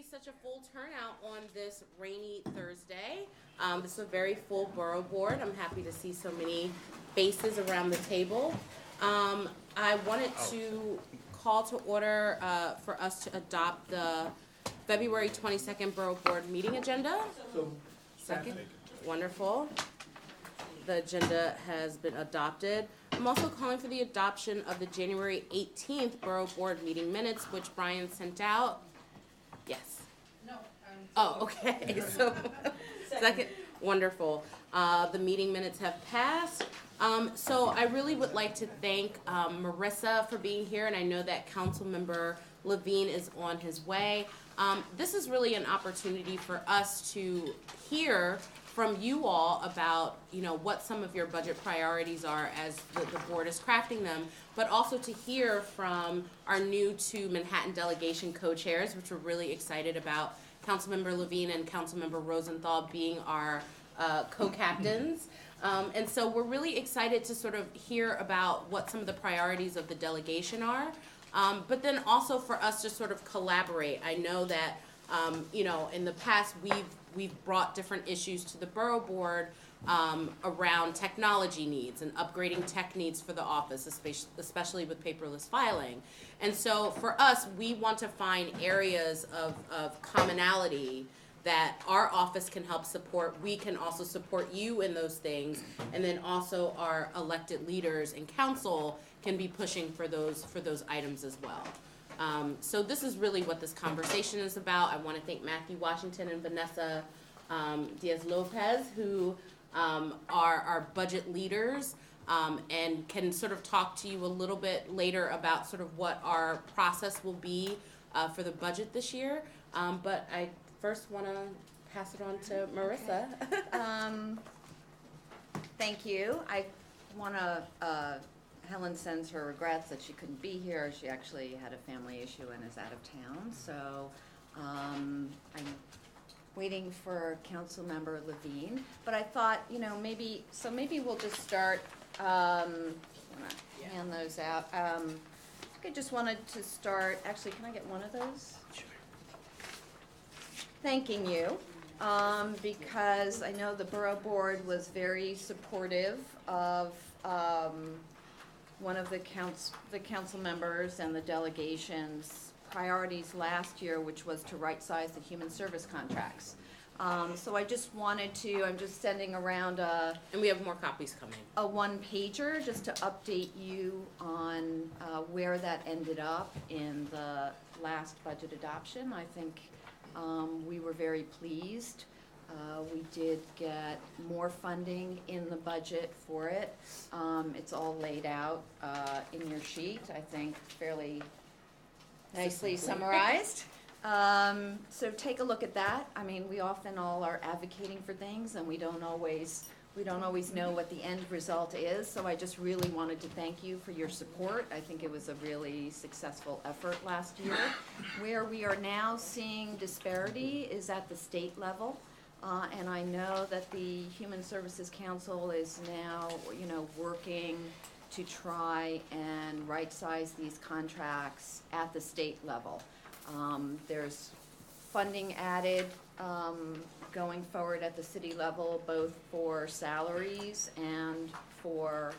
such a full turnout on this rainy Thursday. This is a very full borough board. I'm happy to see so many faces around the table. I wanted to call to order for us to adopt the February 22nd Borough Board meeting agenda. Second. Wonderful. The agenda has been adopted. I'm also calling for the adoption of the January 18th Borough Board meeting minutes, which Brian sent out. Yes. No. Oh, okay. So, second. Wonderful. The meeting minutes have passed. So I really would like to thank Marissa for being here, and I know that Councilmember Levine is on his way. This is really an opportunity for us to hear from you all about, what some of your budget priorities are as the board is crafting them, but also to hear from our new two Manhattan delegation co-chairs, which we're really excited about, Councilmember Levine and Councilmember Rosenthal being our co-captains. And so we're really excited to sort of hear about what some of the priorities of the delegation are, but then also for us to sort of collaborate. I know that, in the past we've brought different issues to the borough board around technology needs and upgrading tech needs for the office, especially with paperless filing. And so for us, we want to find areas of commonality that our office can help support. We can also support you in those things, and then also our elected leaders and council can be pushing for those items as well. So this is really what this conversation is about. I want to thank Matthew Washington and Vanessa Diaz-Lopez, who are our budget leaders, and can sort of talk to you a little bit later about sort of what our process will be for the budget this year. But I first want to pass it on to Marissa. Okay. Thank you. I want to, Helen sends her regrets that she couldn't be here. She actually had a family issue and is out of town. So I'm waiting for Councilmember Levine. But I thought, maybe we'll just start, hand those out. I just wanted to start, actually, can I get one of those? Sure. Thanking you, because I know the Borough Board was very supportive of one of the council members and the delegation's priorities last year, which was to right-size the human service contracts. So I just wanted to, I'm just sending around And we have more copies coming. a one-pager just to update you on where that ended up in the last budget adoption. I think we were very pleased. We did get more funding in the budget for it. It's all laid out in your sheet, I think fairly nicely summarized. So take a look at that. I mean, we often all are advocating for things and we don't always know what the end result is. So I just really wanted to thank you for your support. I think it was a really successful effort last year. Where we are now seeing disparity is at the state level. And I know that the Human Services Council is now, working to try and right-size these contracts at the state level. There's funding added going forward at the city level, both for salaries and for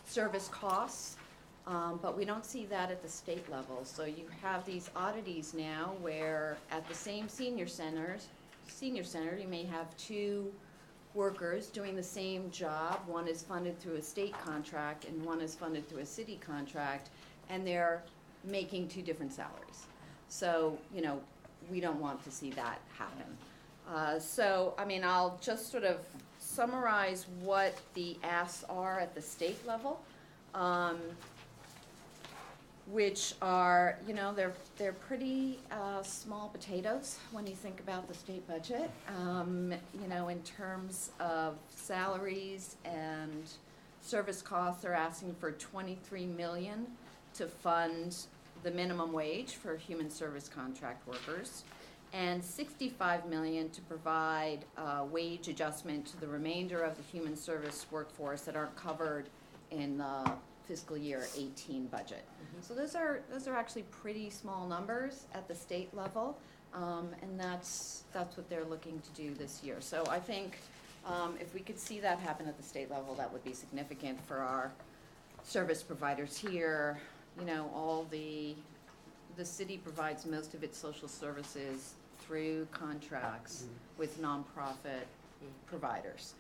service costs, but we don't see that at the state level. So you have these oddities now where at the same senior center, you may have two workers doing the same job. One is funded through a state contract and one is funded through a city contract, and they're making two different salaries. So, we don't want to see that happen. So, I'll just sort of summarize what the asks are at the state level, which are, they're pretty small potatoes when you think about the state budget. In terms of salaries and service costs, they're asking for $23 million to fund the minimum wage for human service contract workers, and $65 million to provide wage adjustment to the remainder of the human service workforce that aren't covered in the fiscal year 18 budget. So those are actually pretty small numbers at the state level, and that's what they're looking to do this year. So I think if we could see that happen at the state level, that would be significant for our service providers here. You know, all the city provides most of its social services through contracts with nonprofit providers.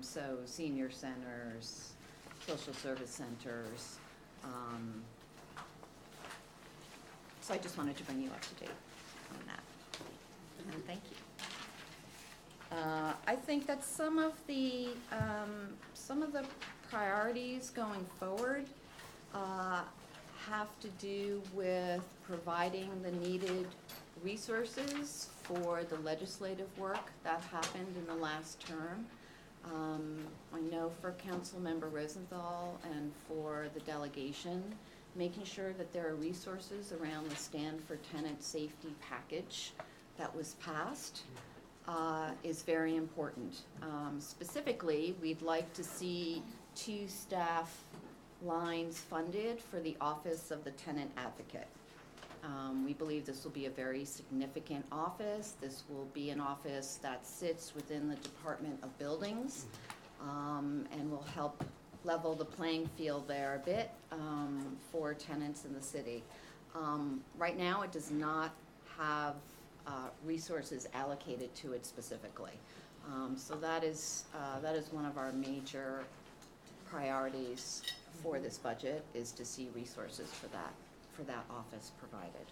So senior centers, social service centers. So I just wanted to bring you up to date on that. And thank you. I think that some of the priorities going forward have to do with providing the needed resources for the legislative work that happened in the last term. I know for Councilmember Rosenthal and for the delegation, making sure that there are resources around the Stand for Tenant Safety package that was passed is very important. Specifically, we'd like to see 2 staff lines funded for the Office of the Tenant Advocate. We believe this will be a very significant office. This will be an office that sits within the Department of Buildings and will help level the playing field there a bit for tenants in the city. Right now, it does not have resources allocated to it specifically. So that is one of our major priorities for this budget, is to see resources for that office provided.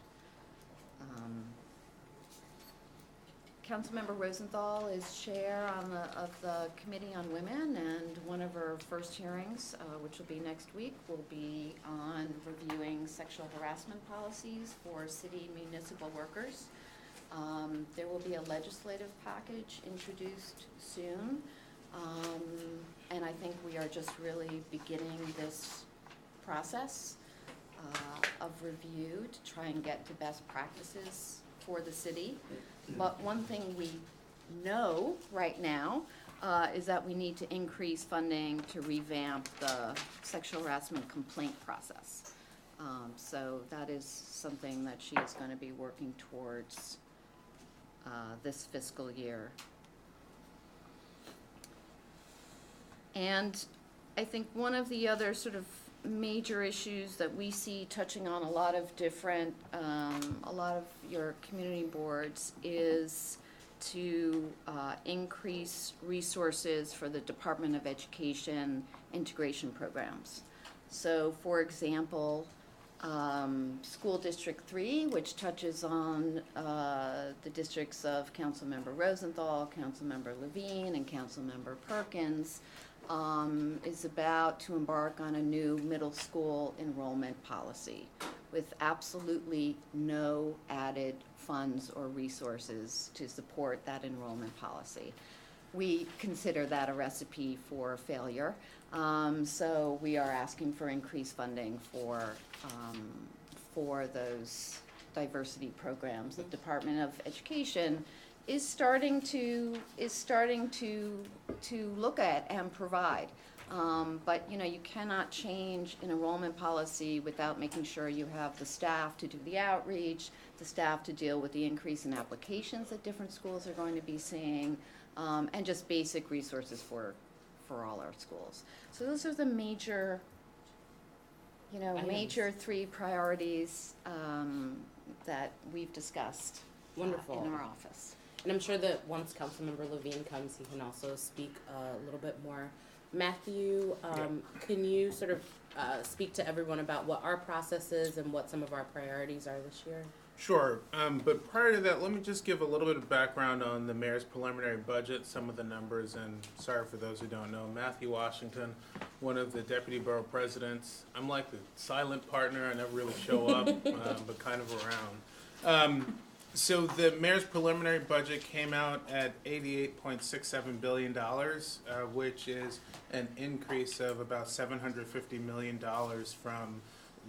Councilmember Rosenthal is chair of the Committee on Women, and one of her first hearings, which will be next week, will be on reviewing sexual harassment policies for city municipal workers. There will be a legislative package introduced soon, and I think we are just really beginning this process of review to try and get to best practices for the city. But one thing we know right now is that we need to increase funding to revamp the sexual harassment complaint process. So that is something that she is going to be working towards this fiscal year. And I think one of the other sort of major issues that we see touching on a lot of different, a lot of your community boards is to increase resources for the Department of Education integration programs. So, for example, School District 3, which touches on the districts of Councilmember Rosenthal, Councilmember Levine, and Councilmember Perkins, is about to embark on a new middle school enrollment policy with absolutely no added funds or resources to support that enrollment policy. We consider that a recipe for failure. So we are asking for increased funding for those diversity programs. The Department of Education is starting to look at and provide. But you cannot change an enrollment policy without making sure you have the staff to do the outreach, the staff to deal with the increase in applications that different schools are going to be seeing, and just basic resources for all our schools. So those are the major 3 priorities that we've discussed. Wonderful. In our office. And I'm sure that once Councilmember Levine comes, he can also speak a little bit more. Matthew, can you sort of speak to everyone about what our process is and what some of our priorities are this year? Sure, but prior to that, let me just give a little bit of background on the mayor's preliminary budget, some of the numbers, and sorry for those who don't know, Matthew Washington, one of the deputy borough presidents. I'm like the silent partner, I never really show up, but kind of around. So the mayor's preliminary budget came out at $88.67 billion, which is an increase of about $750 million from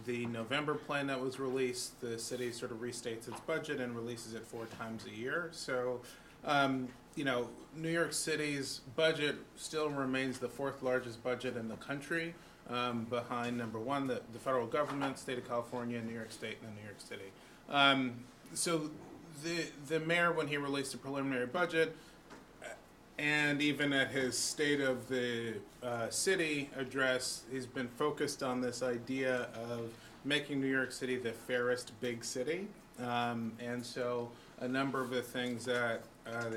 the November plan that was released. The city sort of restates its budget and releases it 4 times a year. So, New York City's budget still remains the 4th largest budget in the country. behind number one, the federal government, state of California, New York State, and then New York City. So the mayor, when he released the preliminary budget, and even at his State of the City address, he's been focused on this idea of making New York City the fairest big city. And so a number of the things that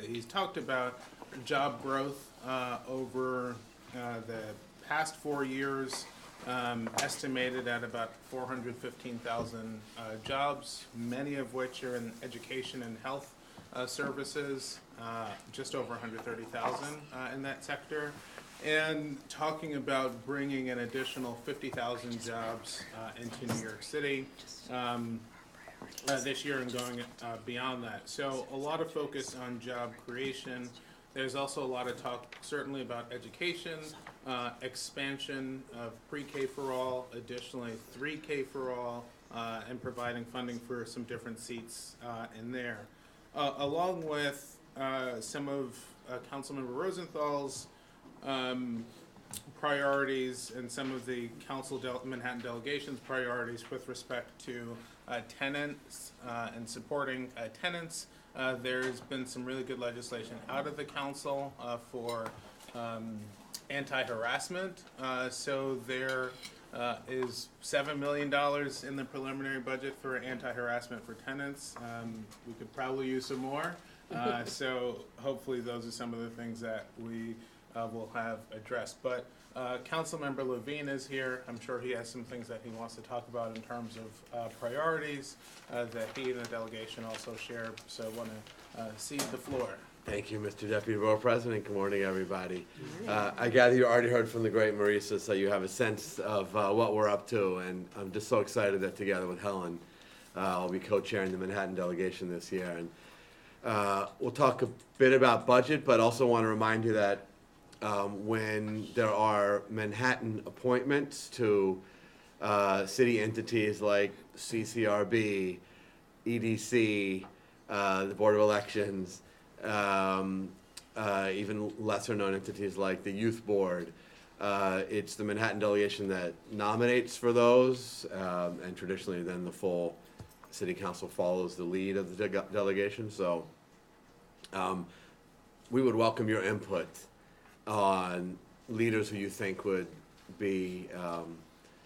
he's talked about, job growth over the past 4 years, estimated at about 415,000 jobs, many of which are in education and health services, just over 130,000 in that sector, and talking about bringing an additional 50,000 jobs into New York City this year and going beyond that. So a lot of focus on job creation. There's also a lot of talk certainly about education, expansion of pre-K for all, additionally 3K for all, and providing funding for some different seats in there. Along with some of Councilmember Rosenthal's priorities and some of the Manhattan delegation's priorities with respect to tenants and supporting tenants. There's been some really good legislation out of the council for anti-harassment. So there is $7 million in the preliminary budget for anti-harassment for tenants. We could probably use some more. So hopefully those are some of the things that we will have addressed. But Councilmember Levine is here. I'm sure he has some things that he wants to talk about in terms of priorities that he and the delegation also share. So I want to cede the floor. Thank you, Mr. Deputy Borough President. Good morning, everybody. I gather you already heard from the great Marisa, so you have a sense of what we're up to, and I'm just so excited that together with Helen, I'll be co-chairing the Manhattan delegation this year. And we'll talk a bit about budget, but also want to remind you that when there are Manhattan appointments to city entities like CCRB, EDC, the Board of Elections, even lesser known entities like the Youth Board, it's the Manhattan delegation that nominates for those, and traditionally then the full city council follows the lead of the delegation. So we would welcome your input on leaders who you think would be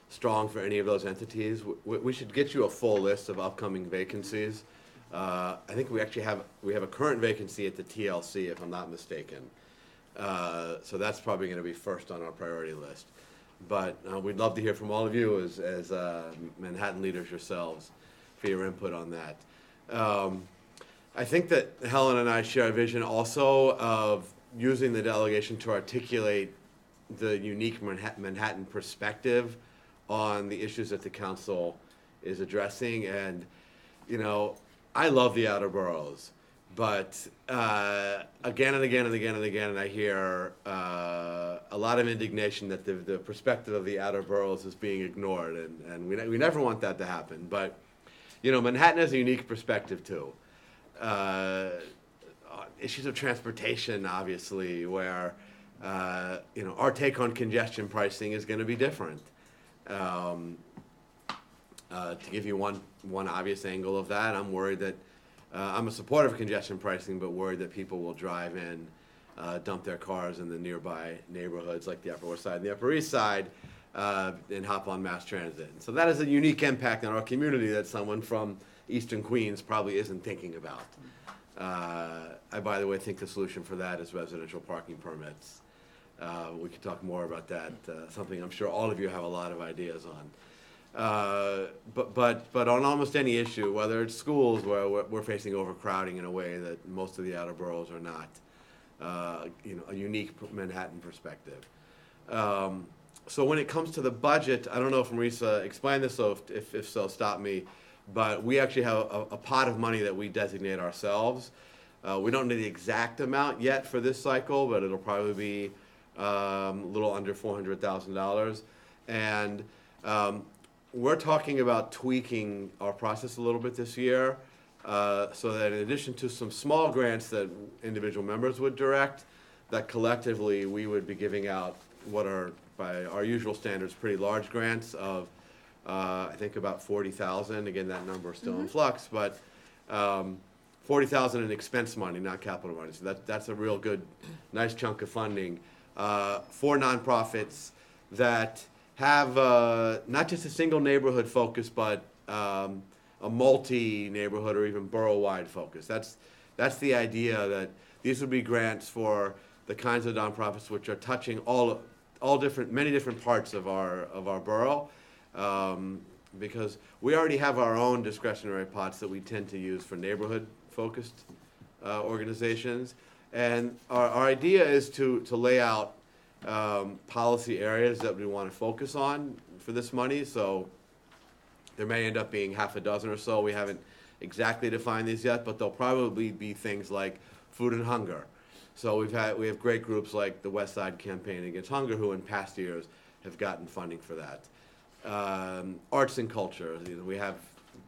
strong for any of those entities. We should get you a full list of upcoming vacancies. I think we actually have a current vacancy at the TLC, if I'm not mistaken. So that's probably going to be first on our priority list. But we'd love to hear from all of you as Manhattan leaders yourselves for your input on that. I think that Helen and I share a vision also of using the delegation to articulate the unique Manhattan perspective on the issues that the council is addressing. And, you know, I love the outer boroughs, but again and again and again and again, and I hear a lot of indignation that the perspective of the outer boroughs is being ignored, and we never want that to happen. But, you know, Manhattan has a unique perspective too. Issues of transportation, obviously, where you know, our take on congestion pricing is going to be different. To give you one obvious angle of that, I'm worried that I'm a supporter of congestion pricing, but worried that people will drive in, dump their cars in the nearby neighborhoods like the Upper West Side and the Upper East Side, and hop on mass transit. And so that is a unique impact on our community that someone from Eastern Queens probably isn't thinking about. I, by the way, think the solution for that is residential parking permits. We could talk more about that, something I'm sure all of you have a lot of ideas on. But on almost any issue, whether it's schools where we're facing overcrowding in a way that most of the outer boroughs are not, you know, a unique Manhattan perspective. So when it comes to the budget, I don't know if Marisa explained this, so if so, stop me. But we actually have a pot of money that we designate ourselves. We don't know the exact amount yet for this cycle, but it'll probably be a little under $400,000. And we're talking about tweaking our process a little bit this year, so that in addition to some small grants that individual members would direct, that collectively we would be giving out what are by our usual standards, pretty large grants of, I think about 40,000. Again, that number is still in flux, but 40,000 in expense money, not capital money. So that's a real good, nice chunk of funding for nonprofits that have not just a single neighborhood focus, but a multi-neighborhood or even borough-wide focus. That's the idea, that these would be grants for the kinds of nonprofits which are touching many different parts of our borough, because we already have our own discretionary pots that we tend to use for neighborhood-focused organizations, and our idea is to lay out policy areas that we want to focus on for this money. So there may end up being half a dozen or so. We haven't exactly defined these yet, but they'll probably be things like food and hunger. So we have great groups like the West Side Campaign Against Hunger, who in past years have gotten funding for that. Arts and culture, we have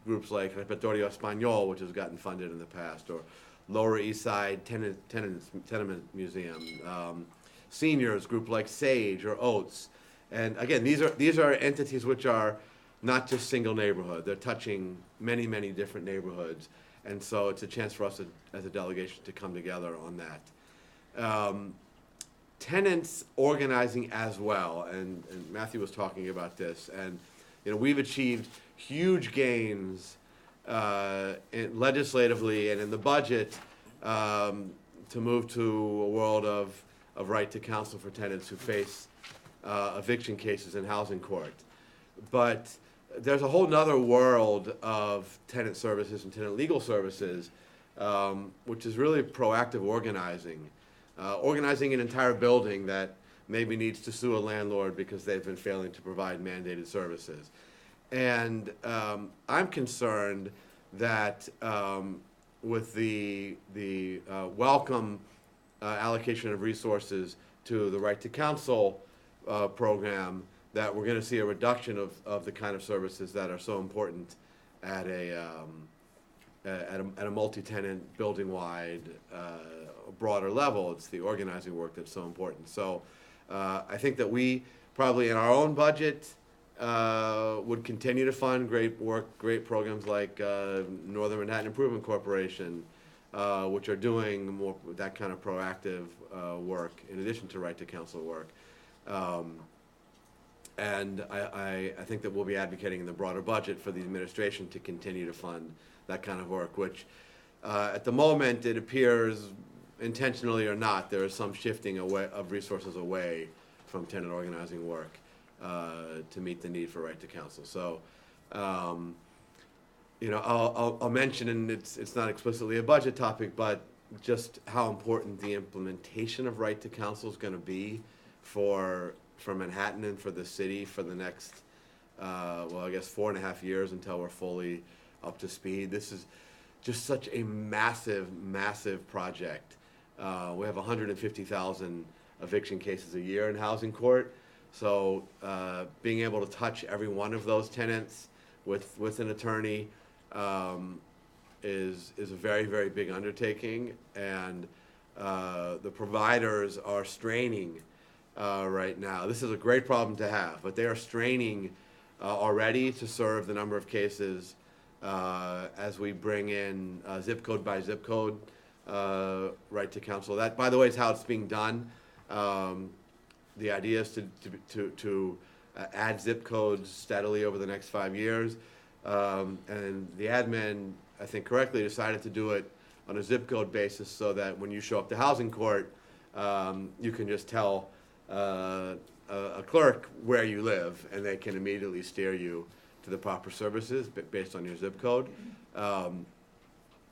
groups like Repertorio Español, which has gotten funded in the past, or Lower East Side Tenement Museum. Seniors, group like Sage or Oats. And again, these are entities which are not just single neighborhood. They're touching many, many different neighborhoods. And so it's a chance for us as a delegation to come together on that. Tenants organizing as well, and Matthew was talking about this, and we've achieved huge gains legislatively and in the budget to move to a world of right to counsel for tenants who face eviction cases in housing court. But there's a whole nother world of tenant services and tenant legal services, which is really proactive organizing. Organizing an entire building that maybe needs to sue a landlord because they've been failing to provide mandated services. And I'm concerned that with the welcome allocation of resources to the Right to Counsel program, that we're going to see a reduction of the kind of services that are so important at a multi-tenant, building-wide, broader level. It's the organizing work that's so important. So I think that we probably in our own budget would continue to fund great work, great programs like Northern Manhattan Improvement Corporation, which are doing more that kind of proactive work in addition to right to counsel work. And I think that we'll be advocating in the broader budget for the administration to continue to fund that kind of work, which at the moment it appears, intentionally or not, there is some shifting away of resources away from tenant organizing work to meet the need for right to counsel. So, I'll mention, and it's not explicitly a budget topic, but just how important the implementation of right to counsel is going to be for Manhattan and for the city for the next, 4.5 years until we're fully up to speed. This is just such a massive, massive project. We have 150,000 eviction cases a year in housing court. So being able to touch every one of those tenants with an attorney is a very, very big undertaking. And the providers are straining right now. This is a great problem to have, but they are straining already to serve the number of cases as we bring in zip code by zip code right to counsel. That, by the way, is how it's being done. The idea is to add zip codes steadily over the next 5 years. And the admin, I think correctly, decided to do it on a zip code basis so that when you show up to housing court, you can just tell a clerk where you live, and they can immediately steer you to the proper services based on your zip code.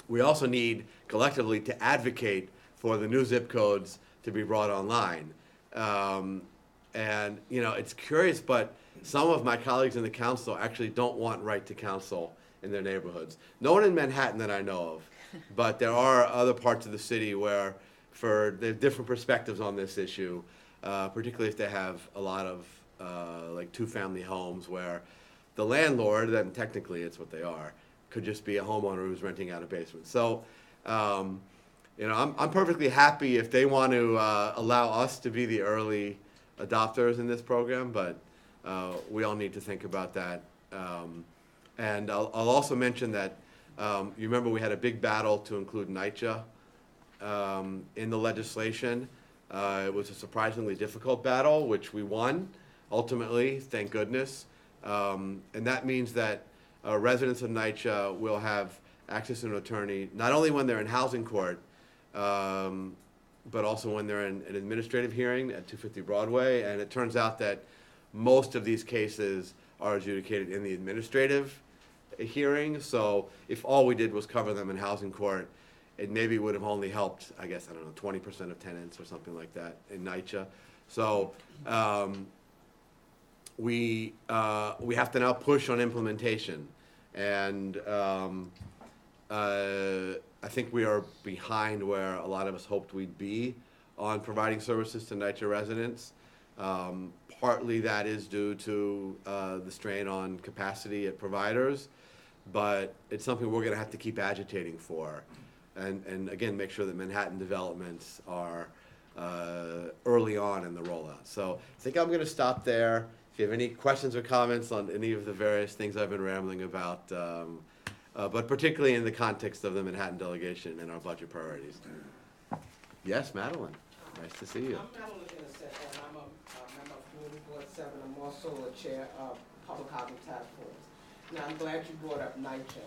We also need collectively to advocate for the new zip codes to be brought online. And it's curious, but some of my colleagues in the council actually don't want right to counsel in their neighborhoods. No one in Manhattan that I know of, but there are other parts of the city where they have different perspectives on this issue, particularly if they have a lot of like two-family homes where the landlord, then technically it's what they are, could just be a homeowner who's renting out a basement. So, I'm perfectly happy if they want to allow us to be the early adopters in this program, but we all need to think about that. And I'll also mention that you remember we had a big battle to include NYCHA in the legislation. It was a surprisingly difficult battle, which we won ultimately, thank goodness. And that means that residents of NYCHA will have access to an attorney not only when they're in housing court, but also when they're in an administrative hearing at 250 Broadway. And it turns out that most of these cases are adjudicated in the administrative hearing. So if all we did was cover them in housing court, it maybe would have only helped, I guess, I don't know, 20% of tenants or something like that in NYCHA. So we have to now push on implementation. And I think we are behind where a lot of us hoped we'd be on providing services to NYCHA residents. Partly that is due to the strain on capacity at providers, but it's something we're going to have to keep agitating for. And again, make sure that Manhattan developments are early on in the rollout. So I think I'm going to stop there. If you have any questions or comments on any of the various things I've been rambling about, but particularly in the context of the Manhattan delegation and our budget priorities. Yes, Madeline, nice to see you. I'm Madeline Innocent, and I'm a member of Community Board 7. I'm also a chair of Public Housing Task Force. Now, I'm glad you brought up NYCHA.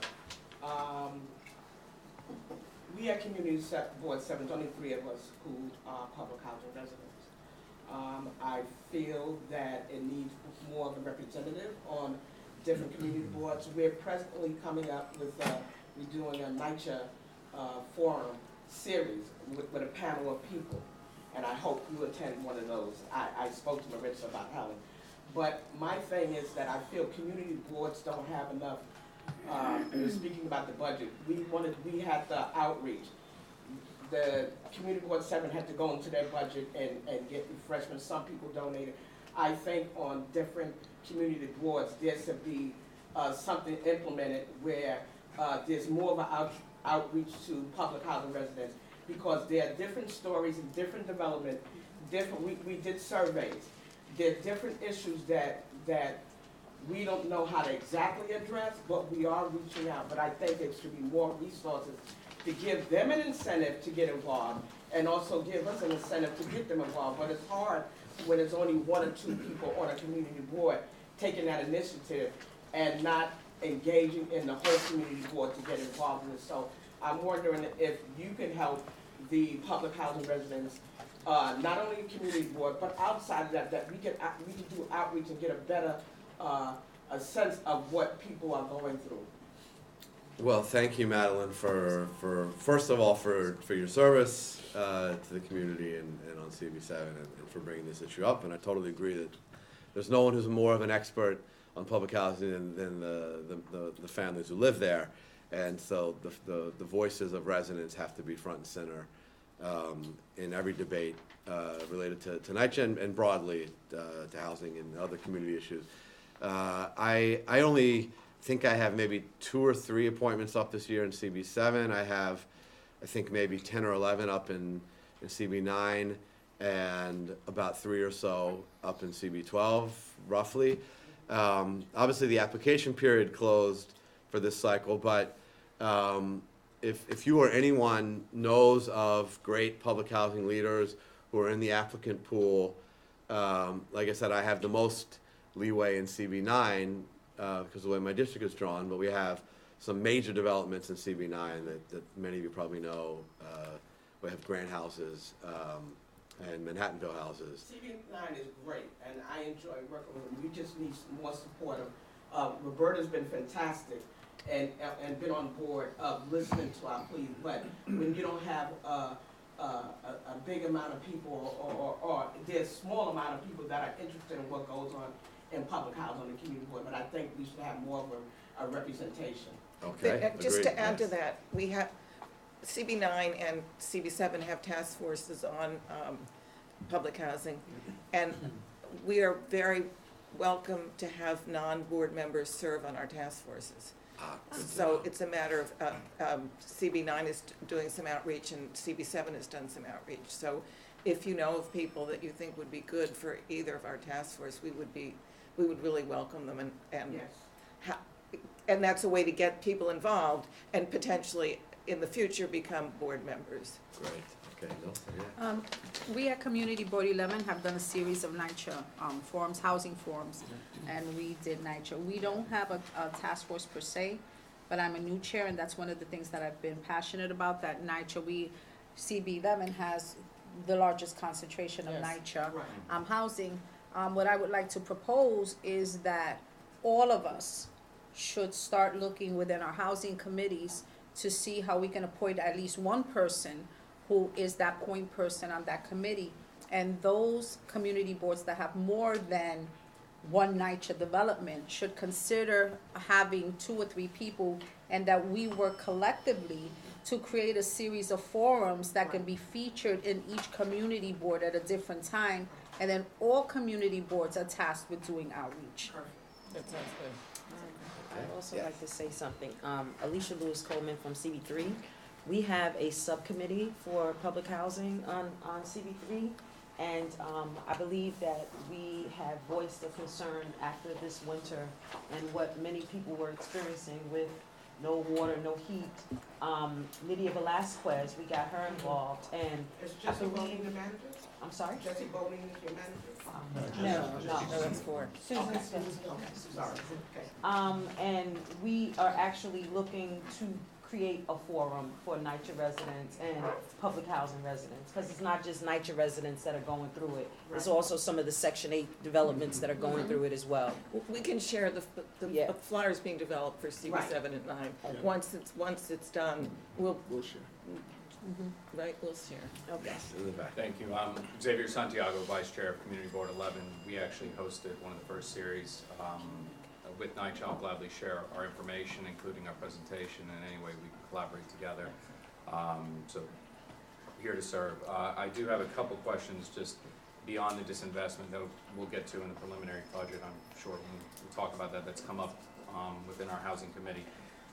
We at Community Board 7, there's only 3 of us who are public housing residents. I feel that it needs more of a representative on different community boards. We're presently coming up with, we're doing a NYCHA forum series with a panel of people, and I hope you attend one of those. I spoke to Marissa about Helen. But my thing is that I feel community boards don't have enough. Speaking about the budget, we had the outreach. The Community Board 7 had to go into their budget and get refreshments. Some people donated. I think on different community boards, there should be something implemented where there's more of an outreach to public housing residents, because there are different stories and different development. We did surveys. There are different issues that we don't know how to exactly address, but we are reaching out. But I think there should be more resources to give them an incentive to get involved, and also give us an incentive to get them involved. But it's hard when there's only 1 or 2 people on a community board taking that initiative and not engaging in the whole community board to get involved in it. So I'm wondering if you can help the public housing residents, not only community board, but outside of that we can do outreach and get a better a sense of what people are going through. Well, thank you, Madeline, for first of all, for your service to the community and on CB7 and for bringing this issue up. And I totally agree that there's no one who's more of an expert on public housing than the families who live there. And so the voices of residents have to be front and center in every debate related to NYCHA and broadly to housing and other community issues. I only think I have maybe 2 or 3 appointments up this year in CB7. I have, I think, maybe 10 or 11 up in CB9, and about 3 or so up in CB12, roughly. Obviously, the application period closed for this cycle, but if you or anyone knows of great public housing leaders who are in the applicant pool, like I said, I have the most leeway in CB9 because of the way my district is drawn, but we have some major developments in CB9 that many of you probably know. We have Grant houses and Manhattanville houses. CB9 is great, and I enjoy working with them. We just need more support. Roberta's been fantastic and been on board of listening to our pleas, but when you don't have a big amount of people or there's a small amount of people that are interested in what goes on in public housing on the community board, but I think we should have more of a representation. Okay, Just agreed. to add to that, we have, CB9 and CB7 have task forces on public housing, and we are very welcome to have non-board members serve on our task forces. So it's a matter of, CB9 is doing some outreach and CB7 has done some outreach. So if you know of people that you think would be good for either of our task force, we would really welcome them, and Yes. and that's a way to get people involved and potentially in the future become board members. Great, okay, no, yeah. We at Community Board 11 have done a series of NYCHA forums, housing forums, and we did NYCHA. We don't have a task force per se, but I'm a new chair, and that's one of the things that I've been passionate about, that NYCHA, CB11 has the largest concentration of Yes. NYCHA Right. housing. What I would like to propose is that all of us should start looking within our housing committees to see how we can appoint at least one person who is that point person on that committee. And those community boards that have more than one NYCHA development should consider having 2 or 3 people, and that we work collectively to create a series of forums that can be featured in each community board at a different time. And then all community boards are tasked with doing outreach. That sounds good. I'd also Yes. like to say something. Alicia Lewis Coleman from CB3. We have a subcommittee for public housing on CB3. And I believe that we have voiced a concern after this winter and what many people were experiencing with no water, no heat. Lydia Velasquez, we got her involved, and Is I Jesse believe, Bowling the manager? I'm sorry? Jesse Bowling is your manager? No, that's four. Susan Okay, Smith. Susan, okay, sorry, okay. And we are actually looking to create a forum for NYCHA residents and public housing residents, because it's not just NYCHA residents that are going through it. It's Right. also some of the Section 8 developments that are going through it as well. We can share the Yeah. flyers being developed for CB7 and 9. Okay. Once it's done, we'll share. right, we'll share. Okay. In the back. Thank you. Xavier Santiago, Vice Chair of Community Board 11. We actually hosted one of the first series with NYCHA. I'll gladly share our information, including our presentation, and any way we can collaborate together. So here to serve. I do have a couple questions just beyond the disinvestment that we'll get to in the preliminary budget. I'm sure when we talk about that, that's come up within our housing committee.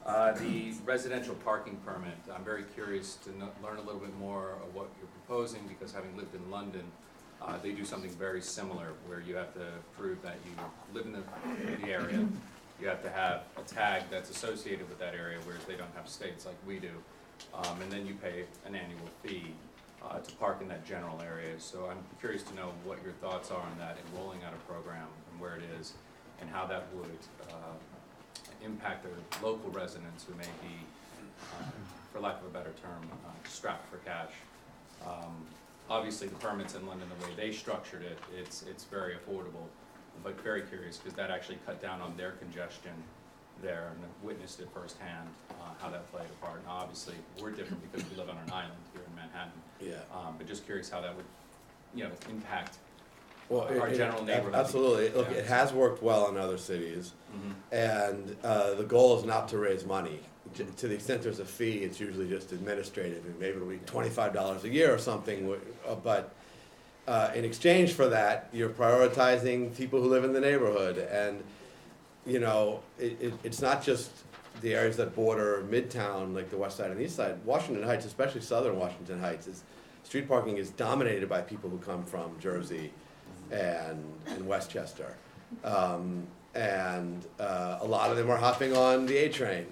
The residential parking permit, I'm very curious to learn a little bit more of what you're proposing, because having lived in London, they do something very similar, where you have to prove that you live in the area. You have to have a tag that's associated with that area, whereas they don't have states like we do. And then you pay an annual fee to park in that general area. So I'm curious to know what your thoughts are on that, and rolling out a program, and where it is, and how that would impact the local residents who may be, for lack of a better term, strapped for cash. Obviously, the permits in London, the way they structured it, it's very affordable, but very curious, because that actually cut down on their congestion there, and I've witnessed it firsthand, how that played a part. Now, obviously, we're different because we live on an island here in Manhattan, Yeah. but just curious how that would, impact Well, our general neighborhood. Absolutely. Look, Yeah. it has worked well in other cities, Mhm. and the goal is not to raise money. To the extent there's a fee, it's usually just administrative, and maybe it'll be $25 a year or something, but in exchange for that, you're prioritizing people who live in the neighborhood, and, it's not just the areas that border Midtown, like the west side and the east side. Washington Heights, especially southern Washington Heights, street parking is dominated by people who come from Jersey and Westchester. And a lot of them are hopping on the A train,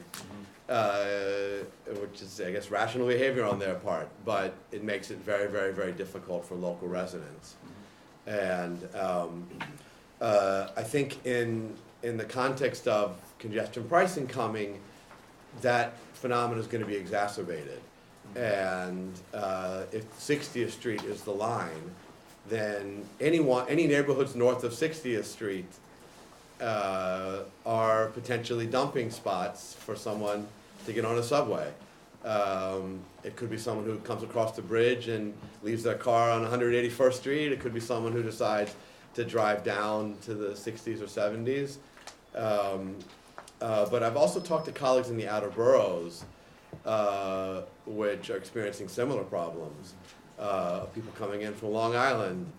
which is, I guess, rational behavior on their part, but it makes it very, very, very difficult for local residents. And I think in the context of congestion pricing coming, that phenomenon is going to be exacerbated. And if 60th Street is the line, then any neighborhoods north of 60th Street are potentially dumping spots for someone to get on a subway. It could be someone who comes across the bridge and leaves their car on 181st Street. It could be someone who decides to drive down to the 60s or 70s. But I've also talked to colleagues in the outer boroughs, which are experiencing similar problems. People coming in from Long Island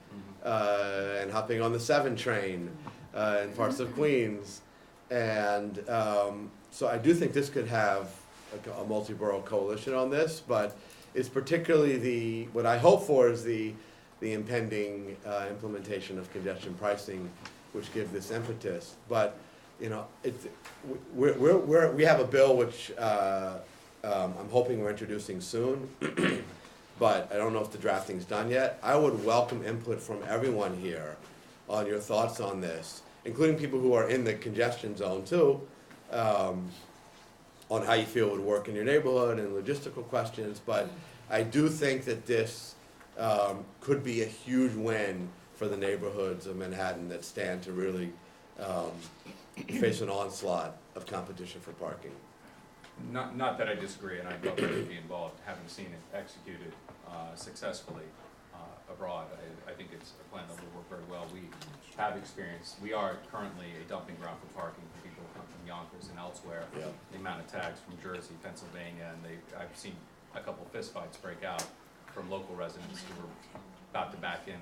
and hopping on the 7 train in parts of Queens. And so I do think this could have a multi-borough coalition on this, but it's particularly what I hope for is the the impending implementation of congestion pricing, which give this impetus. But, you know, we have a bill which I'm hoping we're introducing soon, but I don't know if the drafting's done yet. I would welcome input from everyone here on your thoughts on this, including people who are in the congestion zone too, on how you feel it would work in your neighborhood and logistical questions. But I do think that this could be a huge win for the neighborhoods of Manhattan that stand to really face an onslaught of competition for parking. Not that I disagree, and I'd love to be involved, having seen it executed successfully abroad. I think it's a plan that will work very well. We have experience. We are currently a dumping ground for parking for people who come from Yonkers and elsewhere. Yeah. The amount of tags from Jersey, Pennsylvania, and I've seen a couple fistfights break out from local residents who were about to back in,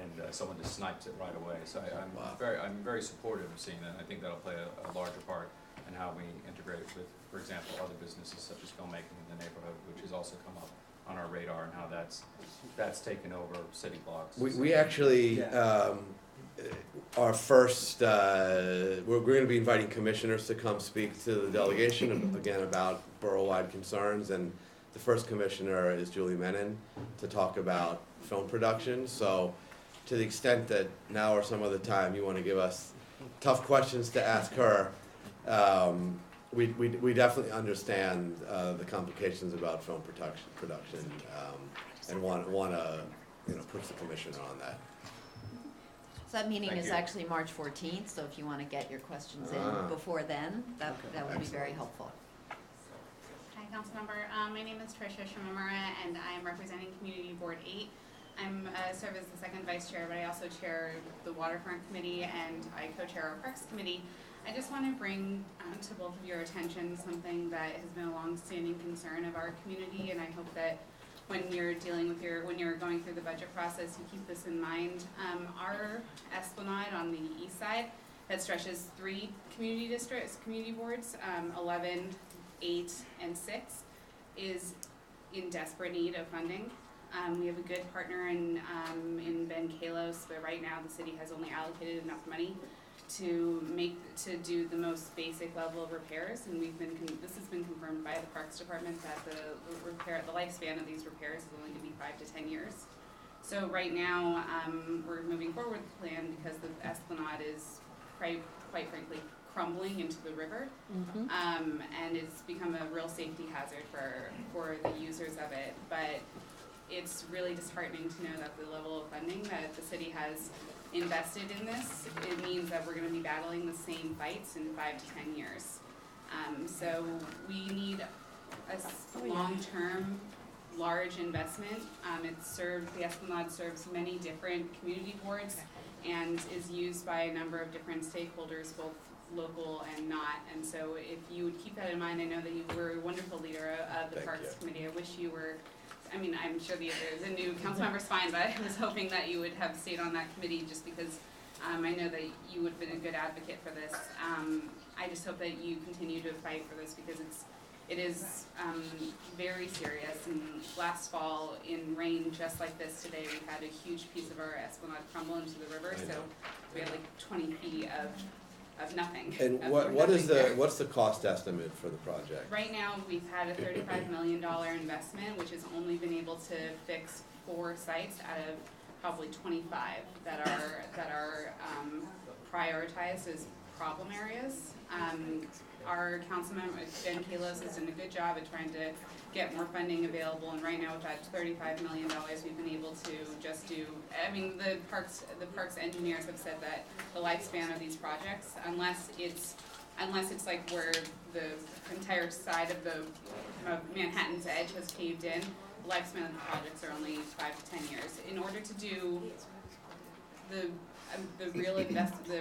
and someone just sniped it right away. So I'm very supportive of seeing that. And I think that'll play a larger part in how we integrate with, for example, other businesses such as filmmaking in the neighborhood, which has also come up on our radar, and how that's taken over city blocks. We actually, our first, we're going to be inviting commissioners to come speak to the delegation, again, about borough-wide concerns, and the first commissioner is Julie Menon to talk about film production. So to the extent that now or some other time you want to give us tough questions to ask her, we definitely understand the complications about film production, and want to push the commissioner on that. So that meeting Thank is you. actually March 14th, so if you want to get your questions in before then, that would be very helpful. Hi, Councilmember. My name is Tricia Shimamura, and I am representing Community Board 8. I serve as the second vice chair, but I also chair the Waterfront Committee, and I co-chair our Parks Committee. I just want to bring to both of your attention something that has been a long-standing concern of our community, and I hope that when you're dealing with when you're going through the budget process, you keep this in mind. Our Esplanade on the east side that stretches 3 community boards, 11, 8, and 6, is in desperate need of funding. We have a good partner in Ben Kalos, but right now the city has only allocated enough money to do the most basic level of repairs, and this has been confirmed by the Parks Department that the lifespan of these repairs is only going to be 5 to 10 years. So right now we're moving forward with the plan because the Esplanade is quite frankly crumbling into the river, and it's become a real safety hazard for the users of it. But it's really disheartening to know that the level of funding that the city has invested in this, it means that we're going to be battling the same fights in 5 to 10 years. So we need a long-term, large investment. The Esplanade serves many different community boards and is used by a number of different stakeholders, both local and not. And so if you would keep that in mind, I know that you were a wonderful leader of the Parks Committee. I wish you were. I mean, I'm sure the new council member's fine, but I was hoping that you would have stayed on that committee just because I know that you would have been a good advocate for this. I just hope that you continue to fight for this because it is very serious. And last fall, in rain just like this today, we had a huge piece of our Esplanade crumble into the river. So we had like 20 feet of nothing. And what's the cost estimate for the project? Right now, we've had a $35 million investment, which has only been able to fix 4 sites out of probably 25 that are prioritized as problem areas. Our councilmember, Ben Kalos, has done a good job at trying to get more funding available, and right now with that $35 million, we've been able to just do, I mean, the parks engineers have said that the lifespan of these projects, unless it's like where the entire side of Manhattan's edge has caved in, the lifespan of the projects are only 5 to 10 years. In order to do the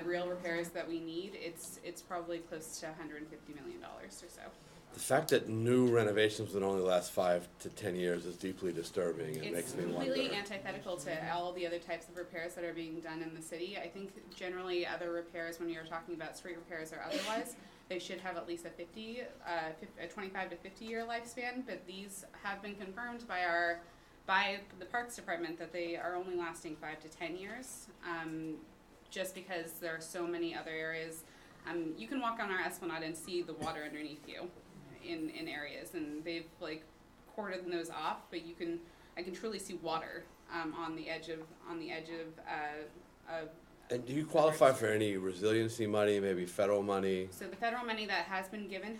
real repairs that we need, it's probably close to $150 million or so. The fact that new renovations would only last 5 to 10 years is deeply disturbing. It makes me wonder. It's completely antithetical to all the other types of repairs that are being done in the city. I think generally other repairs, when you're talking about street repairs or otherwise, they should have at least a 25 to 50 year lifespan, but these have been confirmed by our by the Parks Department that they are only lasting 5 to 10 years, just because there are so many other areas. You can walk on our Esplanade and see the water underneath you in areas, and they've like cordoned those off, but I can truly see water on the edge of And do you qualify for any resiliency money, maybe federal money? So the federal money that has been given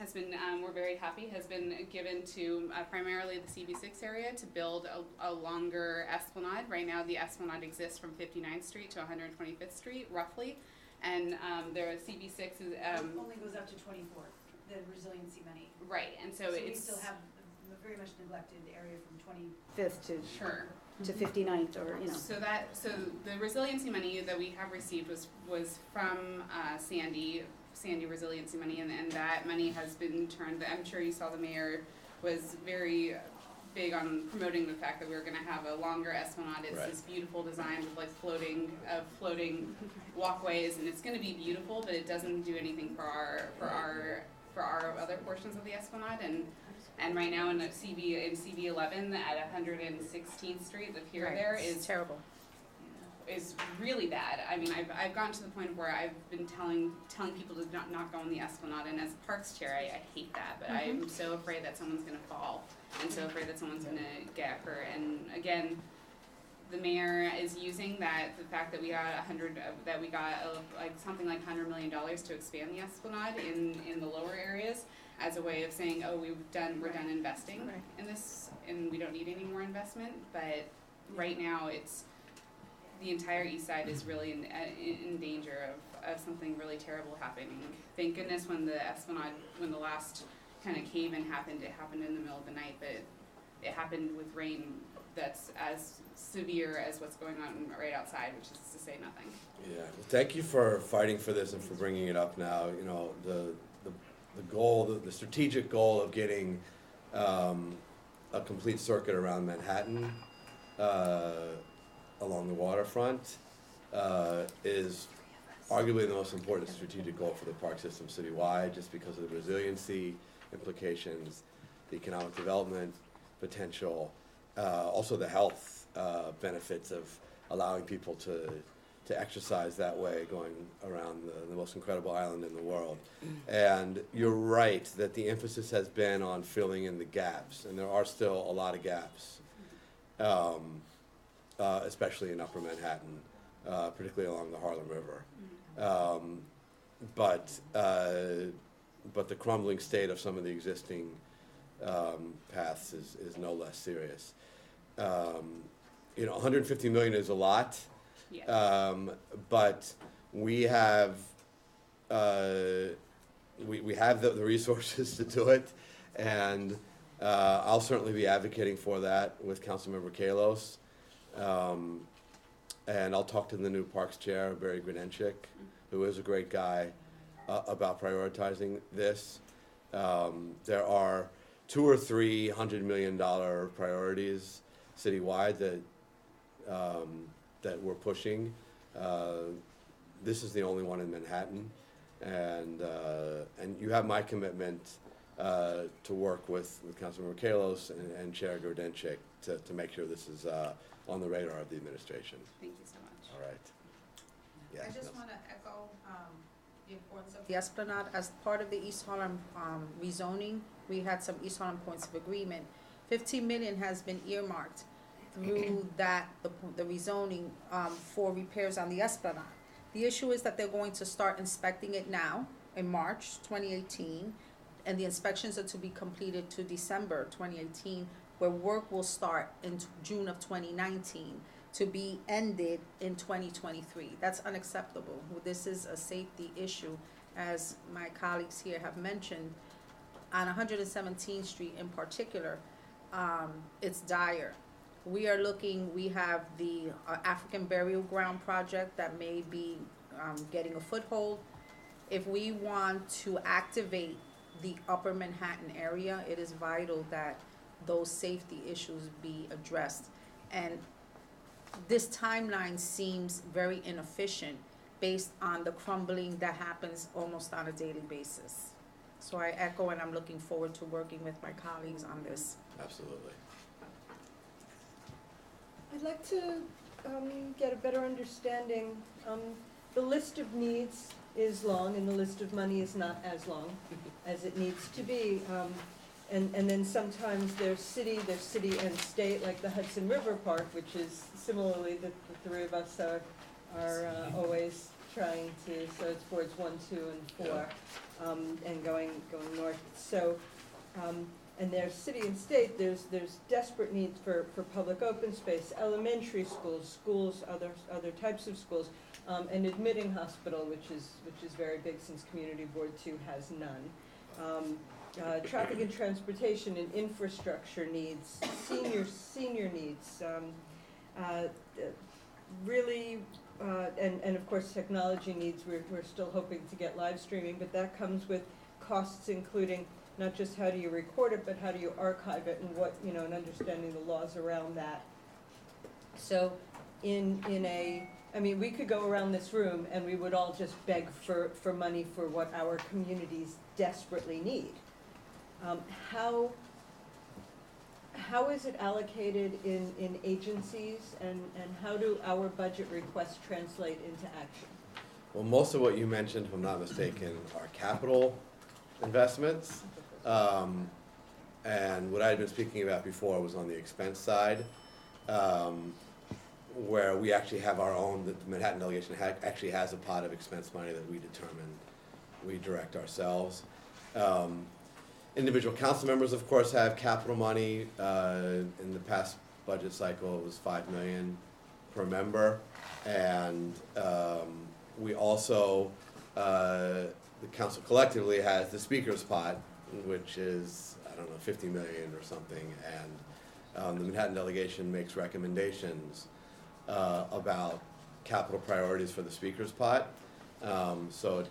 we're very happy, has been given to primarily the CB6 area to build a longer Esplanade. Right now the Esplanade exists from 59th Street to 125th Street, roughly. And the CB6 is... only goes up to 24th, the resiliency money. Right, and so we it's... still have a very much neglected area from 25th to... Sure. To 59th, or, you know. So the resiliency money that we have received was from Sandy resiliency money, and that money has been turned. I'm sure you saw the mayor was very big on promoting the fact that we were going to have a longer Esplanade. It's Right. this beautiful design with like floating walkways, and it's going to be beautiful, but it doesn't do anything for our other portions of the Esplanade. And right now in CB11 at 116th Street, the pier there is terrible. Is really bad. I mean, I've gotten to the point where I've been telling people to not go on the Esplanade, and as a parks chair, I hate that. But I'm so afraid that someone's gonna fall, and so afraid that someone's gonna get hurt. And again, the mayor is using the fact that we got something like $100 million to expand the Esplanade in the lower areas, as a way of saying, oh, we're done investing in this, and we don't need any more investment. But right now, it's the entire east side is really in danger of something really terrible happening. Thank goodness when the last kind of cave-in happened, it happened in the middle of the night, but it happened with rain that's as severe as what's going on right outside, which is to say nothing. Yeah, well, thank you for fighting for this and for bringing it up now. You know, the goal, the strategic goal of getting a complete circuit around Manhattan along the waterfront is arguably the most important strategic goal for the park system citywide, just because of the resiliency implications, the economic development potential, also the health benefits of allowing people to exercise that way, going around the most incredible island in the world. And you're right that the emphasis has been on filling in the gaps, and there are still a lot of gaps, especially in Upper Manhattan, particularly along the Harlem River. But the crumbling state of some of the existing paths is no less serious. You know, 150 million is a lot. Yeah. But we have the resources to do it, and I'll certainly be advocating for that with Councilmember Kalos, and I'll talk to the new Parks Chair, Barry Gronenchik, who is a great guy, about prioritizing this. There are 2 or 3 $100 million priorities citywide that we're pushing. This is the only one in Manhattan, and you have my commitment to work with Councilmember Kalos and Chair Gronenchik to make sure this is on the radar of the administration. Thank you so much. All right. Yes, I just no. want to echo the importance of the Esplanade. As part of the East Harlem rezoning, we had some East Harlem points of agreement. 15 million has been earmarked through the rezoning for repairs on the Esplanade. The issue is that they're going to start inspecting it now in March 2018, and the inspections are to be completed to December 2018, where work will start in June of 2019 to be ended in 2023. That's unacceptable. This is a safety issue, as my colleagues here have mentioned. On 117th Street in particular, it's dire. We have the African Burial Ground project that may be getting a foothold. If we want to activate the Upper Manhattan area, it is vital that those safety issues be addressed. And this timeline seems very inefficient based on the crumbling that happens almost on a daily basis. So I echo, and I'm looking forward to working with my colleagues on this. Absolutely. like to get a better understanding. The list of needs is long, and the list of money is not as long as it needs to be. And then sometimes there's city and state, like the Hudson River Park, which is similarly, the three of us are always trying to, so it's wards 1, 2, and 4, and going north. So, and there's city and state, there's desperate needs for public open space, elementary schools, other types of schools, and admitting hospital, which is very big since Community Board 2 has none. Traffic and transportation and infrastructure needs, senior needs, really, and of course technology needs. We're still hoping to get live streaming, but that comes with costs, including not just how do you record it, but how do you archive it, and what, and understanding the laws around that. So we could go around this room and we would all just beg for money for what our communities desperately need. How is it allocated in agencies, and how do our budget requests translate into action? Well, most of what you mentioned, if I'm not mistaken, are capital investments. And what I had been speaking about before was on the expense side, where we actually have our own, the Manhattan delegation actually has a pot of expense money that we direct ourselves. Individual council members, of course, have capital money. In the past budget cycle, it was $5 million per member. And we also, the council collectively has the speaker's pot, which is, I don't know, 50 million or something, and the Manhattan delegation makes recommendations about capital priorities for the speaker's pot. So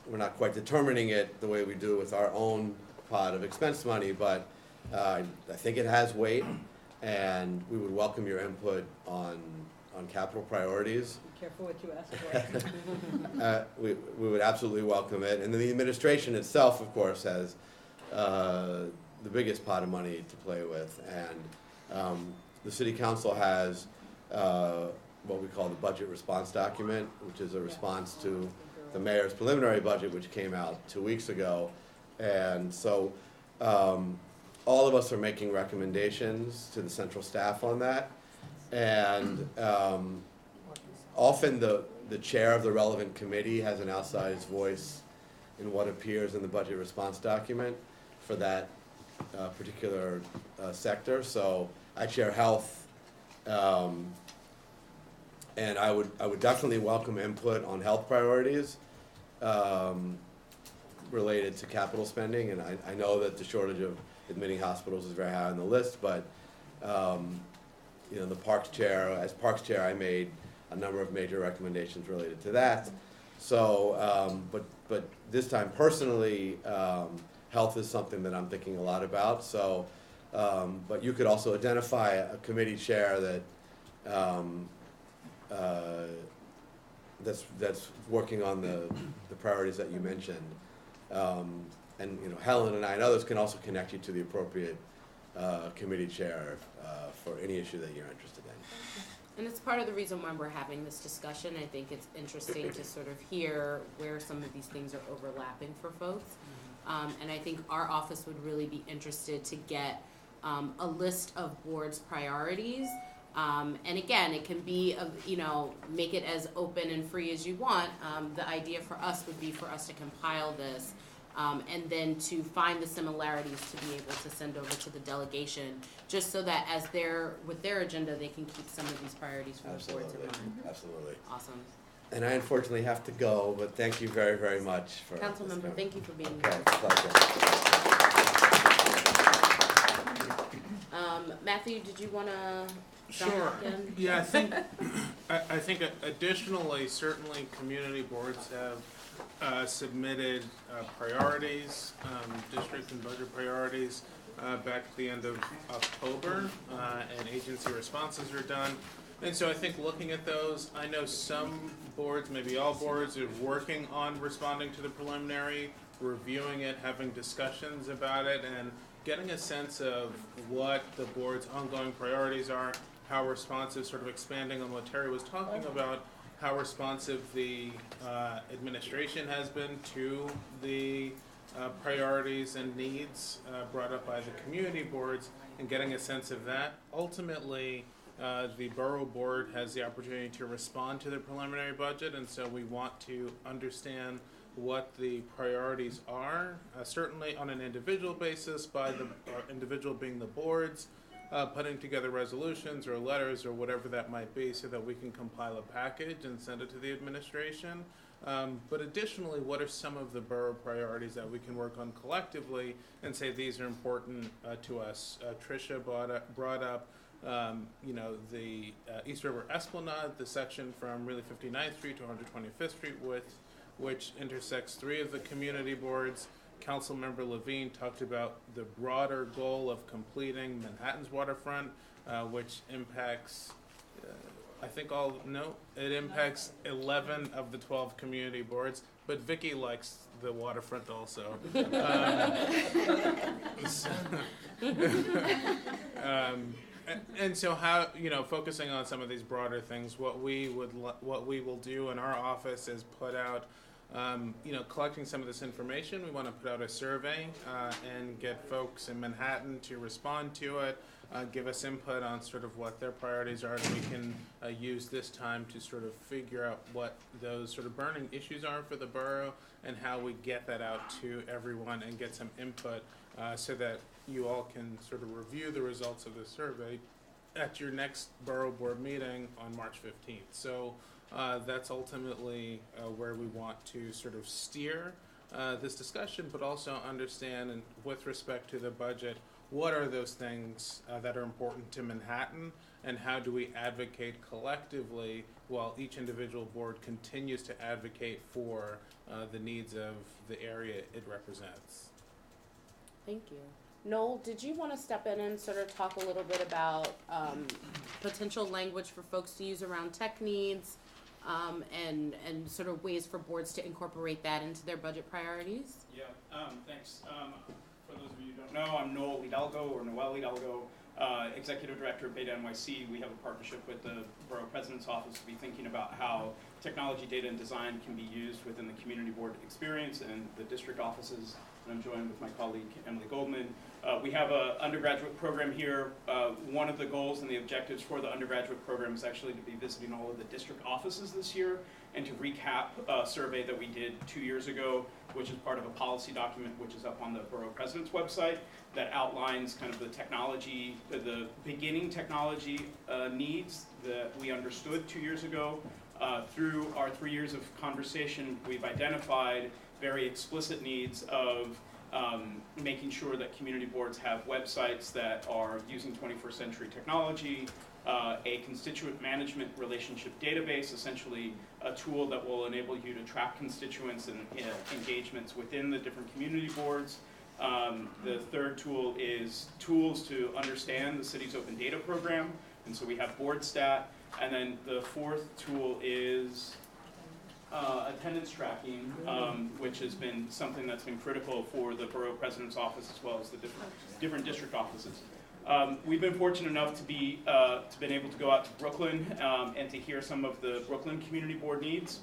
we're not quite determining it the way we do with our own pot of expense money, but I think it has weight, and we would welcome your input on capital priorities. Be careful what you ask for. We would absolutely welcome it. And then the administration itself, of course, has the biggest pot of money to play with. And the city council has what we call the budget response document, which is a response to the mayor's preliminary budget, which came out 2 weeks ago. And so all of us are making recommendations to the central staff on that. And often the chair of the relevant committee has an outsized voice in what appears in the budget response document for that particular sector. So I chair health, and I would definitely welcome input on health priorities related to capital spending. And I know that the shortage of admitting hospitals is very high on the list, but the Parks Chair, as Parks Chair, I made a number of major recommendations related to that. So, but this time personally, health is something that I'm thinking a lot about. So, but you could also identify a committee chair that's working on the priorities that you mentioned. And Helen and I and others can also connect you to the appropriate committee chair for any issue that you're interested in. And it's part of the reason why we're having this discussion. I think it's interesting to sort of hear where some of these things are overlapping for folks. And I think our office would really be interested to get a list of board's priorities. And again, it can be, make it as open and free as you want. The idea for us would be for us to compile this and then to find the similarities to be able to send over to the delegation, just so that as with their agenda, they can keep some of these priorities from the boards in mind. Absolutely. Awesome. And I unfortunately have to go, but thank you very, very much for Councilmember, thank you for being here. here. Matthew, did you want to? Sure. Yeah, I think additionally, certainly community boards have submitted priorities, district and budget priorities back at the end of October, and agency responses are done. And so I think looking at those, I know some boards, maybe all boards, are working on responding to the preliminary, reviewing it, having discussions about it, and getting a sense of what the board's ongoing priorities are, how responsive, sort of expanding on what Terry was talking about, how responsive the administration has been to the priorities and needs brought up by the community boards, and getting a sense of that. Ultimately, the borough board has the opportunity to respond to the preliminary budget, and so we want to understand what the priorities are, certainly on an individual basis by the individual being the boards, putting together resolutions or letters or whatever that might be so that we can compile a package and send it to the administration. But additionally, what are some of the borough priorities that we can work on collectively and say these are important to us? Tricia brought up the East River Esplanade, the section from really 59th Street to 125th Street, which intersects 3 of the community boards. Councilmember Levine talked about the broader goal of completing Manhattan's waterfront, which impacts, it impacts 11 of the 12 community boards, but Vicky likes the waterfront also. And so how, focusing on some of these broader things, what we will do in our office is put out, collecting some of this information. We want to put out a survey and get folks in Manhattan to respond to it, give us input on sort of what their priorities are, and we can use this time to sort of figure out what those sort of burning issues are for the borough and how we get that out to everyone and get some input so that you all can sort of review the results of the survey at your next borough board meeting on March 15th. So that's ultimately where we want to sort of steer this discussion, but also understand, and with respect to the budget, what are those things that are important to Manhattan, and how do we advocate collectively while each individual board continues to advocate for the needs of the area it represents. Thank you. Noel, did you want to step in and sort of talk a little bit about potential language for folks to use around tech needs and sort of ways for boards to incorporate that into their budget priorities? Yeah, thanks. For those of you who don't know, I'm Noel Hidalgo, or Noel Hidalgo, Executive Director of Beta NYC. We have a partnership with the Borough President's Office to be thinking about how technology, data, and design can be used within the community board experience and the district offices. And I'm joined with my colleague, Emily Goldman. We have an undergraduate program here. One of the goals and the objectives for the undergraduate program is actually to be visiting all of the district offices this year and to recap a survey that we did 2 years ago, which is part of a policy document which is up on the Borough President's website that outlines kind of the technology, the beginning technology needs that we understood 2 years ago. Through our 3 years of conversation, we've identified very explicit needs of making sure that community boards have websites that are using 21st century technology, a constituent management relationship database, essentially a tool that will enable you to track constituents and engagements within the different community boards. The third tool is tools to understand the city's open data program, and so we have BoardStat. And then the fourth tool is attendance tracking, which has been something that's been critical for the Borough President's Office as well as the different district offices. We've been fortunate enough to been able to go out to Brooklyn and to hear some of the Brooklyn Community Board needs.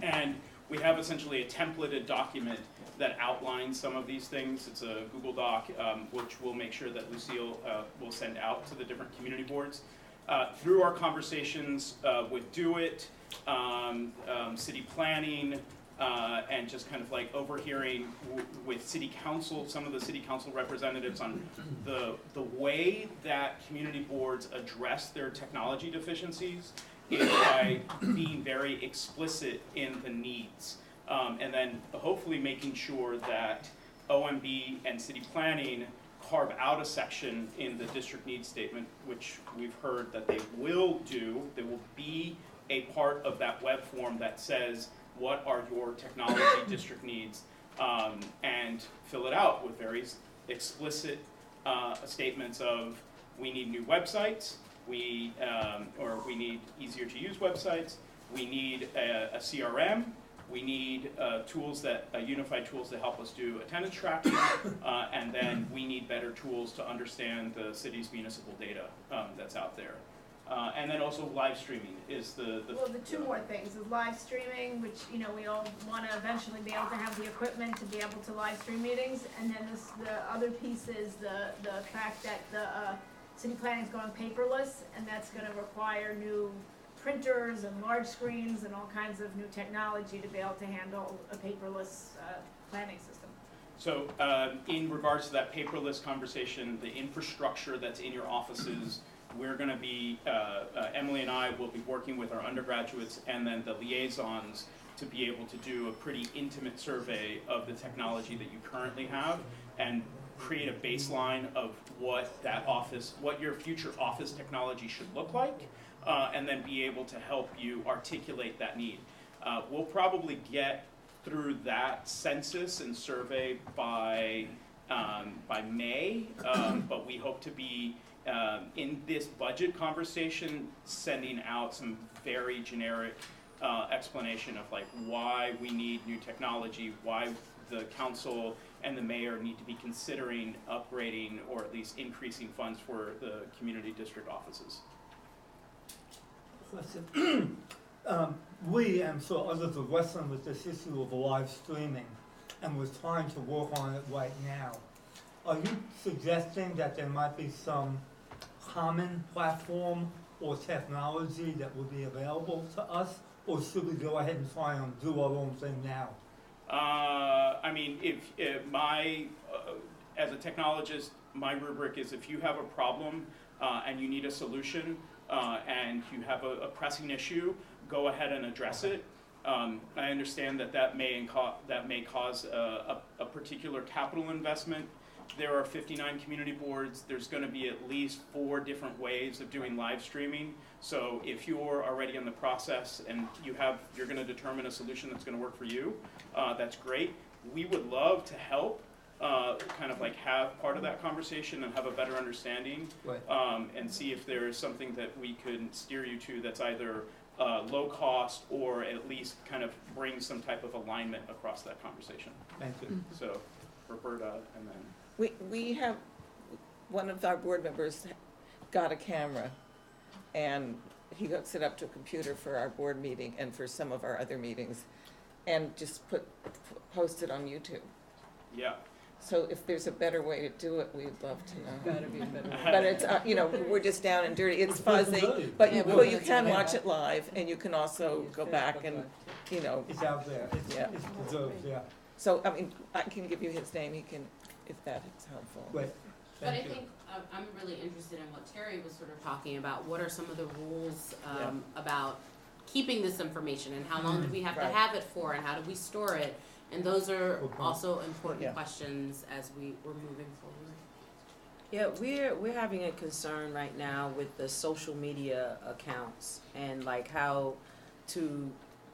And we have essentially a templated document that outlines some of these things. It's a Google Doc, which we'll make sure that Lucille will send out to the different community boards. Through our conversations with Do It, city planning, and just kind of like overhearing with city council, some of the city council representatives on the way that community boards address their technology deficiencies is by being very explicit in the needs. And then hopefully making sure that OMB and city planning carve out a section in the district needs statement, which we've heard that they will do. There will be a part of that web form that says, what are your technology district needs? And fill it out with very explicit statements of, we need new websites, or we need easier to use websites, we need a CRM, We need unified tools to help us do attendance tracking, and then we need better tools to understand the city's municipal data that's out there. And then also live streaming is the two more things, is live streaming, which, you know, we all wanna eventually be able to have the equipment to be able to live stream meetings, and then the other piece is the fact that the city planning is going paperless, and that's gonna require new printers and large screens and all kinds of new technology to be able to handle a paperless planning system. So in regards to that paperless conversation, the infrastructure that's in your offices, we're going to be, Emily and I will be working with our undergraduates and then the liaisons to be able to do a pretty intimate survey of the technology that you currently have and create a baseline of what your future office technology should look like, and then be able to help you articulate that need. We'll probably get through that census and survey by May, but we hope to be in this budget conversation sending out some very generic explanation of like why we need new technology, why the council and the mayor need to be considering upgrading or at least increasing funds for the community district offices. Question. We and so others are wrestling with this issue of live streaming, and we're trying to work on it right now. Are you suggesting that there might be some common platform or technology that would be available to us, or should we go ahead and try and do our own thing now? I mean, if as a technologist, my rubric is if you have a problem and you need a solution and you have a pressing issue, go ahead and address it. I understand that may cause a particular capital investment. There are 59 community boards. There's going to be at least 4 different ways of doing live streaming. So if you're already in the process and you're going to determine a solution that's going to work for you, that's great. We would love to help kind of like have part of that conversation and have a better understanding, right. And see if there is something that we could steer you to that's either low cost or at least kind of bring some type of alignment across that conversation. Thank you. So Roberta and then. We have, one of our board members got a camera, and he hooks it up to a computer for our board meeting and for some of our other meetings, and just post it on YouTube. Yeah. So if there's a better way to do it, we'd love to know. Gotta be a better way. But it's, you know, we're just down and dirty, it's fuzzy, but you can watch it live, and you can also go back and, you know. It's out there. It's preserved, yeah. So, I mean, I can give you his name, he can, if that is helpful. Right. But I think I'm really interested in what Terry was sort of talking about. What are some of the rules about keeping this information, and how long do we have to have it for, and how do we store it? And those are also important questions as we're moving forward. Yeah, we're having a concern right now with the social media accounts and like how to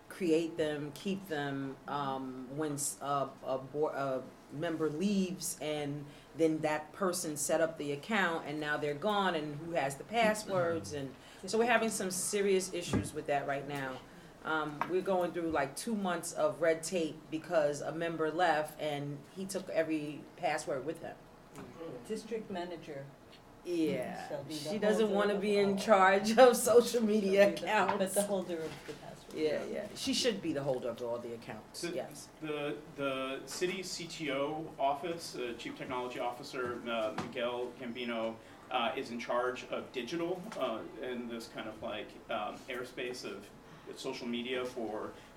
create them, keep them when a member leaves and then that person set up the account and now they're gone, and who has the passwords, and so we're having some serious issues with that right now. We're going through like 2 months of red tape because a member left and he took every password with him. District manager. Yeah, Shall be the she doesn't holder want to of be in all. charge of social media accounts. But the holder of the password. Yeah, she should be the holder of all the accounts, yes. The city CTO office, Chief Technology Officer Miguel Gambino, is in charge of digital in this kind of like airspace of social media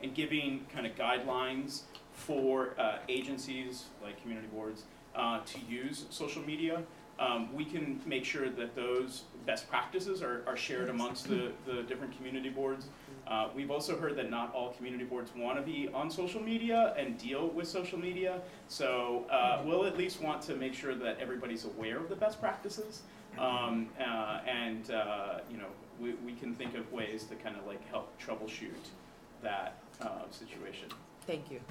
and giving kind of guidelines for agencies like community boards to use social media. We can make sure that those best practices are shared amongst the different community boards. We've also heard that not all community boards want to be on social media and deal with social media, so we'll at least want to make sure that everybody's aware of the best practices, and you know, we can think of ways to kind of like help troubleshoot that situation. Thank you.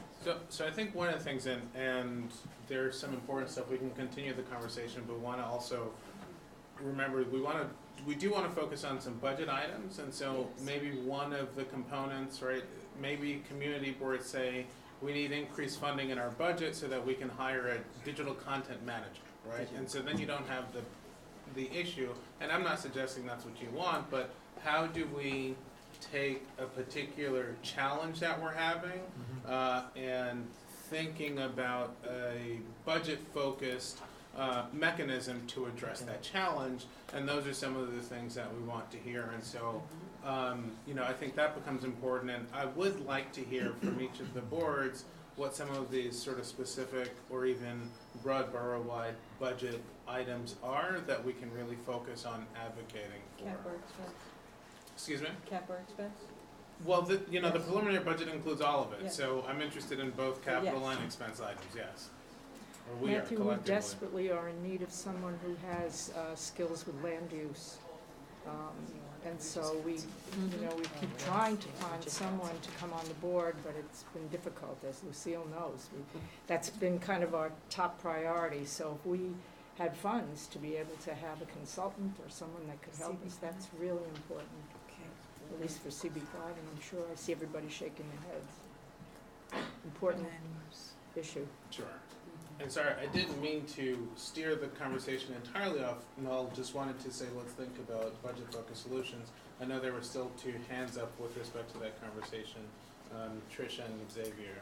So I think one of the things, and there's some important stuff, we can continue the conversation, but we want to also remember, we do wanna focus on some budget items, and so maybe one of the components, right, maybe community boards say, we need increased funding in our budget so that we can hire a digital content manager, right? And so then you don't have the issue, and I'm not suggesting that's what you want, but how do we take a particular challenge that we're having, and thinking about a budget-focused mechanism to address that challenge, and those are some of the things that we want to hear, and so, I think that becomes important, and I would like to hear from each of the boards what some of these sort of specific or even broad borough-wide budget items are that we can really focus on advocating for. Cap or expense? Excuse me? Cap or expense? Well, the preliminary budget includes all of it, Yes. so I'm interested in both capital Yes. and expense items, yes. Or we are Matthew, we collectively. desperately are in need of someone who has skills with land use. And so we keep trying to find someone to come on the board, but it's been difficult, as Lucille knows. That's been kind of our top priority, so if we had funds to be able to have a consultant or someone that could help us, that's really important. At least for CB5, and I'm sure I see everybody shaking their heads. Important issue. Sure. And sorry, I didn't mean to steer the conversation entirely off, Noel, just wanted to say, let's think about budget-focused solutions. I know there were still two hands up with respect to that conversation, Tricia and Xavier.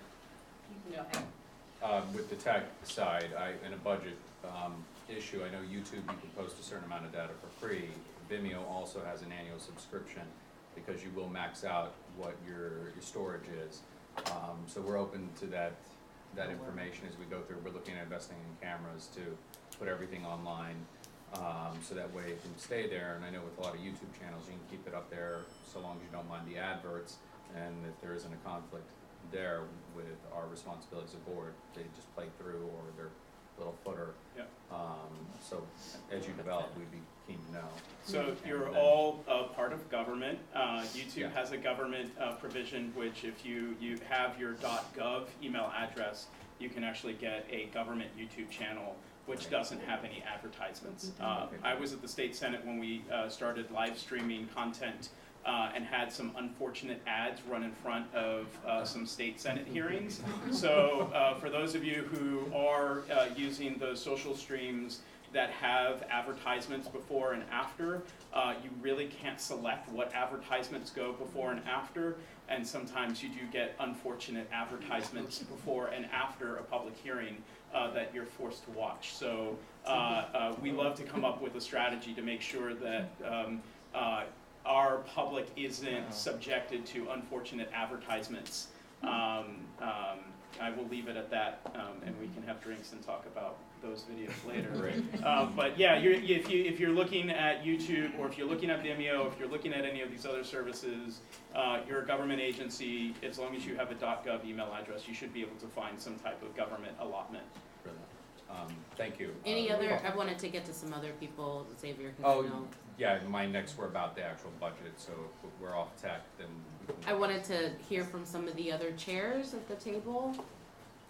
With the tech side, in a budget issue, I know YouTube, you can post a certain amount of data for free. Vimeo also has an annual subscription because you will max out what your storage is. So we're open to that information as we go through. We're looking at investing in cameras to put everything online, so that way it can stay there. And I know with a lot of YouTube channels, you can keep it up there so long as you don't mind the adverts, and if there isn't a conflict there with our responsibilities as a board, they just play through, or their little footer. Yep. So as you develop, we'd be keen to know. So you're all part of government. YouTube Yeah. has a government provision which if you have your .gov email address, you can actually get a government YouTube channel which doesn't have any advertisements. I was at the state senate when we started live streaming content and had some unfortunate ads run in front of some state senate hearings. So for those of you who are using those social streams that have advertisements before and after, you really can't select what advertisements go before and after, and sometimes you do get unfortunate advertisements before and after a public hearing that you're forced to watch. So we love to come up with a strategy to make sure that our public isn't subjected to unfortunate advertisements. I will leave it at that, and we can have drinks and talk about those videos later. Right. But yeah, if you're looking at YouTube, or if you're looking at Vimeo, if you're looking at any of these other services, you're a government agency, as long as you have a .gov email address, you should be able to find some type of government allotment. Thank you. Any other, I wanted to get to some other people, Xavier, because Oh, I know. yeah, my next were about the actual budget, so if we're off tech, then we can. I wanted to hear from some of the other chairs at the table,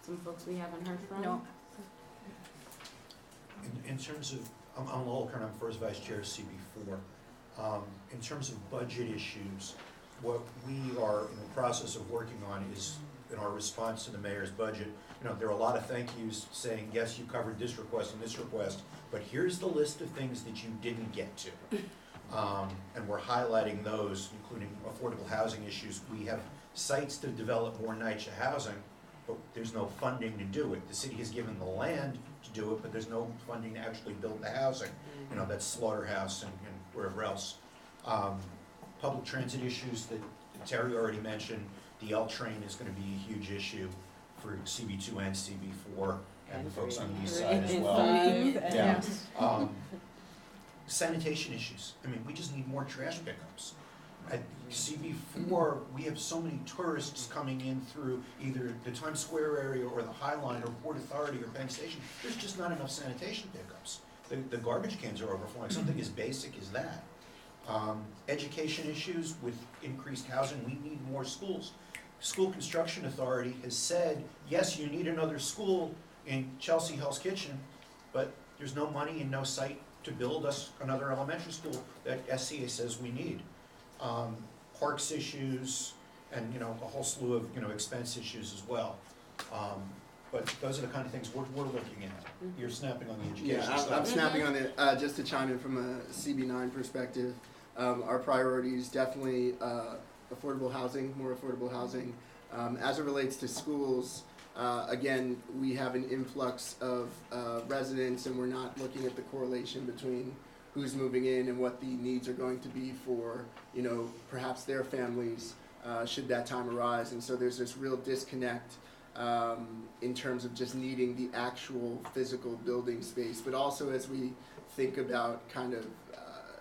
some folks we haven't heard from. No. In terms of, I'm Lowell Kern, I'm first vice chair of CB4. In terms of budget issues, what we are in the process of working on is, in our response to the mayor's budget, there are a lot of thank yous saying, yes, you covered this request and this request, but here's the list of things that you didn't get to. And we're highlighting those, including affordable housing issues. We have sites to develop more NYCHA housing, but there's no funding to do it. The city has given the land to do it, but there's no funding to actually build the housing. That's Slaughterhouse and wherever else. Public transit issues that Terry already mentioned. The L train is going to be a huge issue for CB2 and CB4 and the folks on the east side as well. Yeah. Sanitation issues. We just need more trash pickups. At CB4, we have so many tourists coming in through either the Times Square area or the High Line or Port Authority or Penn Station. There's just not enough sanitation pickups. The garbage cans are overflowing, something as basic as that. Education issues with increased housing, we need more schools. School Construction Authority has said, yes, you need another school in Chelsea Hell's Kitchen, but there's no money and no site to build us another elementary school that SCA says we need. Parks issues, and, you know, a whole slew of, you know, expense issues as well. But those are the kind of things we're looking at. You're snapping on the education Yeah, stuff. I'm snapping on it, just to chime in from a CB9 perspective. Our priorities definitely affordable housing, more affordable housing. As it relates to schools, again, we have an influx of residents, and we're not looking at the correlation between who's moving in and what the needs are going to be for, you know, perhaps their families should that time arise. And so there's this real disconnect in terms of just needing the actual physical building space, but also as we think about kind of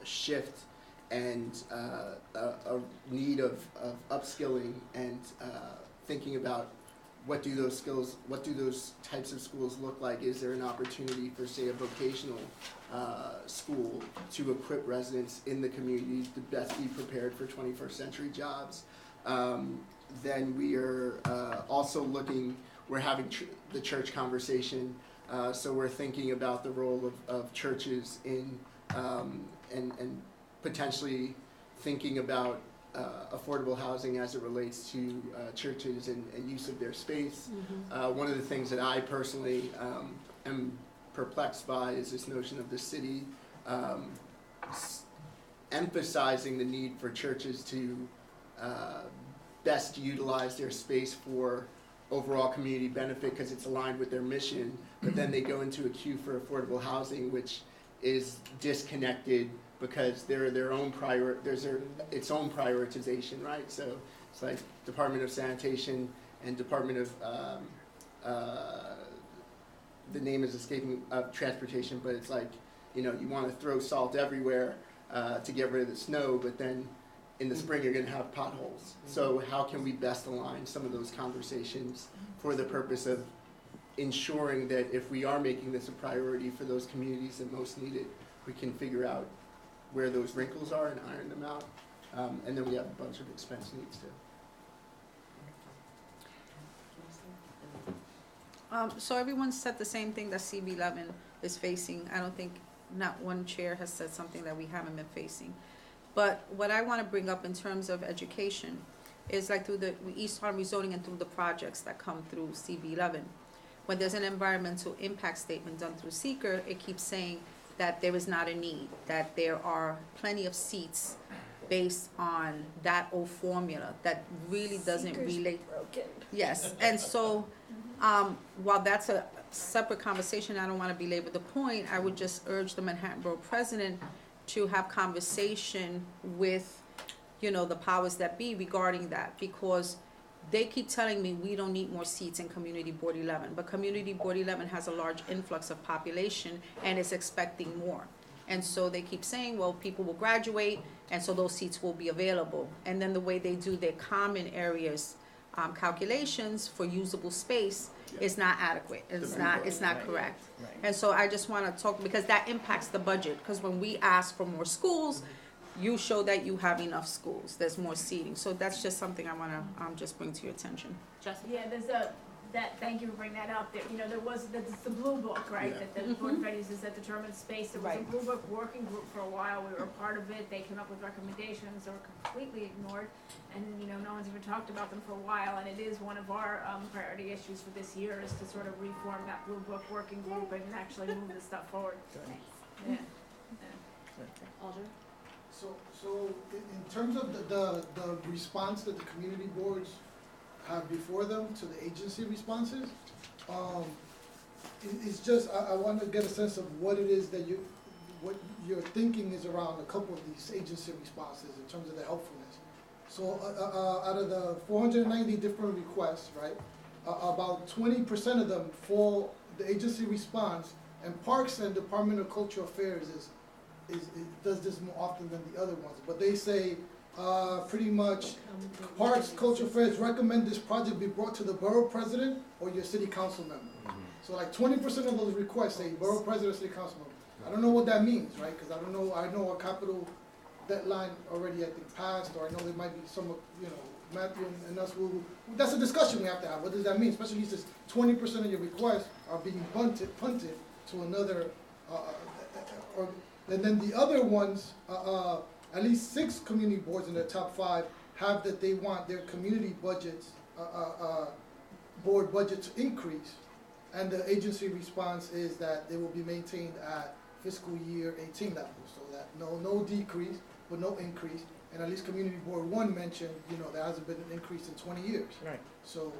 shift and a need of upskilling and thinking about what do those skills, what do those types of schools look like? Is there an opportunity for, say, a vocational school to equip residents in the community to best be prepared for 21st century jobs? Then we are also looking, we're having the church conversation, so we're thinking about the role of churches in, and potentially thinking about affordable housing as it relates to churches and use of their space. One of the things that I personally am perplexed by is this notion of the city emphasizing the need for churches to best utilize their space for overall community benefit because it's aligned with their mission, but then they go into a queue for affordable housing, which is disconnected because they're their own its own prioritization, right? So it's like Department of Sanitation and Department of the name is escaping transportation, but it's like, you know, you want to throw salt everywhere to get rid of the snow, but then in the spring you're going to have potholes. So how can we best align some of those conversations for the purpose of ensuring that if we are making this a priority for those communities that most need it, we can figure out where those wrinkles are and iron them out. And then we have a bunch of expense needs too. So everyone said the same thing that CB11 is facing. I don't think not one chair has said something that we haven't been facing. But what I want to bring up in terms of education is like through the East Harlem rezoning and through the projects that come through CB11. When there's an environmental impact statement done through seeker, it keeps saying that there is not a need, that there are plenty of seats based on that old formula that really doesn't relate. Broken. Yes, and so while that's a separate conversation, I don't want to belabor the point. I would just urge the Manhattan Borough President to have conversation with, you know, the powers that be regarding that, because they keep telling me we don't need more seats in Community Board 11, but Community Board 11 has a large influx of population and is expecting more. And so they keep saying, well, people will graduate, and so those seats will be available. And then the way they do their common areas calculations for usable space is not adequate. It's not correct. Right. And so I just want to talk, because that impacts the budget, because when we ask for more schools, you show that you have enough schools, there's more seating. So that's just something I want to just bring to your attention. Jessica? Yeah, thank you for bringing that up. There was the blue book, right, Yeah. that the Board of Priorities that determined space. There was a blue book working group for a while. We were a part of it. They came up with recommendations that were completely ignored. And, no one's even talked about them for a while. And it is one of our priority issues for this year is to sort of reform that blue book working group and actually move this stuff forward. Yeah. Alder? So in terms of the response that the community boards have before them to the agency responses, it's just, I want to get a sense of what it is that what your thinking is around a couple of these agency responses in terms of the helpfulness. So out of the 490 different requests, right, about 20% of them fall, the agency response, and Parks and Department of Cultural Affairs does this more often than the other ones, but they say pretty much Parks, Cultural Affairs recommend this project be brought to the borough president or your city council member. So like 20% of those requests say borough president or city council member. I don't know what that means, right? Because I know a capital deadline already I think passed, or I know there might be some, Matthew and us will, that's a discussion we have to have. What does that mean? Especially since 20% of your requests are being punted to another And then the other ones, at least 6 community boards in the top 5 have that they want their community budgets, board budget to increase. And the agency response is that they will be maintained at fiscal year 18 levels, so that no decrease, but no increase. And at least Community Board 1 mentioned, there hasn't been an increase in 20 years. Right. So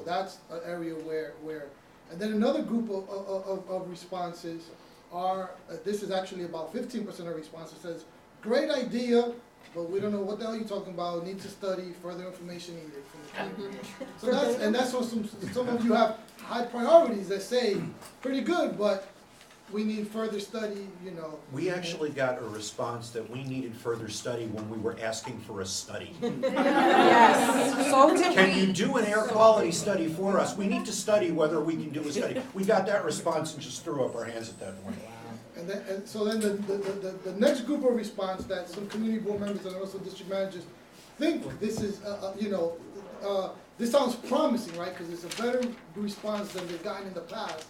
that's an area where, and then another group of responses are, this is actually about 15% of responses, says, great idea, but we don't know what the hell you're talking about, need to study, further information needed from the community. So that's what some of you have high priorities that say, pretty good, but we need further study, We actually got a response that we needed further study when we were asking for a study. Yes, so did we. Can you do an air quality study for us? We need to study whether we can do a study. We got that response and just threw up our hands at that point. And so then the next group of response that some community board members and also district managers think this is, this sounds promising, right? Because it's a better response than they've gotten in the past,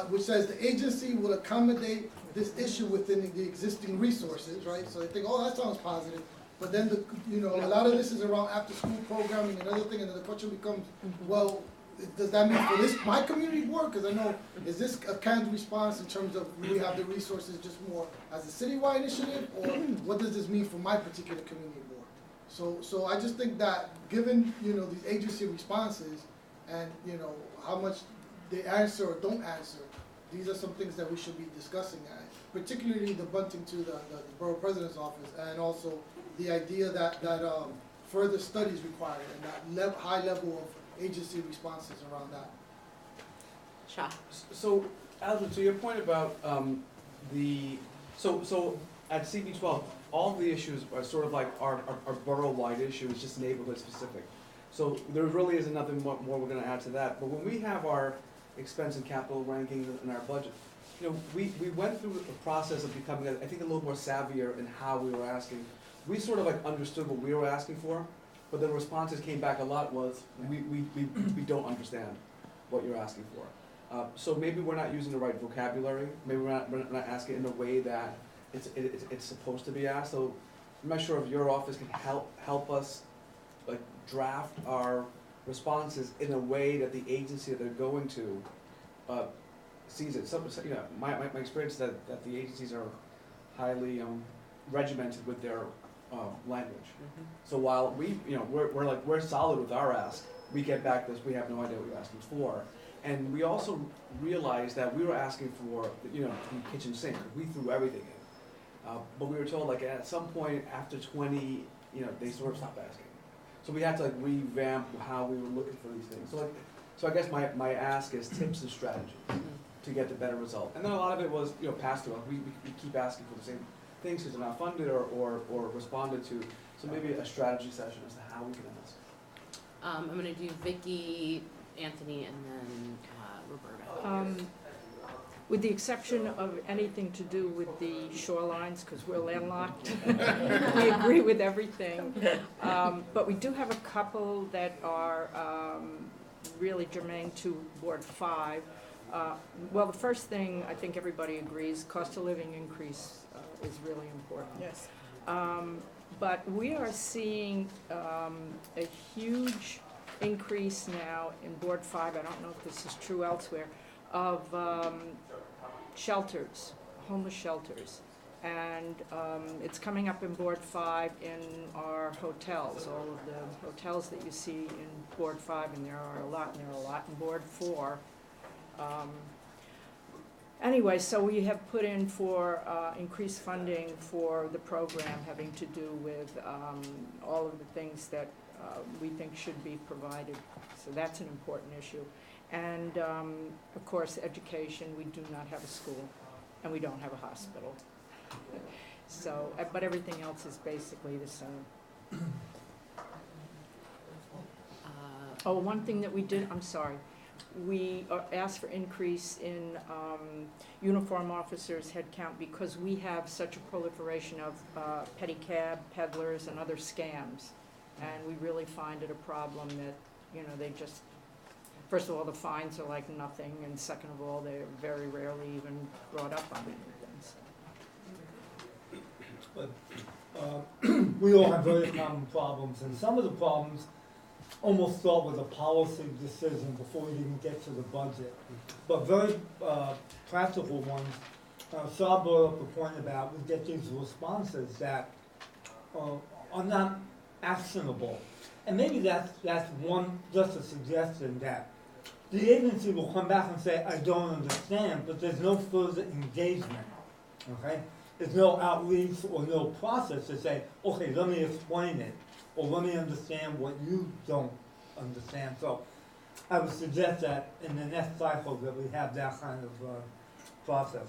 which says the agency will accommodate this issue within the existing resources, right? So they think, oh, that sounds positive. But then, a lot of this is around after-school programming and other thing, and then the question becomes, well, does that mean for my community board? Because I know, is this a canned response in terms of we have the resources just more as a citywide initiative, or what does this mean for my particular community board? So I just think that given, these agency responses and, how much they answer or don't answer, these are some things that we should be discussing, particularly the bunting to the borough president's office, and also the idea that further studies required and that high level of agency responses around that. Shah. So, Alvin, to your point about so at CB12, all the issues are sort of like our borough-wide issue, it's just neighborhood specific. So there really isn't nothing more we're gonna add to that. But when we have our expense and capital rankings in our budget, we went through the process of becoming, I think, a little more savvier in how we were asking. We sort of understood what we were asking for, but the responses came back a lot was, we don't understand what you're asking for. So maybe we're not using the right vocabulary, maybe we're not asking in a way that it's supposed to be asked. So I'm not sure if your office can help us draft our responses in a way that the agency that they're going to sees it. My experience is that the agencies are highly regimented with their language. So while we're solid with our ask, we get back this, we have no idea what you're asking for. And we also realized that we were asking for, the kitchen sink. We threw everything in. But we were told at some point after 20, they sort of stopped asking. So we had to revamp how we were looking for these things. So I guess my ask is tips and strategies to get the better result. And then a lot of it was, passed through. We keep asking for the same things because they're not funded or responded to. So maybe a strategy session as to how we can ask. I'm going to do Vicky, Anthony, and then Roberta. With the exception of anything to do with the shorelines, because we're landlocked, we agree with everything. But we do have a couple that are really germane to Board 5. Well, the first thing I think everybody agrees, cost of living increase is really important. Yes. But we are seeing a huge increase now in Board 5, I don't know if this is true elsewhere, of shelters, homeless shelters. And it's coming up in Board 5 in our hotels, all of the hotels that you see in Board 5, and there are a lot, and there are a lot in Board 4. Anyway, so we have put in for increased funding for the program having to do with all of the things that we think should be provided. So that's an important issue. And of course, education, we do not have a school and we don't have a hospital. So, but everything else is basically the same. Oh, one thing that we did, I'm sorry. We asked for increase in uniform officers' headcount because we have such a proliferation of pedicab peddlers and other scams. And we really find it a problem that, they just, first of all, the fines are like nothing, and second of all, they're very rarely even brought up on anything. So. but we all have very common problems, and some of the problems almost start with a policy decision before you even get to the budget. But very practical ones. Saul brought up the point about we get these responses that are not actionable. And maybe that's one, just a suggestion that the agency will come back and say, I don't understand, but there's no further engagement, okay? There's no outreach or no process to say, okay, let me explain it, or let me understand what you don't understand. So I would suggest that in the next cycle that we have that kind of process.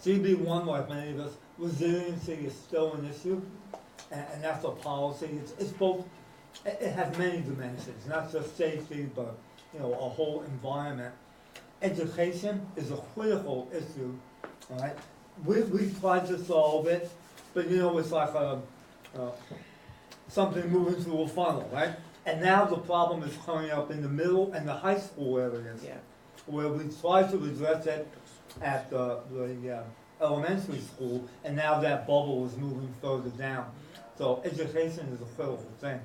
CB1, like many of us, resiliency is still an issue, and that's a policy. It's both, it has many dimensions, not just safety, but a whole environment. Education is a critical issue, all right? We've tried to solve it, but it's like something moving through a funnel, right? And now the problem is coming up in the middle and the high school areas, where we tried to address it at the elementary school, and now that bubble is moving further down. So education is a critical thing.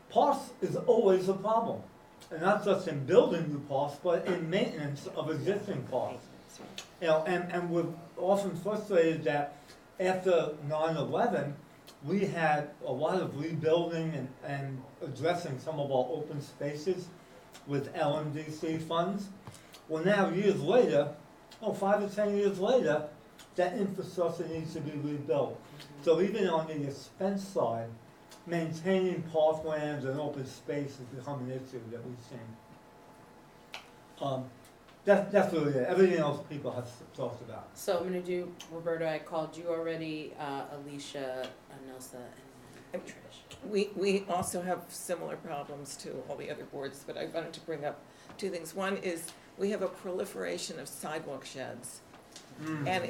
Parks is always a problem, and not just in building new parks, but in maintenance of existing parks. And we're often frustrated that after 9/11, we had a lot of rebuilding and addressing some of our open spaces with LMDC funds. Well, now years later, 5 to 10 years later, that infrastructure needs to be rebuilt. So even on the expense side, maintaining parklands and open space has become an issue that we've seen. That's really it. Everything else people have talked about. So I'm gonna do, Roberta, I called you already, Alicia, Nelsa, and Trish. We also have similar problems to all the other boards, but I wanted to bring up two things. One is we have a proliferation of sidewalk sheds. And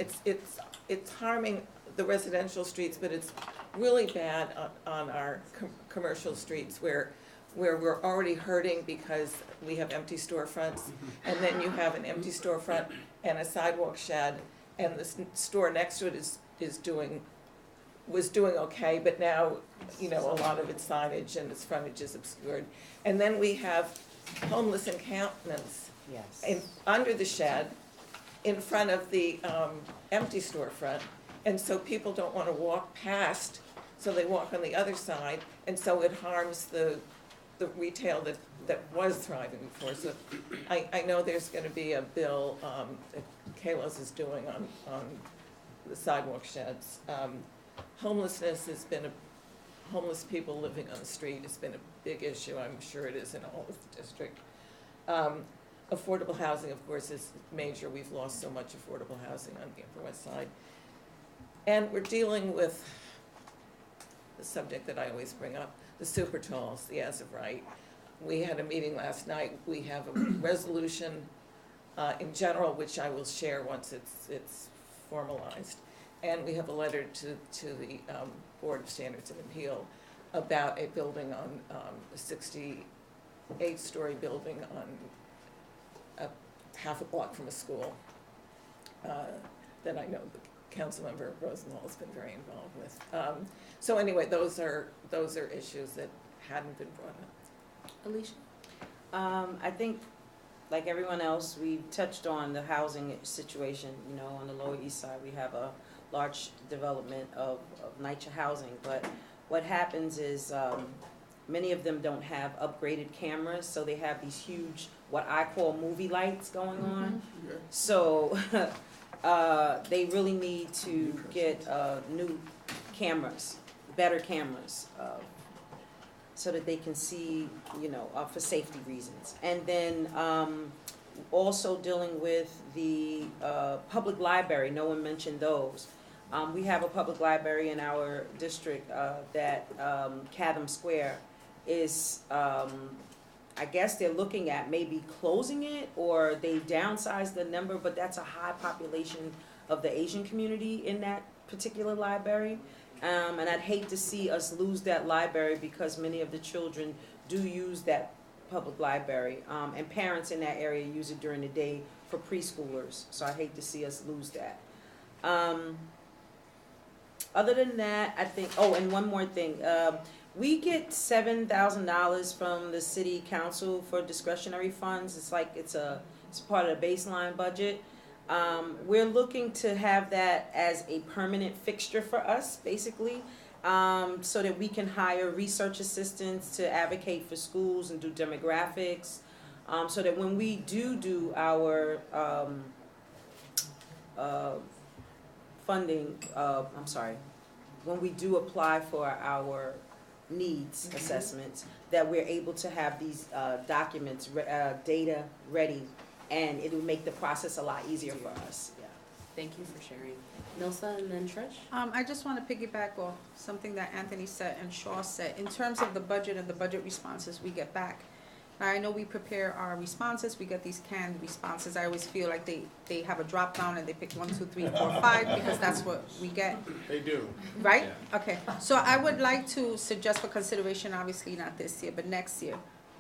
it's harming the residential streets, but it's really bad on our commercial streets where we're already hurting because we have empty storefronts, and then you have an empty storefront and a sidewalk shed, and the store next to it was doing okay, but now a lot of its signage and its frontage is obscured. And then we have homeless encampments under the shed, in front of the empty storefront, and so people don't want to walk past, so they walk on the other side, and so it harms the retail that was thriving before. So I know there's going to be a bill that Kalos is doing on the sidewalk sheds. Homelessness has been homeless people living on the street has been a big issue. I'm sure it is in all of the district. Affordable housing, of course, is major. We've lost so much affordable housing on the Upper West Side. And we're dealing with the subject that I always bring up, the super talls, the as of right. We had a meeting last night. We have a resolution in general, which I will share once it's formalized. And we have a letter to the Board of Standards and Appeal about a building on a 68-story building on half a block from a school that I know the council member Rosenwald has been very involved with. So anyway, those are issues that hadn't been brought up. Alicia? I think, like everyone else, we touched on the housing situation. On the Lower East Side, we have a large development of NYCHA housing, but what happens is many of them don't have upgraded cameras, so they have these huge, what I call movie lights going on. So they really need to get new cameras, better cameras, so that they can see, for safety reasons. And then also dealing with the public library, no one mentioned those. We have a public library in our district that Chatham Square is, I guess they're looking at maybe closing it, or they downsized the number, but that's a high population of the Asian community in that particular library. And I'd hate to see us lose that library because many of the children do use that public library. And parents in that area use it during the day for preschoolers. So I hate to see us lose that. other than that, I think, oh, and one more thing, we get $7,000 from the city council for discretionary funds. It's like, it's part of the baseline budget. We're looking to have that as a permanent fixture for us, basically, so that we can hire research assistants to advocate for schools and do demographics, so that when we do our funding, when we do apply for our needs assessments, that we're able to have these documents, data ready, and it will make the process a lot easier for us. Yeah. Thank you for sharing. Nilsa and then Trish? I just want to piggyback off something that Anthony said and Shaw said. In terms of the budget and the budget responses we get back, I know we prepare our responses, we get these canned responses. I always feel like they have a drop down and they pick 1, 2, 3, 4, 5 because that's what we get. They do. Right? Okay. So I would like to suggest for consideration, obviously not this year, but next year,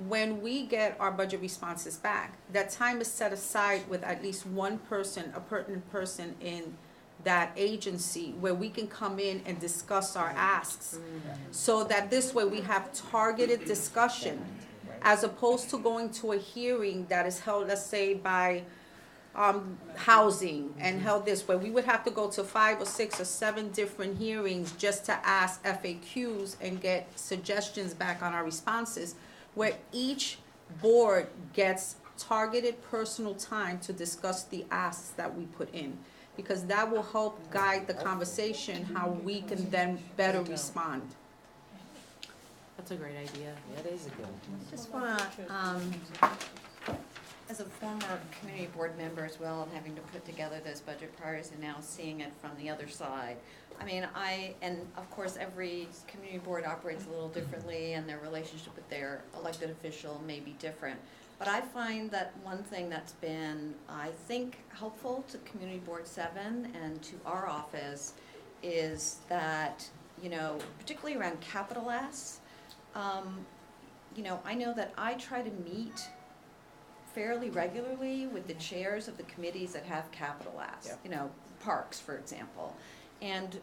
when we get our budget responses back, that time is set aside with at least one person, a pertinent person in that agency, where we can come in and discuss our asks. So that this way we have targeted discussion, as opposed to going to a hearing that is held, let's say, by housing and held this way. We would have to go to 5 or 6 or 7 different hearings just to ask FAQs and get suggestions back on our responses, where each board gets targeted personal time to discuss the asks that we put in, because that will help guide the conversation, how we can then better respond. That's a great idea. That is a good. Just wanna, as a former community board member as well, and having to put together those budget priorities and now seeing it from the other side. I mean, and of course, every community board operates a little differently and their relationship with their elected official may be different. But I find that one thing that's been, I think, helpful to Community Board 7 and to our office is that, you know, particularly around capital asks, you know, I know that I try to meet fairly regularly with the chairs of the committees that have capital asks, you know, parks, for example. And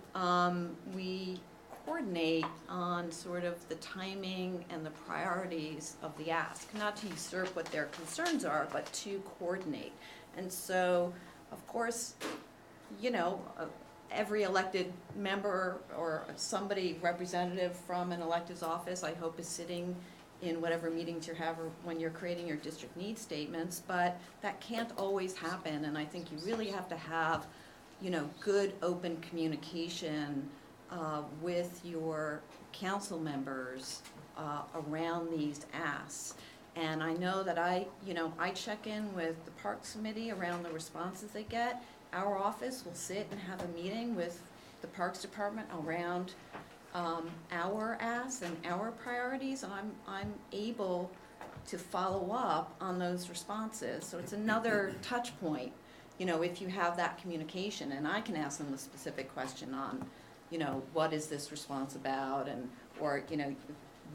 we coordinate on sort of the timing and the priorities of the ask, not to usurp what their concerns are, but to coordinate. And so, of course, you know, every elected member or somebody representative from an elected's office, I hope, is sitting in whatever meetings you have or when you're creating your district needs statements, but that can't always happen, and I think you really have to have, you know, good open communication with your council members around these asks. And I know that I check in with the Parks Committee around the responses they get. Our office will sit and have a meeting with the Parks Department around our asks and our priorities, and I'm able to follow up on those responses. So it's another touch point, you know, if you have that communication, and I can ask them a specific question on, you know, what is this response about, and, or, you know,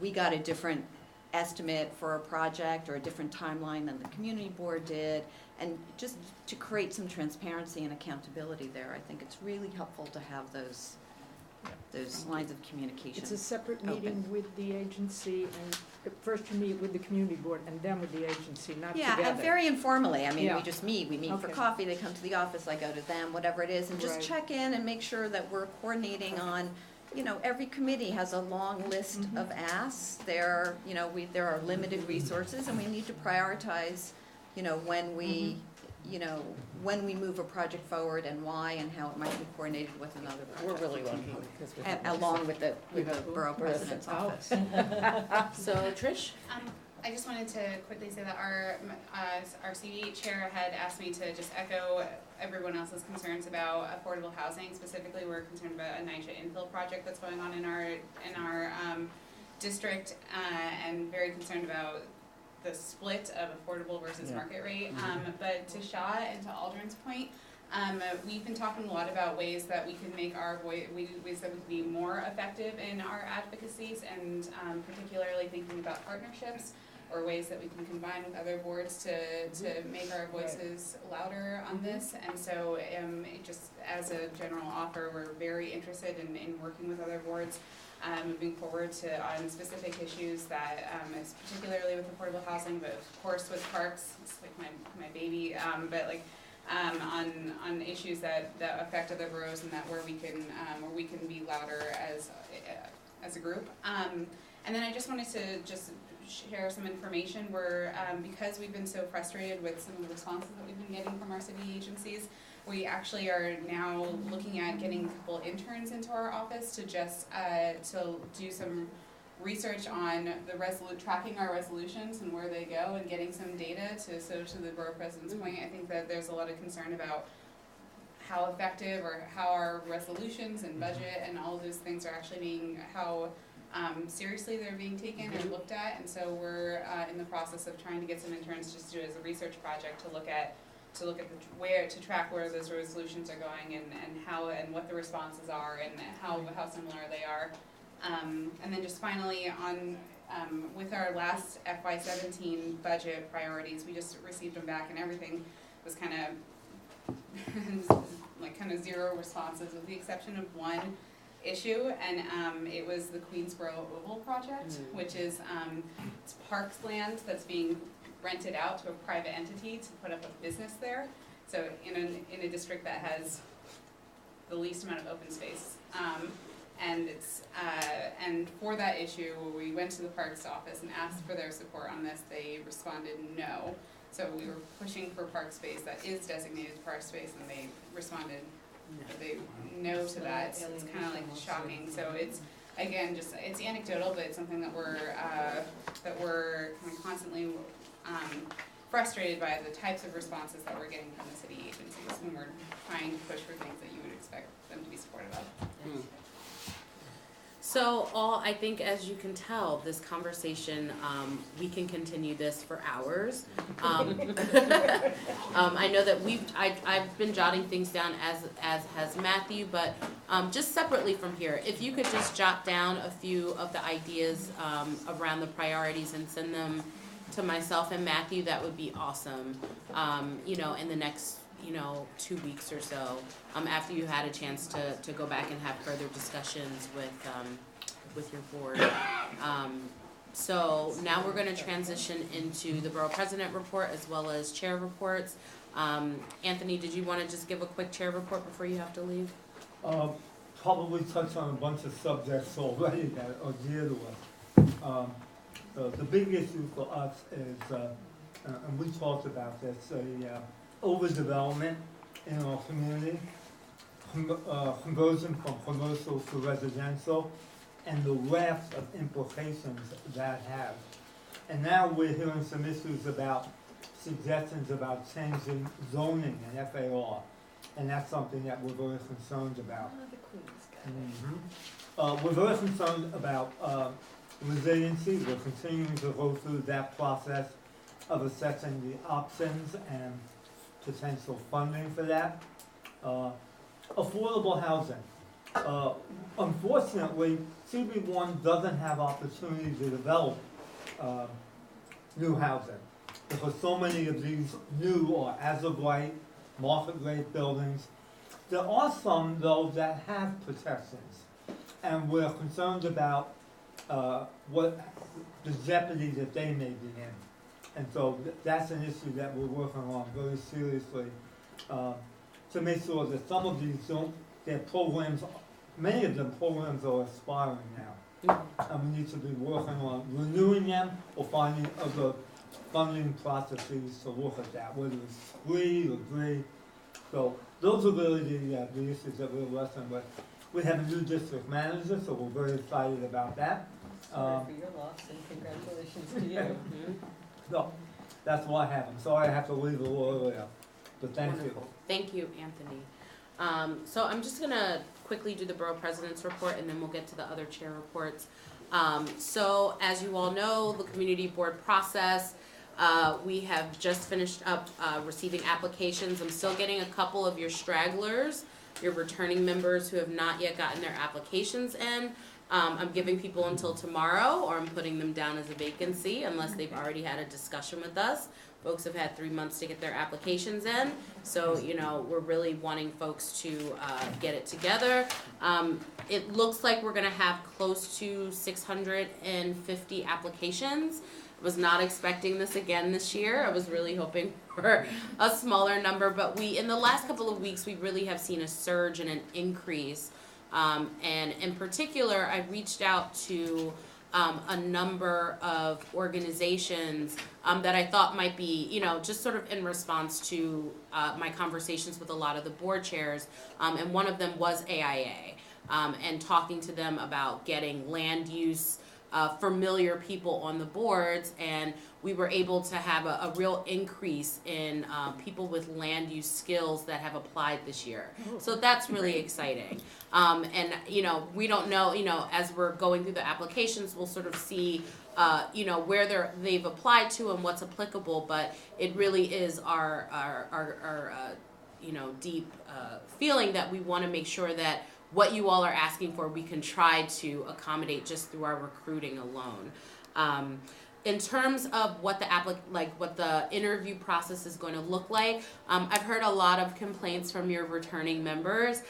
we got a different estimate for a project or a different timeline than the community board did, and just to create some transparency and accountability there. I think it's really helpful to have those lines of communication. It's a separate open. meeting with the agency, and first you meet with the community board and then with the agency, not together. Yeah, and very informally. I mean, Yeah. we just meet. We meet for Okay. coffee, they come to the office, I go to them, whatever it is, and just Right. check in and make sure that we're coordinating on, you know, every committee has a long list of asks. There, you know, there are limited resources, and we need to prioritize, you know, when we, you know, when we move a project forward and why and how it might be coordinated with another project. We're really lucky because we have Along with the borough president's office. So Trish? I just wanted to quickly say that our CD chair had asked me to just echo everyone else's concerns about affordable housing. Specifically, we're concerned about a NYCHA infill project that's going on in our district, and very concerned about the split of affordable versus market rate. But to Shaw and to Aldrin's point, we've been talking a lot about ways that we can make our ways that we can be more effective in our advocacies, and particularly thinking about partnerships or ways that we can combine with other boards to make our voices louder on this. And so just as a general offer, we're very interested in working with other boards moving forward on specific issues that is particularly with affordable housing, but of course with parks, it's like my baby, but like on issues that affect other boroughs and that where we can be louder as a group. And then I just wanted to just share some information where because we've been so frustrated with some of the responses that we've been getting from our city agencies, we actually are now looking at getting a couple interns into our office to just to do some research on tracking our resolutions and where they go and getting some data to the borough president's point. I think that there's a lot of concern about how effective or how our resolutions and budget and all of those things are actually being, how seriously they're being taken or looked at. And so we're in the process of trying to get some interns just to do it as a research project to look at to track where those resolutions are going and how and what the responses are and how similar they are. And then just finally on with our last FY17 budget priorities, we just received them back and everything was kind of zero responses with the exception of one issue, and it was the Queensboro Oval project, which is it's parks land that's being rented out to a private entity to put up a business there. So in a district that has the least amount of open space, and it's and for that issue, we went to the parks office and asked for their support on this. They responded no. So we were pushing for park space that is designated park space, and they responded no to that. So it's kind of like shocking. So it's again just it's anecdotal, but it's something that we're kind of constantly frustrated by the types of responses that we're getting from the city agencies when we're trying to push for things that you would expect them to be supportive of. So I think as you can tell, this conversation, we can continue this for hours. I know that I've been jotting things down as has Matthew, but just separately from here, if you could just jot down a few of the ideas around the priorities and send them to myself and Matthew, that would be awesome. In the next 2 weeks or so, after you had a chance to go back and have further discussions with your board. So now we're going to transition into the borough president report as well as chair reports. Anthony, did you want to just give a quick chair report before you have to leave? Probably touch on a bunch of subjects already that are dear to us. The big issue for us is, and we talked about this, overdevelopment in our community, conversion from commercial to residential, and the raft of implications that has. And now we're hearing some issues about suggestions about changing zoning and FAR, and that's something that we're very concerned about. We're very concerned about resiliency. We're continuing to go through that process of assessing the options and potential funding for that. Affordable housing. Unfortunately, CB1 doesn't have opportunity to develop new housing because so many of these new or as of right market rate buildings. There are some though that have protections, and we're concerned about what the jeopardy that they may be in. And so that's an issue that we're working on very seriously to make sure that some of these their programs, many of them programs are expiring now. And we need to be working on renewing them or finding other funding processes to look at that, whether it's free or free. So those are really the issues that we're wrestling with. We have a new district manager, so we're very excited about that. Sorry for your loss and congratulations to you. No, that's why I have them. Sorry I have to leave a little earlier, but thank you. Thank you, Anthony. So I'm just gonna quickly do the borough president's report and then we'll get to the other chair reports. So as you all know, the community board process, we have just finished up receiving applications. I'm still getting a couple of your stragglers your returning members who have not yet gotten their applications in. I'm giving people until tomorrow, or I'm putting them down as a vacancy unless they've already had a discussion with us. Folks have had 3 months to get their applications in, so, you know, we're really wanting folks to get it together. It looks like we're gonna have close to 650 applications. I was not expecting this again this year. I was really hoping for a smaller number, but in the last couple of weeks, we really have seen a surge and an increase. And in particular, I reached out to a number of organizations that I thought might be, you know, just sort of in response to my conversations with a lot of the board chairs, and one of them was AIA, and talking to them about getting land use familiar people on the boards, and we were able to have a real increase in people with land use skills that have applied this year. So that's really exciting. And, you know, we don't know, you know, as we're going through the applications, we'll sort of see, you know, where they've applied to and what's applicable, but it really is our you know, deep feeling that we want to make sure that what you all are asking for, we can try to accommodate just through our recruiting alone. In terms of what the interview process is going to look like, I've heard a lot of complaints from your returning members,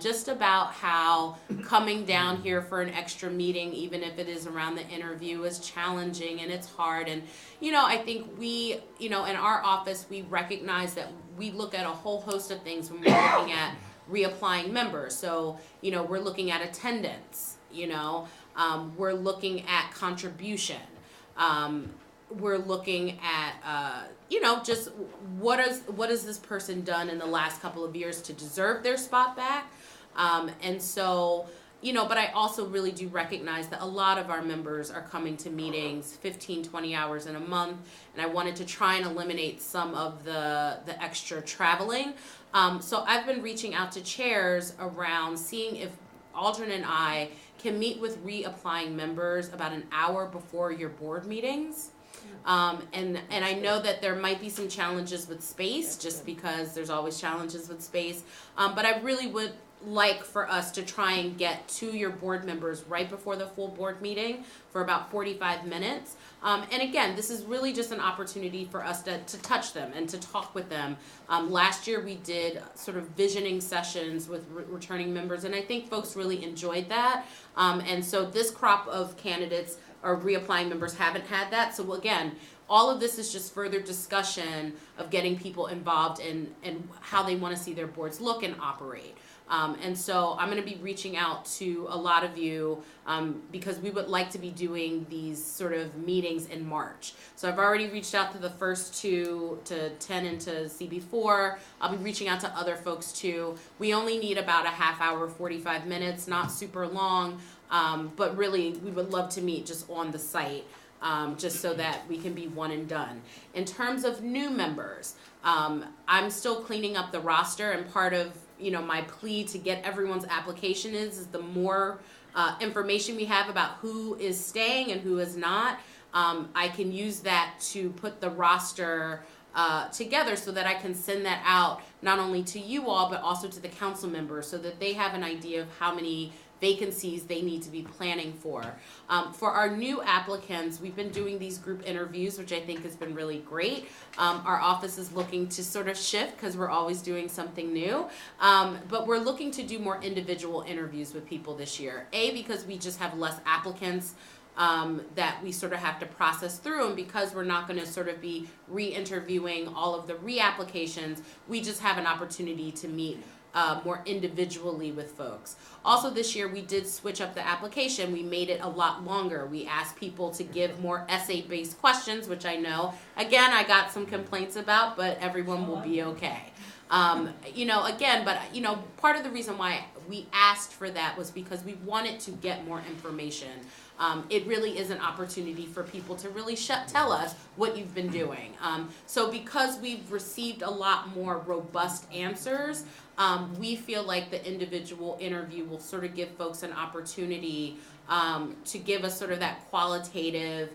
just about how coming down here for an extra meeting, even if it is around the interview, is challenging and it's hard. And, you know, I think we, you know, in our office, we recognize that we look at a whole host of things when we're looking at reapplying members. So, you know, we're looking at attendance, you know, we're looking at contribution. We're looking at, you know, just what has this person done in the last couple of years to deserve their spot back? And so, you know, but I also really do recognize that a lot of our members are coming to meetings 15, 20 hours in a month, and I wanted to try and eliminate some of the extra traveling. So I've been reaching out to chairs around seeing if Aldrin and I can meet with reapplying members about an hour before your board meetings. And I know that there might be some challenges with space, just because there's always challenges with space. But I really would like for us to try and get to your board members right before the full board meeting for about 45 minutes. And again, this is really just an opportunity for us to touch them and to talk with them. Last year we did sort of visioning sessions with returning members, and I think folks really enjoyed that. And so this crop of candidates or reapplying members haven't had that. So again, all of this is just further discussion of getting people involved in how they want to see their boards look and operate. And so I'm going to be reaching out to a lot of you because we would like to be doing these sort of meetings in March. So I've already reached out to the first two, to 10 and to CB4. I'll be reaching out to other folks too. We only need about a half hour, 45 minutes, not super long, but really we would love to meet just on the site. Just so that we can be one and done. In terms of new members, I'm still cleaning up the roster, and part of, you know, my plea to get everyone's application is the more information we have about who is staying and who is not, I can use that to put the roster together so that I can send that out not only to you all but also to the council members so that they have an idea of how many vacancies they need to be planning for. For our new applicants, we've been doing these group interviews, which I think has been really great. Our office is looking to sort of shift because we're always doing something new. But we're looking to do more individual interviews with people this year. Because we just have less applicants that we sort of have to process through, and because we're not going to sort of be re-interviewing all of the reapplications, we just have an opportunity to meet more individually with folks. Also this year we did switch up the application. We made it a lot longer. We asked people to give more essay-based questions, which I know, again, I got some complaints about, but everyone will be okay. You know, again, but you know, part of the reason why we asked for that was because we wanted to get more information. It really is an opportunity for people to really tell us what you've been doing. So because we've received a lot more robust answers, we feel like the individual interview will sort of give folks an opportunity to give us sort of that qualitative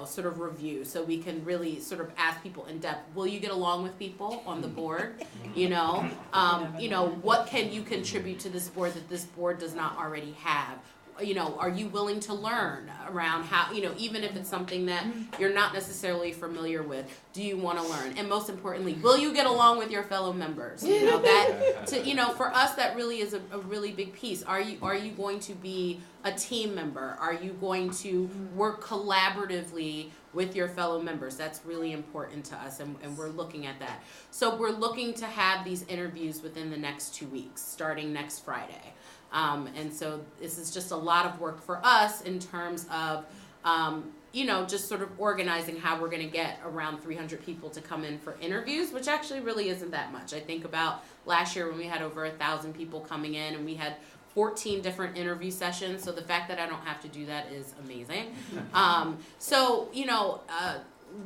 sort of review, so we can really sort of ask people in depth, will you get along with people on the board? What can you contribute to this board that this board does not already have? Are you willing to learn around how, even if it's something that you're not necessarily familiar with, do you want to learn? And most importantly, will you get along with your fellow members? For us, that really is a really big piece. Are you going to be a team member? Are you going to work collaboratively with your fellow members? That's really important to us, and we're looking at that. So we're looking to have these interviews within the next 2 weeks, starting next Friday. And so this is just a lot of work for us in terms of, just sort of organizing how we're going to get around 300 people to come in for interviews, which actually really isn't that much. I think about last year when we had over 1,000 people coming in and we had 14 different interview sessions. So the fact that I don't have to do that is amazing.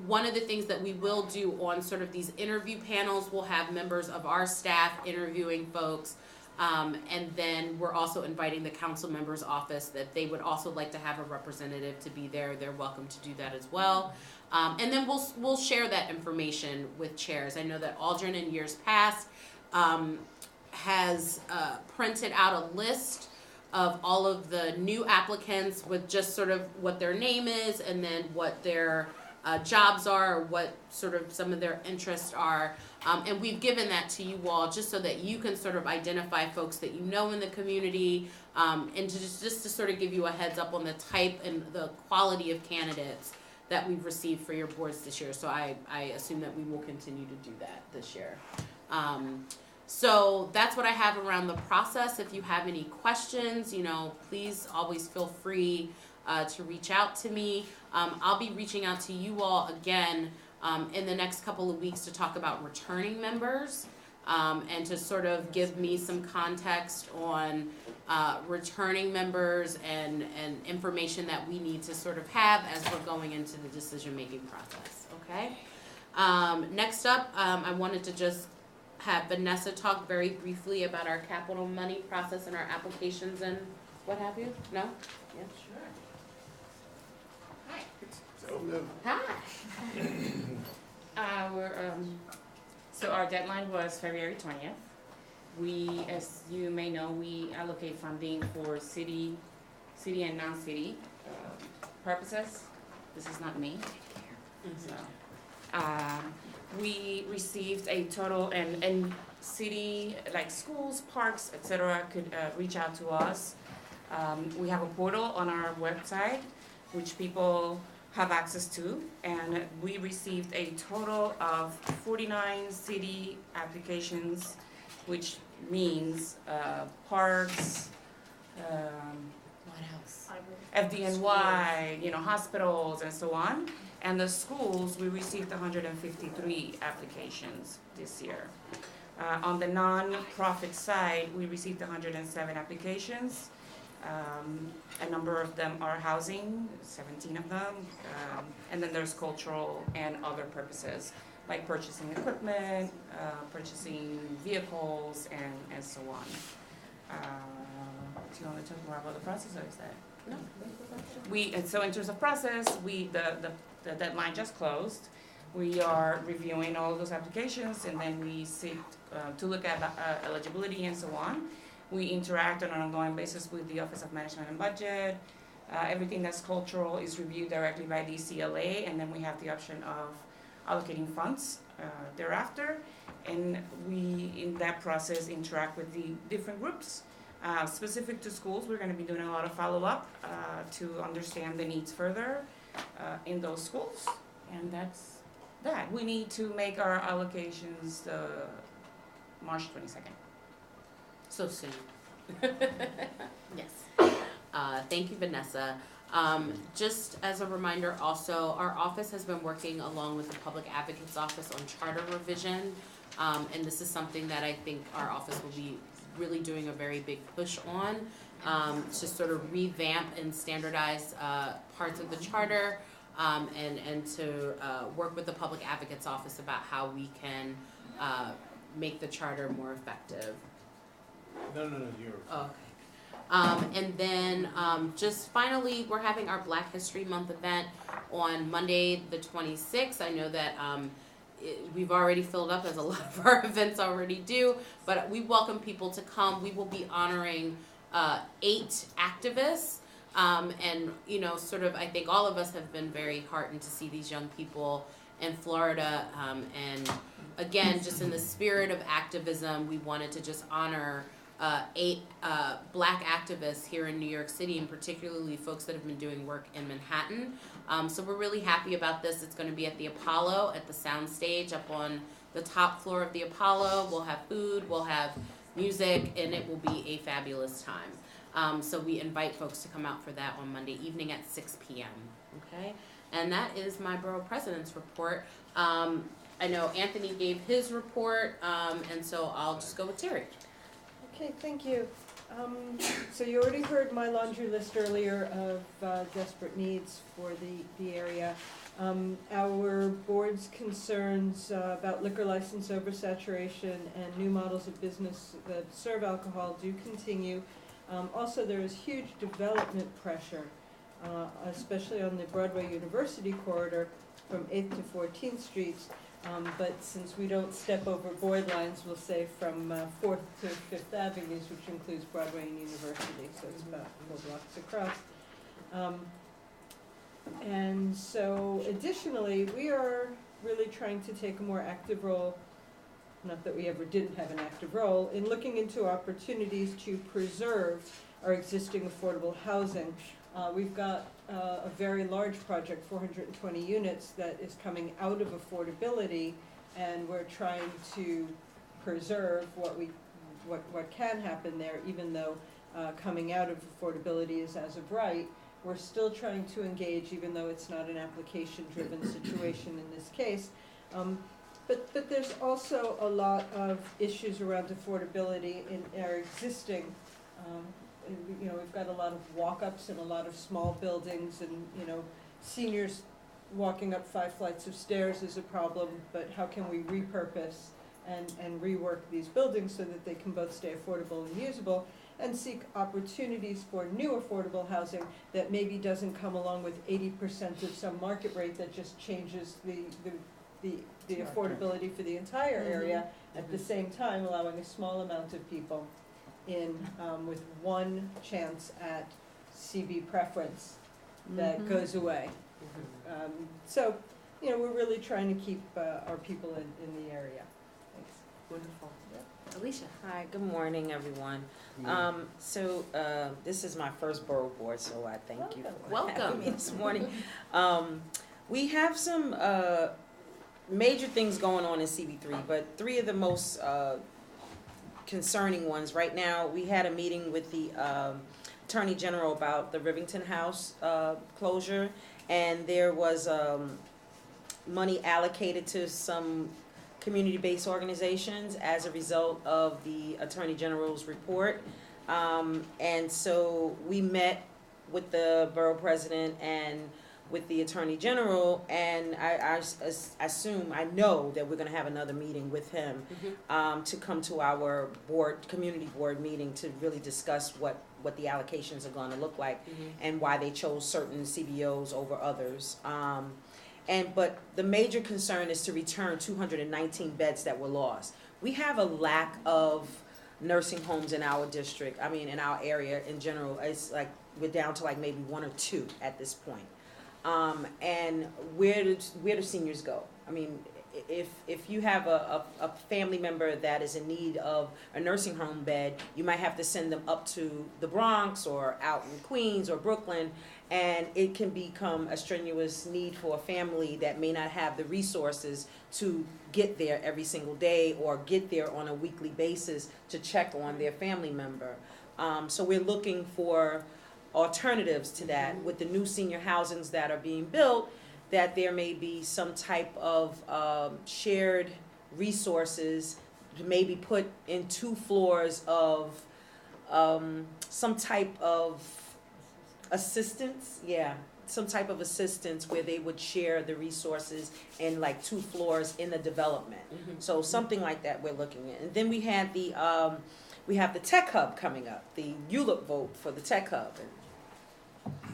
One of the things that we will do on sort of these interview panels, we'll have members of our staff interviewing folks. And then we're also inviting the council member's office that they would also like to have a representative to be there. They're welcome to do that as well. And then we'll share that information with chairs. I know that Aldrin in years past has printed out a list of all of the new applicants with just sort of what their name is and then what their jobs are, or what sort of some of their interests are. And we've given that to you all just so that you can sort of identify folks that you know in the community, and to just to sort of give you a heads up on the type and the quality of candidates that we've received for your boards this year. So I assume that we will continue to do that this year. So that's what I have around the process. If you have any questions, please always feel free to reach out to me. I'll be reaching out to you all again in the next couple of weeks to talk about returning members, and to sort of give me some context on returning members and information that we need to sort of have as we're going into the decision-making process, okay? Next up, I wanted to just have Vanessa talk very briefly about our capital money process and our applications and what have you. No? Yeah, sure. Hi. So our deadline was February 20th. We, as you may know, we allocate funding for city and non-city purposes. This is not me. So, we received a total, and city, like schools, parks, etc., could reach out to us. We have a portal on our website, which people have access to, and we received a total of 49 city applications, which means parks, what else? FDNY, hospitals and so on. And the schools, we received 153 applications this year. On the non-profit side, we received 107 applications. A number of them are housing, 17 of them, and then there's cultural and other purposes, like purchasing equipment, purchasing vehicles, and so on. Do you want to talk more about the process, or is that? No. So in terms of process, the deadline just closed. We are reviewing all of those applications, and then we seek to look at eligibility and so on. We interact on an ongoing basis with the Office of Management and Budget. Everything that's cultural is reviewed directly by the CLA, and then we have the option of allocating funds thereafter. And we, in that process, interact with the different groups. Specific to schools, we're going to be doing a lot of follow-up to understand the needs further in those schools. And that's that. We need to make our allocations March 22nd. So soon. Yes. Thank you, Vanessa. Just as a reminder also, our office has been working along with the Public Advocate's Office on charter revision. And this is something that I think our office will be really doing a very big push on, to sort of revamp and standardize parts of the charter, and to work with the Public Advocate's Office about how we can make the charter more effective. No, you're. Okay. And then just finally, we're having our Black History Month event. on Monday, the 26th. I know that we've already filled up, as a lot of our events already do, but we welcome people to come. We will be honoring 8 activists. And, you know, sort of, I think all of us have been very heartened to see these young people in Florida. And again, just in the spirit of activism, we wanted to just honor 8 Black activists here in New York City, and particularly folks that have been doing work in Manhattan. So we're really happy about this. It's going to be at the Apollo, at the soundstage up on the top floor of the Apollo. We'll have food, we'll have music, and it will be a fabulous time. So we invite folks to come out for that on Monday evening at 6 p.m. Okay, and that is my borough president's report. I know Anthony gave his report, and so I'll just go with Terry. Okay, thank you. So you already heard my laundry list earlier of desperate needs for the area. Our board's concerns about liquor license oversaturation and new models of business that serve alcohol do continue. Also, there is huge development pressure, especially on the Broadway University corridor from 8th to 14th Streets. But since we don't step over board lines, we'll say from 4th to 5th Avenues, which includes Broadway and University, so it's about 4 blocks across. And so additionally, we are really trying to take a more active role, not that we ever didn't have an active role, in looking into opportunities to preserve our existing affordable housing. We've got a very large project, 420 units, that is coming out of affordability, and we're trying to preserve what can happen there, even though coming out of affordability is as of right. We're still trying to engage, even though it's not an application-driven situation in this case. But there's also a lot of issues around affordability in our existing, you know, we've got a lot of walk-ups and a lot of small buildings, and, you know, seniors walking up 5 flights of stairs is a problem, but how can we repurpose and rework these buildings so that they can both stay affordable and usable, and seek opportunities for new affordable housing that maybe doesn't come along with 80% of some market rate that just changes the affordability for the entire area, at the same time allowing a small amount of people in with one chance at CB preference that goes away. So, you know, we're really trying to keep our people in the area. Thanks. Wonderful. Yep. Alicia. Hi, good morning, everyone. So this is my first borough board, so I thank you for having me this morning. We have some major things going on in CB3, but 3 of the most concerning ones. Right now, we had a meeting with the Attorney General about the Rivington House closure, and there was money allocated to some community-based organizations as a result of the Attorney General's report. And so we met with the borough president and with the Attorney General, and I assume, I know that we're gonna have another meeting with him to come to our community board meeting to really discuss what the allocations are gonna look like and why they chose certain CBOs over others. But the major concern is to return 219 beds that were lost. We have a lack of nursing homes in our district, I mean, in our area in general. It's like, we're down to like maybe 1 or 2 at this point. And where do seniors go? I mean, if you have a family member that is in need of a nursing home bed, you might have to send them up to the Bronx or out in Queens or Brooklyn, and it can become a strenuous need for a family that may not have the resources to get there every single day or get there on a weekly basis to check on their family member. So we're looking for alternatives to that with the new senior housings that are being built, that there may be some type of shared resources to maybe put in 2 floors of some type of assistance, some type of assistance where they would share the resources in like 2 floors in the development. So something like that we're looking at. And then we had we have the tech hub coming up, the ULIP vote for the tech hub.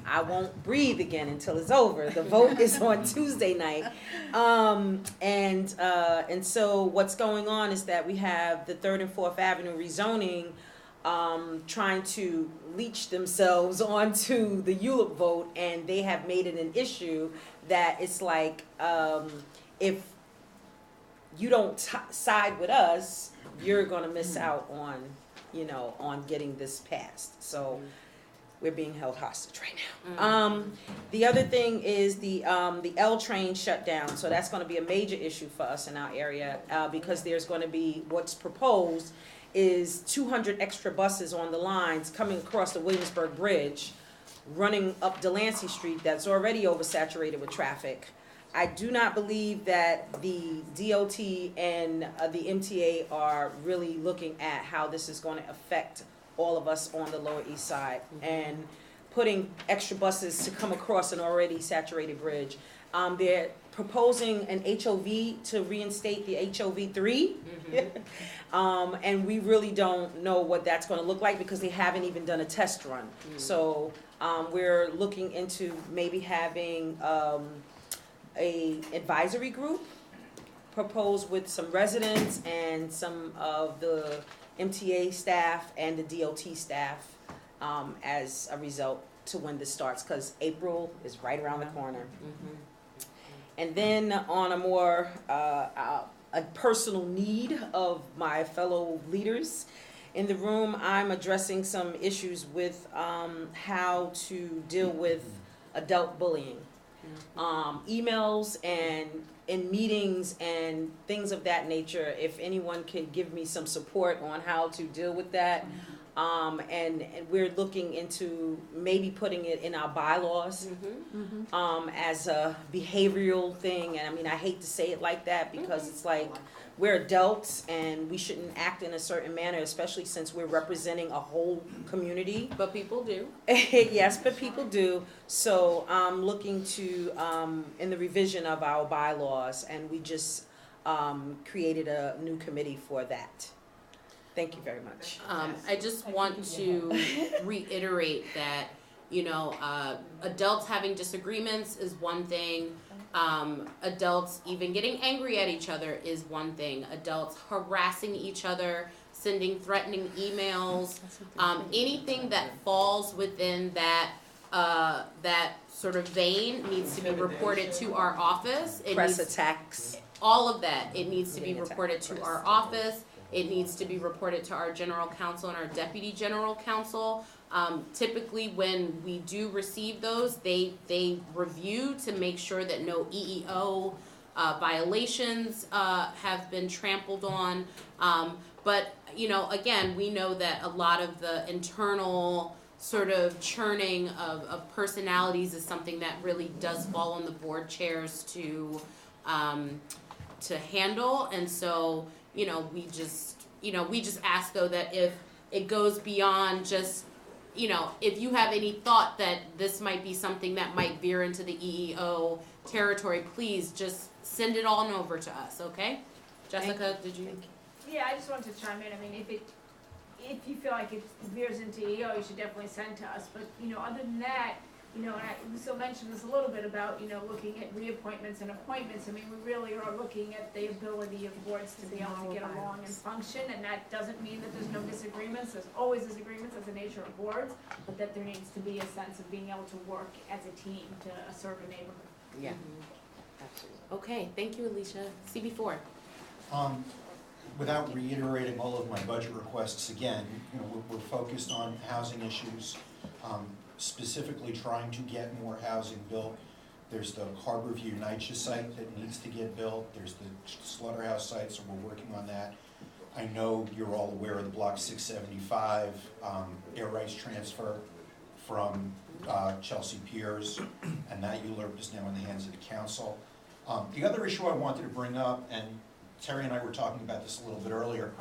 I won't breathe again until it's over. The vote is on Tuesday night. And so what's going on is that we have the 3rd and 4th Avenue rezoning trying to leech themselves onto the ULIP vote, and they have made it an issue that it's like, if you don't side with us, you're gonna miss out on, on getting this passed. So we're being held hostage right now. The other thing is the L train shutdown. So that's gonna be a major issue for us in our area, because there's gonna be, what's proposed is 200 extra buses on the lines coming across the Williamsburg Bridge, running up Delancey Street that's already oversaturated with traffic. I do not believe that the DOT and the MTA are really looking at how this is going to affect all of us on the Lower East Side, and putting extra buses to come across an already saturated bridge. They're proposing an HOV to reinstate the HOV 3. And we really don't know what that's going to look like because they haven't even done a test run. So we're looking into maybe having a advisory group proposed with some residents and some of the MTA staff and the DOT staff as a result to when this starts, because April is right around the corner. And then on a more a personal need of my fellow leaders in the room, I'm addressing some issues with how to deal with adult bullying. Emails and in meetings and things of that nature, if anyone can give me some support on how to deal with that. And we're looking into maybe putting it in our bylaws as a behavioral thing. And I mean, I hate to say it like that because it's like we're adults and we shouldn't act in a certain manner, especially since we're representing a whole community. But people do. Yes, but people do. So I'm looking to, in the revision of our bylaws, and we just created a new committee for that. Thank you very much. I just want to reiterate that, adults having disagreements is one thing. Adults even getting angry at each other is one thing. Adults harassing each other, sending threatening emails, anything that falls within that sort of vein needs to be reported to our office. Press attacks. All of that, it needs to be reported to our office. It needs to be reported to our general counsel and our deputy general counsel. Typically, when we do receive those, they review to make sure that no EEO violations have been trampled on. But again, we know that a lot of the internal sort of churning of personalities is something that really does fall on the board chairs to handle, and so we just ask though that if it goes beyond just, if you have any thought that this might be something that might veer into the EEO territory, please just send it on over to us, okay? Jessica, did you? Yeah, I just wanted to chime in. I mean, if you feel like it veers into EEO, you should definitely send to us. But, other than that, and we still mentioned this a little bit about, looking at reappointments and appointments. I mean, we really are looking at the ability of boards to be able to get along and function, and that doesn't mean that there's no disagreements. There's always disagreements as the nature of boards, but that there needs to be a sense of being able to work as a team to serve a neighborhood. Yeah, absolutely. Okay, thank you, Alicia. CB4. Without reiterating all of my budget requests again, we're focused on housing issues. Specifically trying to get more housing built. There's the Harborview NYCHA site that needs to get built. There's the Slaughterhouse site, so we're working on that. I know you're all aware of the Block 675 air rights transfer from Chelsea Piers, and that ULIRP is now in the hands of the council. The other issue I wanted to bring up, and Terry and I were talking about this a little bit earlier,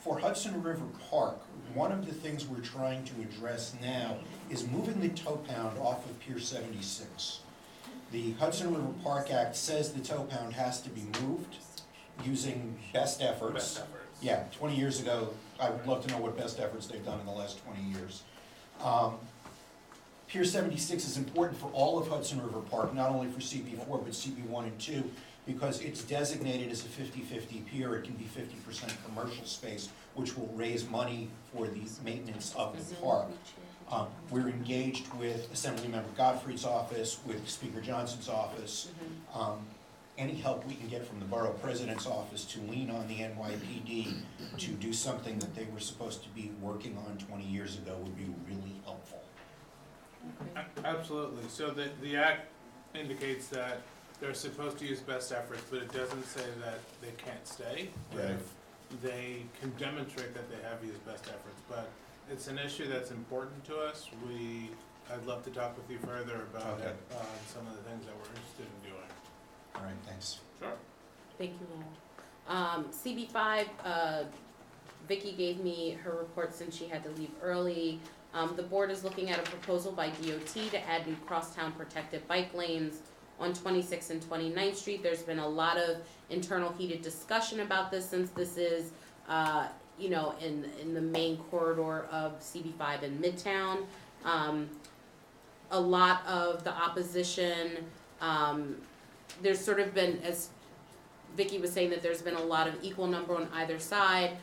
for Hudson River Park, one of the things we're trying to address now is moving the tow pound off of Pier 76. The Hudson River Park Act says the tow pound has to be moved using best efforts. Yeah, 20 years ago, I would love to know what best efforts they've done in the last 20 years. Pier 76 is important for all of Hudson River Park, not only for CB4, but CB1 and 2, because it's designated as a 50-50 pier. It can be 50% commercial space, which will raise money for the maintenance of the park. We're engaged with Assemblymember Godfrey's office, with Speaker Johnson's office. Any help we can get from the Borough President's office to lean on the NYPD to do something that they were supposed to be working on 20 years ago would be really helpful. Absolutely. So the act indicates that they're supposed to use best efforts, but it doesn't say that they can't stay. Right. If they can demonstrate that they have used best efforts, but it's an issue that's important to us. I'd love to talk with you further about it, some of the things that we're interested in doing. All right, thanks. Sure. Thank you all. CB5, Vicki gave me her report since she had to leave early. The board is looking at a proposal by DOT to add new crosstown protected bike lanes on 26th and 29th Street. There's been a lot of internal heated discussion about this since this is, in the main corridor of CB5 in Midtown. A lot of the opposition, there's sort of been, as Vicki was saying, that there's been a lot of equal number on either side,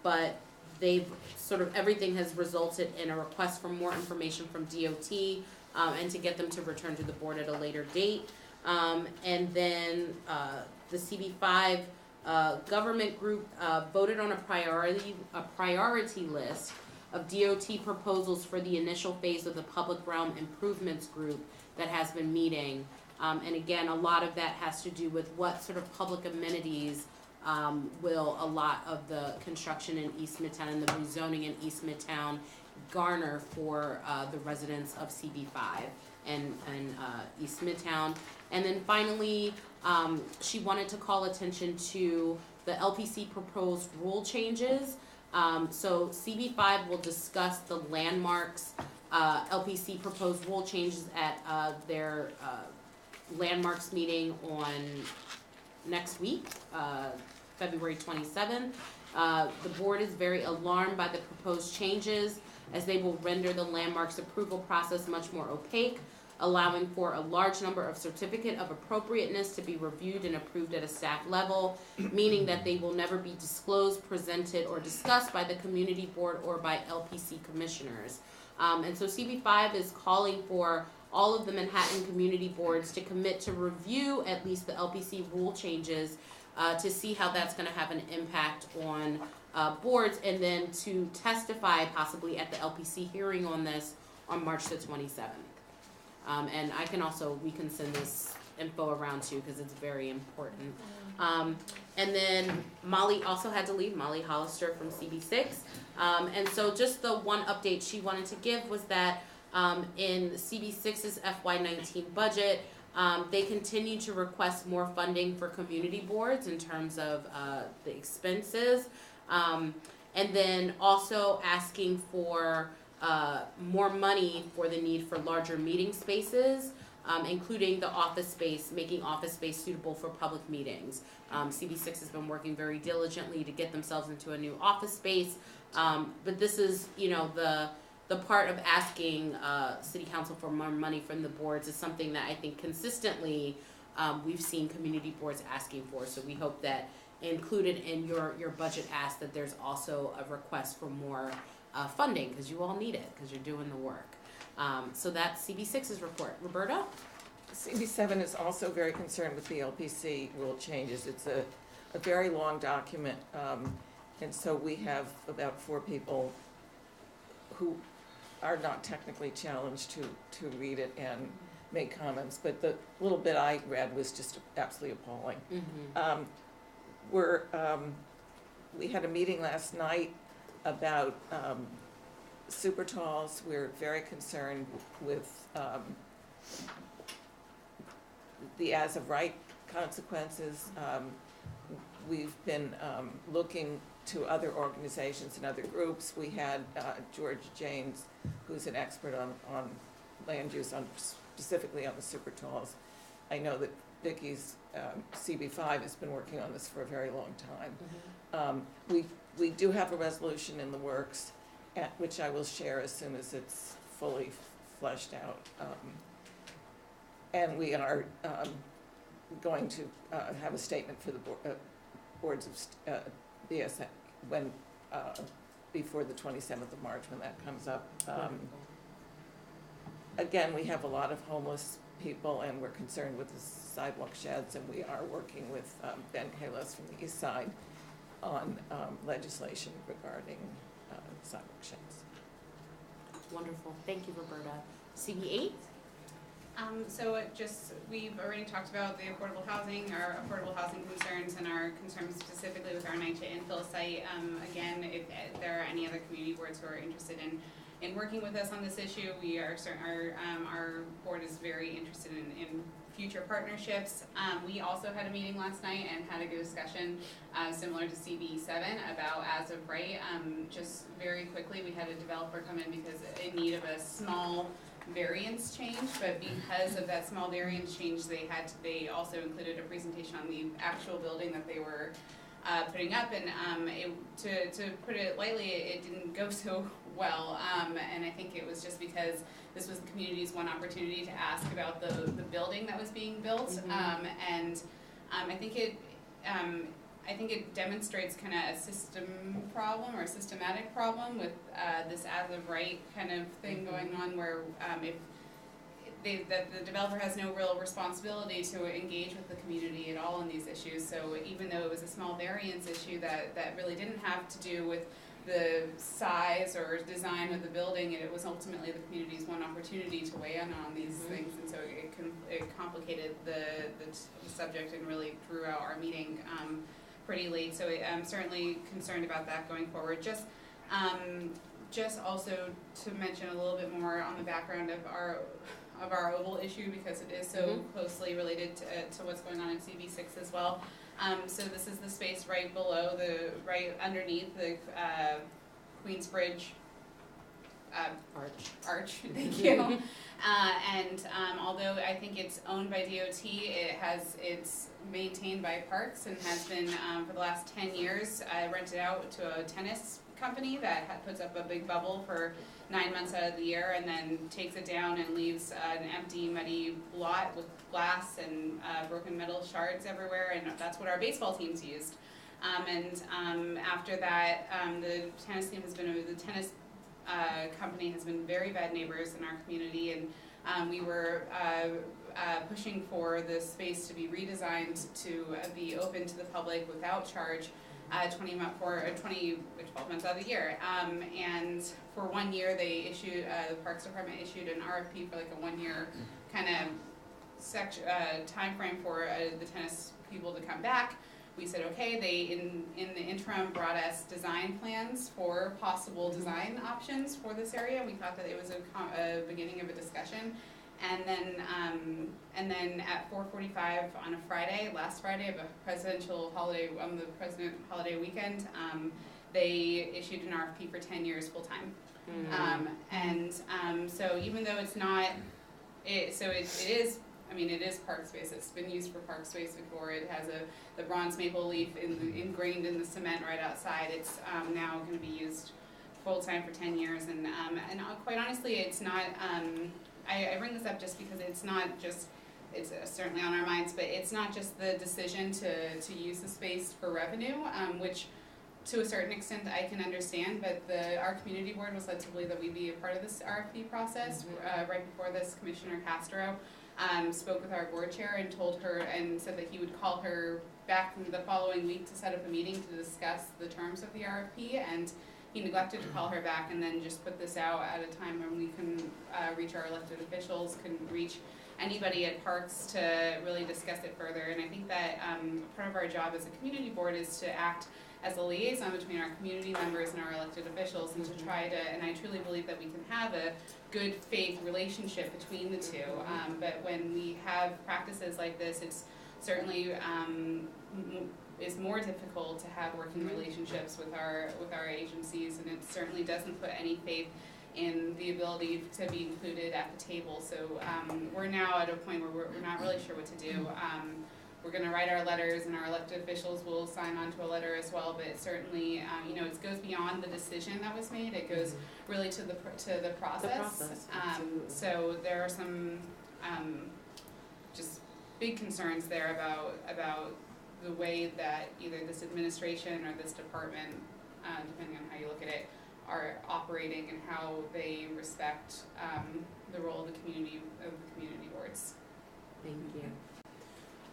but everything has resulted in a request for more information from DOT, and to get them to return to the board at a later date. And then the CB5 government group voted on a priority list of DOT proposals for the initial phase of the public realm improvements group that has been meeting. And again, a lot of that has to do with what sort of public amenities will a lot of the construction in East Midtown and the rezoning in East Midtown garner for the residents of CB5 and East Midtown. And then finally, she wanted to call attention to the LPC proposed rule changes. So CB5 will discuss the landmarks, LPC proposed rule changes at their landmarks meeting on next week, February 27th. The board is very alarmed by the proposed changes, as they will render the landmarks approval process much more opaque, allowing for a large number of certificate of appropriateness to be reviewed and approved at a staff level, meaning that they will never be disclosed, presented, or discussed by the community board or by LPC commissioners. And so CB5 is calling for all of the Manhattan community boards to commit to review at least the LPC rule changes to see how that's going to have an impact on boards, and then to testify possibly at the LPC hearing on this on March the 27th. And we can send this info around too, because it's very important. And then Molly also had to leave, Molly Hollister from CB6. And so just the one update she wanted to give was that in CB6's FY19 budget, they continue to request more funding for community boards in terms of the expenses. And then also asking for more money for the need for larger meeting spaces, including the office space, making office space suitable for public meetings. CB6 has been working very diligently to get themselves into a new office space, but this is, the part of asking City Council for more money from the boards is something that I think consistently we've seen community boards asking for. So we hope that included in your budget ask that there's also a request for more funding, because you all need it, because you're doing the work. So that's CB6's report. Roberta? CB7 is also very concerned with the LPC rule changes. It's a very long document, and so we have about 4 people who are not technically challenged to read it and make comments, but the little bit I read was just absolutely appalling. Mm-hmm. We had a meeting last night about super talls. We're very concerned with the as of right consequences. We've been looking to other organizations and other groups. We had George James, who's an expert on land use, specifically on the super talls. I know that Vicki's CB5 has been working on this for a very long time. Mm-hmm. We do have a resolution in the works, which I will share as soon as it's fully fleshed out. And we are going to have a statement for the boards of BS when, before the 27th of March when that comes up. Again, we have a lot of homeless people and we're concerned with the sidewalk sheds, and we are working with Ben Kalos from the east side on legislation regarding sidewalk sheds. Wonderful. Thank you, Roberta. CB8? We've already talked about the affordable housing, our affordable housing concerns, and our concerns specifically with our NYCHA infill site. Again, if there are any other community boards who are interested in working with us on this issue, we are our board is very interested in future partnerships. We also had a meeting last night and had a good discussion similar to CB7 about as of right. Just very quickly, we had a developer come in because in need of a small variance change, but because of that small variance change, they also included a presentation on the actual building that they were putting up, and to put it lightly, it didn't go so well, and I think it was just because this was the community's one opportunity to ask about the building that was being built, and I think it demonstrates kind of a system problem or a systematic problem with this as of right kind of thing going on, where that the developer has no real responsibility to engage with the community at all in these issues. So even though it was a small variance issue that really didn't have to do with the size or design of the building, it was ultimately the community's one opportunity to weigh in on these things, and so it complicated the subject and really drew out our meeting pretty late. So I'm certainly concerned about that going forward. Just also to mention a little bit more on the background of our oval issue, because it is so closely related to what's going on in CB6 as well. So this is the space right below, right underneath the Queensbridge arch. Thank you. And although I think it's owned by DOT, it's maintained by Parks and has been for the last 10 years. Rented out to a tennis company that puts up a big bubble for 9 months out of the year and then takes it down and leaves an empty, muddy lot with glass and broken metal shards everywhere, and that's what our baseball teams used. After that, the tennis company has been very bad neighbors in our community, and we were pushing for the space to be redesigned to be open to the public without charge 12 months out of the year. And for 1 year, they issued, the Parks Department issued an RFP for like a 1 year kind of time frame for the tennis people to come back. We said, okay, they in the interim brought us design plans for possible design options for this area. We thought that it was a beginning of a discussion. And then at 4:45 on a Friday, last Friday of a presidential holiday, the president holiday weekend, they issued an RFP for 10 years full time. So even though it's not, it is park space. It's been used for park space before. It has the bronze maple leaf ingrained in the cement right outside. It's now going to be used full time for 10 years, and quite honestly, it's not. I bring this up just because it's not just, it's certainly on our minds, but it's not just the decision to use the space for revenue, which to a certain extent I can understand, but our community board was led to believe that we'd be a part of this RFP process. Right before this, Commissioner Castro spoke with our board chair and told her and said that he would call her back the following week to set up a meeting to discuss the terms of the RFP, and he neglected to call her back and then just put this out at a time when we can reach our elected officials, can reach anybody at Parks to really discuss it further. And I think that part of our job as a community board is to act as a liaison between our community members and our elected officials, and to try to, and I truly believe that we can have a good faith relationship between the two. But when we have practices like this, it's certainly is more difficult to have working relationships with our agencies, and it certainly doesn't put any faith in the ability to be included at the table. So we're now at a point where we're not really sure what to do. we're gonna write our letters, and our elected officials will sign on to a letter as well, but it certainly, you know, it goes beyond the decision that was made, it goes really to the process. So there are some, just big concerns there about the way that either this administration or this department, depending on how you look at it, are operating and how they respect the role of the community boards. Thank you.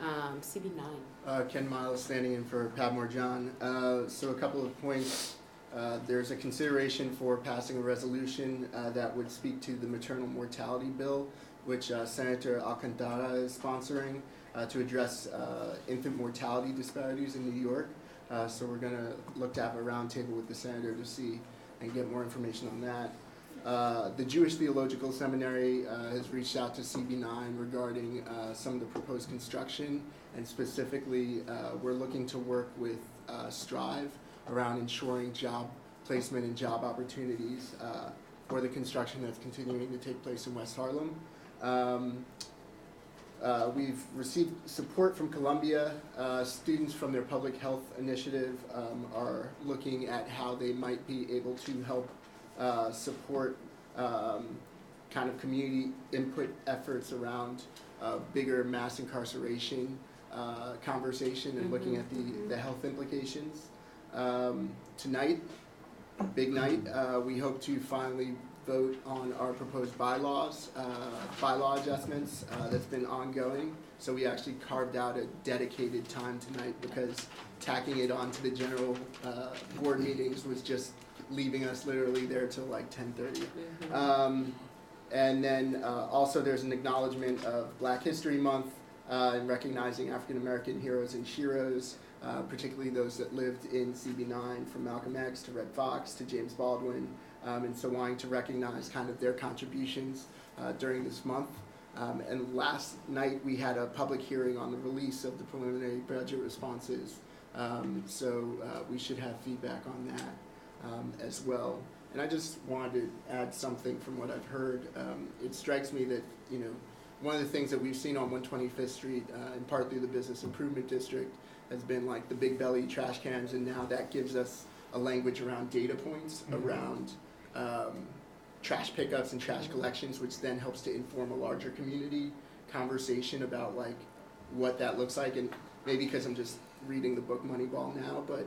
CB9. Ken Miles standing in for Padmore John. So a couple of points. There's a consideration for passing a resolution that would speak to the maternal mortality bill, which Senator Alcantara is sponsoring to address infant mortality disparities in New York. So we're going to look to have a roundtable with the senator to see and get more information on that. The Jewish Theological Seminary has reached out to CB9 regarding some of the proposed construction, and specifically we're looking to work with Strive around ensuring job placement and job opportunities for the construction that's continuing to take place in West Harlem. We've received support from Columbia. Students from their public health initiative are looking at how they might be able to help support kind of community input efforts around bigger mass incarceration conversation and looking at the health implications. Tonight, big night, we hope to finally vote on our proposed bylaw adjustments that's been ongoing. So we actually carved out a dedicated time tonight because tacking it onto the general board meetings was just leaving us literally there till like 10:30. And then also there's an acknowledgement of Black History Month and recognizing African American heroes and sheroes, particularly those that lived in CB9, from Malcolm X to Red Fox to James Baldwin, and so wanting to recognize kind of their contributions during this month. And last night we had a public hearing on the release of the preliminary budget responses, so we should have feedback on that as well. And I just wanted to add something from what I've heard. It strikes me that, you know, one of the things that we've seen on 125th Street, in part through the Business Improvement District, has been like the big belly trash cans, and now that gives us a language around data points, around trash pickups and trash collections, which then helps to inform a larger community conversation about like what that looks like. And maybe because I'm just reading the book Moneyball now, but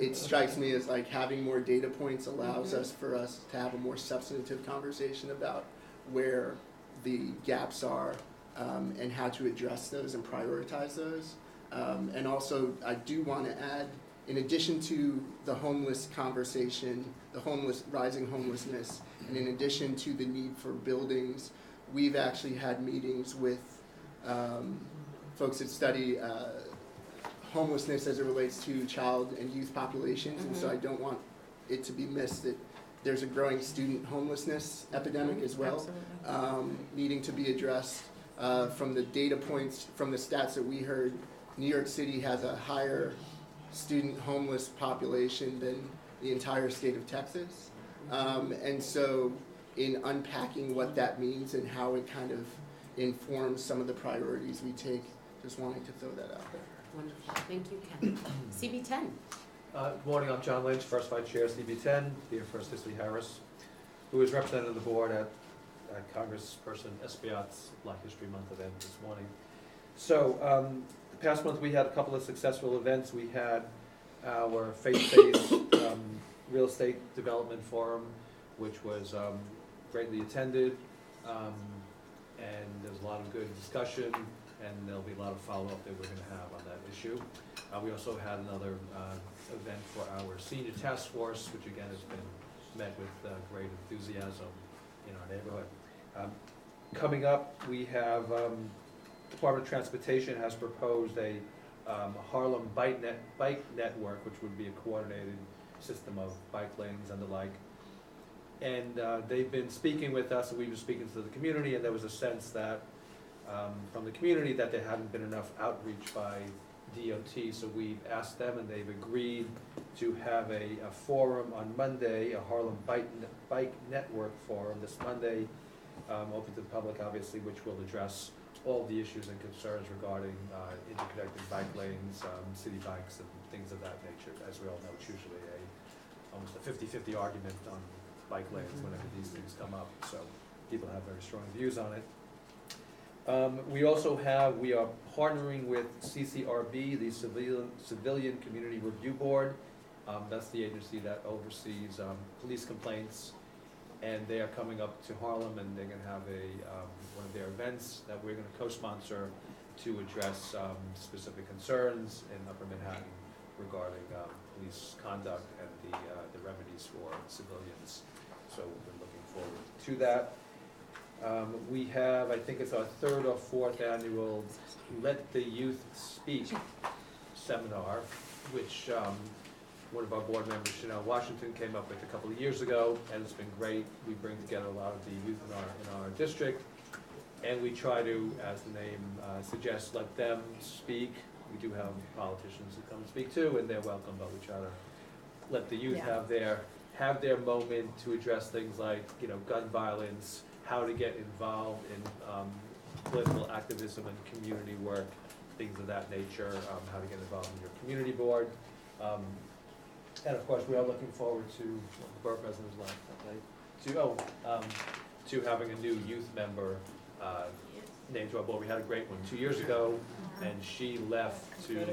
it strikes me as like having more data points allows for us to have a more substantive conversation about where the gaps are and how to address those and prioritize those. And also, I do want to add, in addition to the homeless conversation, the rising homelessness, and in addition to the need for buildings, we've actually had meetings with folks that study homelessness as it relates to child and youth populations, and so I don't want it to be missed that there's a growing student homelessness epidemic as well, needing to be addressed. From the data points, from the stats that we heard, New York City has a higher student homeless population than the entire state of Texas. And so in unpacking what that means and how it kind of informs some of the priorities we take, just wanting to throw that out there. Wonderful. Thank you, Ken. CB10. Good morning, I'm John Lynch, First Vice Chair, CB10, dear First Cicely Harris, who is representing the board at Congressperson Espaillat's Black History Month event this morning. So, the past month we had a couple of successful events. We had our faith-based real estate development forum, which was greatly attended, and there's a lot of good discussion, and there'll be a lot of follow-up that we're going to have on that issue. We also had another event for our senior task force, which again has been met with great enthusiasm in our neighborhood. Coming up, we have Department of Transportation has proposed a Harlem bike network, which would be a coordinated system of bike lanes and the like. And they've been speaking with us, and we've been speaking to the community, and there was a sense that from the community that there hadn't been enough outreach by DOT, so we've asked them, and they've agreed to have a forum on Monday, a Harlem Bike Network forum this Monday, open to the public, obviously, which will address all the issues and concerns regarding interconnected bike lanes, city bikes, and things of that nature. As we all know, it's usually almost a 50-50 argument on bike lanes whenever these things come up, so people have very strong views on it. We are partnering with CCRB, the Civilian Community Review Board. That's the agency that oversees police complaints, and they are coming up to Harlem, and they're gonna have one of their events that we're gonna co-sponsor to address specific concerns in Upper Manhattan regarding police conduct and the remedies for civilians. So we're looking forward to that. We have, I think it's our 3rd or 4th annual Let the Youth Speak seminar, which one of our board members, Washington, came up with a couple of years ago, and it's been great. We bring together a lot of the youth in our district, and we try to, as the name suggests, let them speak. We do have politicians who come and speak too, and they're welcome, but we try to let the youth have their moment to address things like, gun violence, how to get involved in political activism and community work, things of that nature, how to get involved in your community board. And of course, we are looking forward to the borough president's to having a new youth member named to our board. We had a great one 2 years ago, and she left to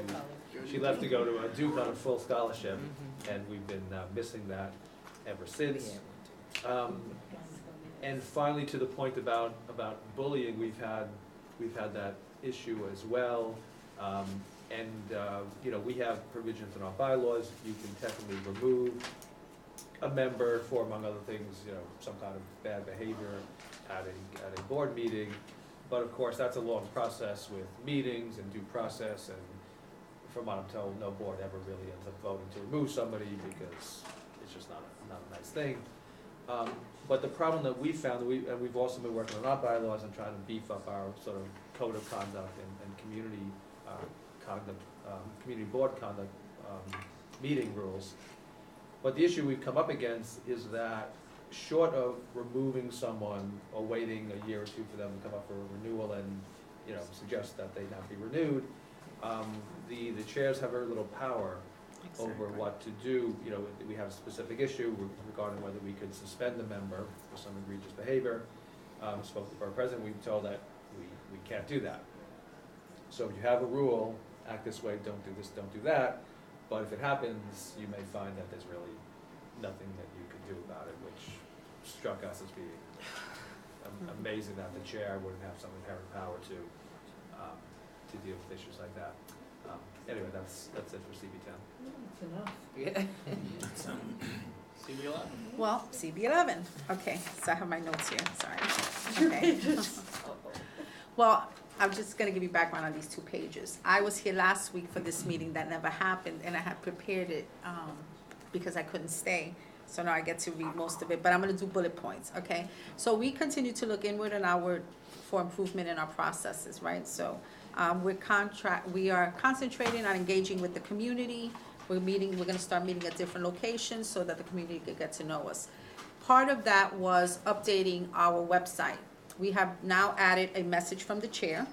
go to Duke on a full scholarship, and we've been missing that ever since. And finally, to the point about bullying, we've had that issue as well. We have provisions in our bylaws. You can technically remove a member for, among other things, some kind of bad behavior at a board meeting. But of course, that's a long process with meetings and due process, and from what I'm told, no board ever really ends up voting to remove somebody because it's just not a nice thing. But the problem that we found, and we've also been working on our bylaws and trying to beef up our sort of code of conduct and community conduct, community board conduct meeting rules. But the issue we've come up against is that short of removing someone or waiting a year or two for them to come up for a renewal and suggest that they not be renewed, the chairs have very little power over what to do. We have a specific issue regarding whether we could suspend a member for some egregious behavior. Spoke to the borough president, we were told that we can't do that. So if you have a rule, act this way, don't do this, don't do that. But if it happens, you may find that there's really nothing that you can do about it, which struck us as being amazing that the chair wouldn't have some inherent power to deal with issues like that. Anyway, that's it for CB10. That's enough. Yeah. CB11. Well, CB11. Okay, so I have my notes here, sorry. Okay. Well, I'm just gonna give you background on these 2 pages. I was here last week for this meeting that never happened, and I had prepared it because I couldn't stay. So now I get to read most of it, but I'm gonna do bullet points, okay? So we continue to look inward and outward for improvement in our processes, right? So we are concentrating on engaging with the community. We're gonna start meeting at different locations so that the community could get to know us. Part of that was updating our website. We have now added a message from the chair.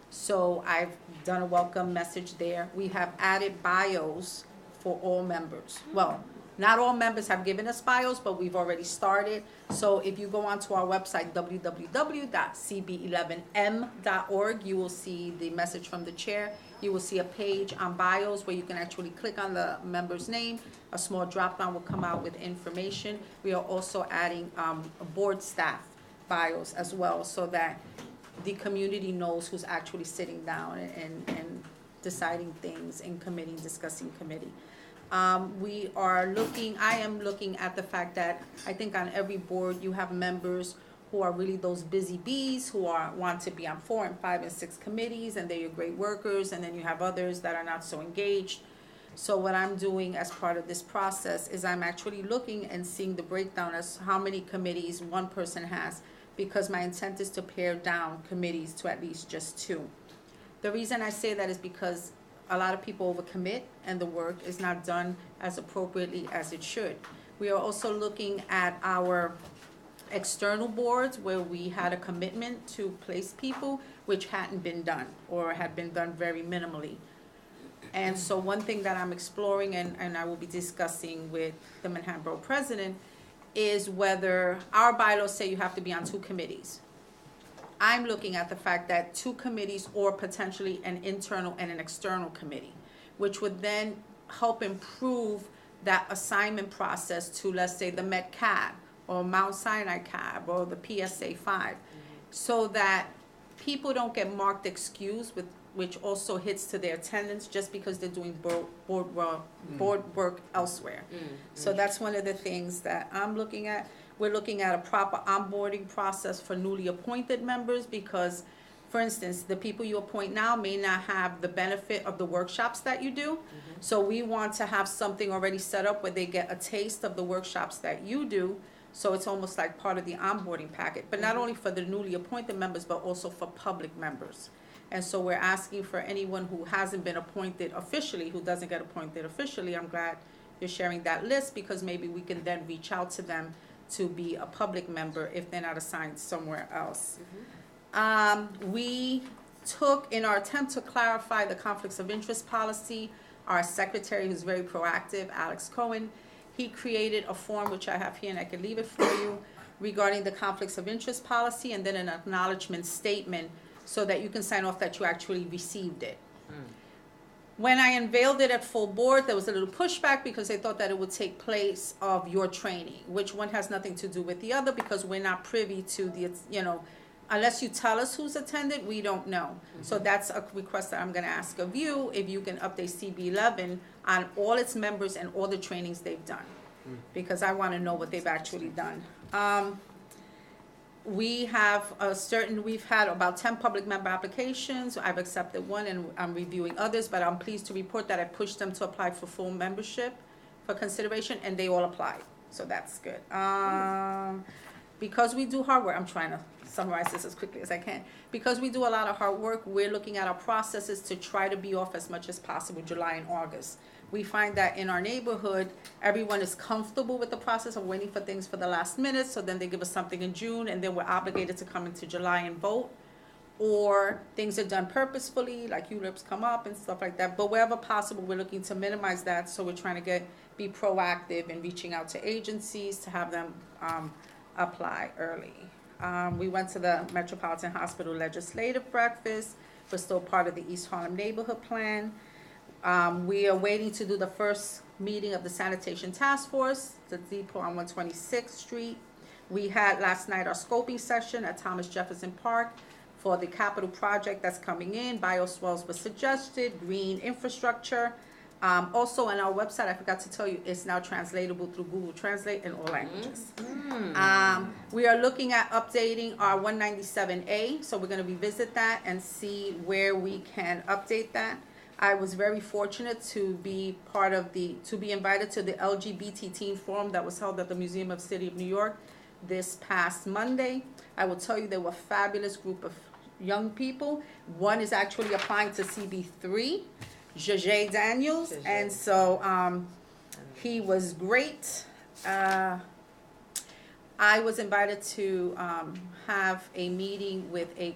So I've done a welcome message there. We have added bios for all members. Well, not all members have given us bios, but we've already started. So if you go onto our website, www.cb11m.org, you will see the message from the chair. You will see a page on bios where you can actually click on the member's name. A small drop-down will come out with information. We are also adding board staff bios as well, so that the community knows who's actually sitting down and deciding things in committee, discussing committee. I am looking at the fact that I think on every board you have members who are really those busy bees who want to be on 4 and 5 and 6 committees, and they're your great workers, and then you have others that are not so engaged. So what I'm doing as part of this process is I'm actually looking and seeing the breakdown as how many committees one person has, because my intent is to pare down committees to at least just 2. The reason I say that is because a lot of people overcommit and the work is not done as appropriately as it should. We are also looking at our external boards where we had a commitment to place people, which hadn't been done or had been done very minimally. And so one thing that I'm exploring and I will be discussing with the Manhattan Borough President is whether our bylaws say you have to be on 2 committees. I'm looking at the fact that 2 committees or potentially an internal and an external committee, which would then help improve that assignment process to, let's say, the Met Cab or Mount Sinai Cab or the PSA 5, so that people don't get marked excused, which also hits to their attendance just because they're doing board work elsewhere. So that's one of the things that I'm looking at. We're looking at a proper onboarding process for newly appointed members because, for instance, the people you appoint now may not have the benefit of the workshops that you do. So we want to have something already set up where they get a taste of the workshops that you do. So it's almost like part of the onboarding packet, but not only for the newly appointed members, but also for public members. And so we're asking for anyone who hasn't been appointed officially, who doesn't get appointed officially. I'm glad you're sharing that list because maybe we can then reach out to them to be a public member if they're not assigned somewhere else. We took, in our attempt to clarify the conflicts of interest policy, our secretary, who's very proactive, Alex Cohen, he created a form, which I have here and I can leave it for you, regarding the conflicts of interest policy, and then an acknowledgement statement so that you can sign off that you actually received it. When I unveiled it at full board, there was a little pushback because they thought that it would take place of your training, which one has nothing to do with the other because we're not privy to the, unless you tell us who's attended, we don't know. So that's a request that I'm gonna ask of you, if you can update CB11 on all its members and all the trainings they've done, because I wanna know what they've actually done. We have we've had about 10 public member applications. I've accepted one and I'm reviewing others, but I'm pleased to report that I pushed them to apply for full membership for consideration and they all applied. So that's good. Because we do hard work, I'm trying to summarize this as quickly as I can. Because we do a lot of hard work, we're looking at our processes to try to be off as much as possible July and August. We find that in our neighborhood, everyone is comfortable with the process of waiting for things for the last minute, so then they give us something in June, and then we're obligated to come into July and vote. Or things are done purposefully, like ULIPs come up and stuff like that. But wherever possible, we're looking to minimize that, so we're trying to be proactive in reaching out to agencies to have them apply early. We went to the Metropolitan Hospital Legislative Breakfast. We're still part of the East Harlem Neighborhood Plan. We are waiting to do the first meeting of the Sanitation Task Force, the depot on 126th Street. We had last night our scoping session at Thomas Jefferson Park for the capital project that's coming in. Bioswales was suggested, green infrastructure. Also on our website, I forgot to tell you, it's now translatable through Google Translate in all languages. We are looking at updating our 197A, so we're going to revisit that and see where we can update that. I was very fortunate to be invited to the LGBT Teen Forum that was held at the Museum of City of New York this past Monday. I will tell you they were a fabulous group of young people. One is actually applying to CB3, Jajay Daniels, and so he was great. I was invited to have a meeting with a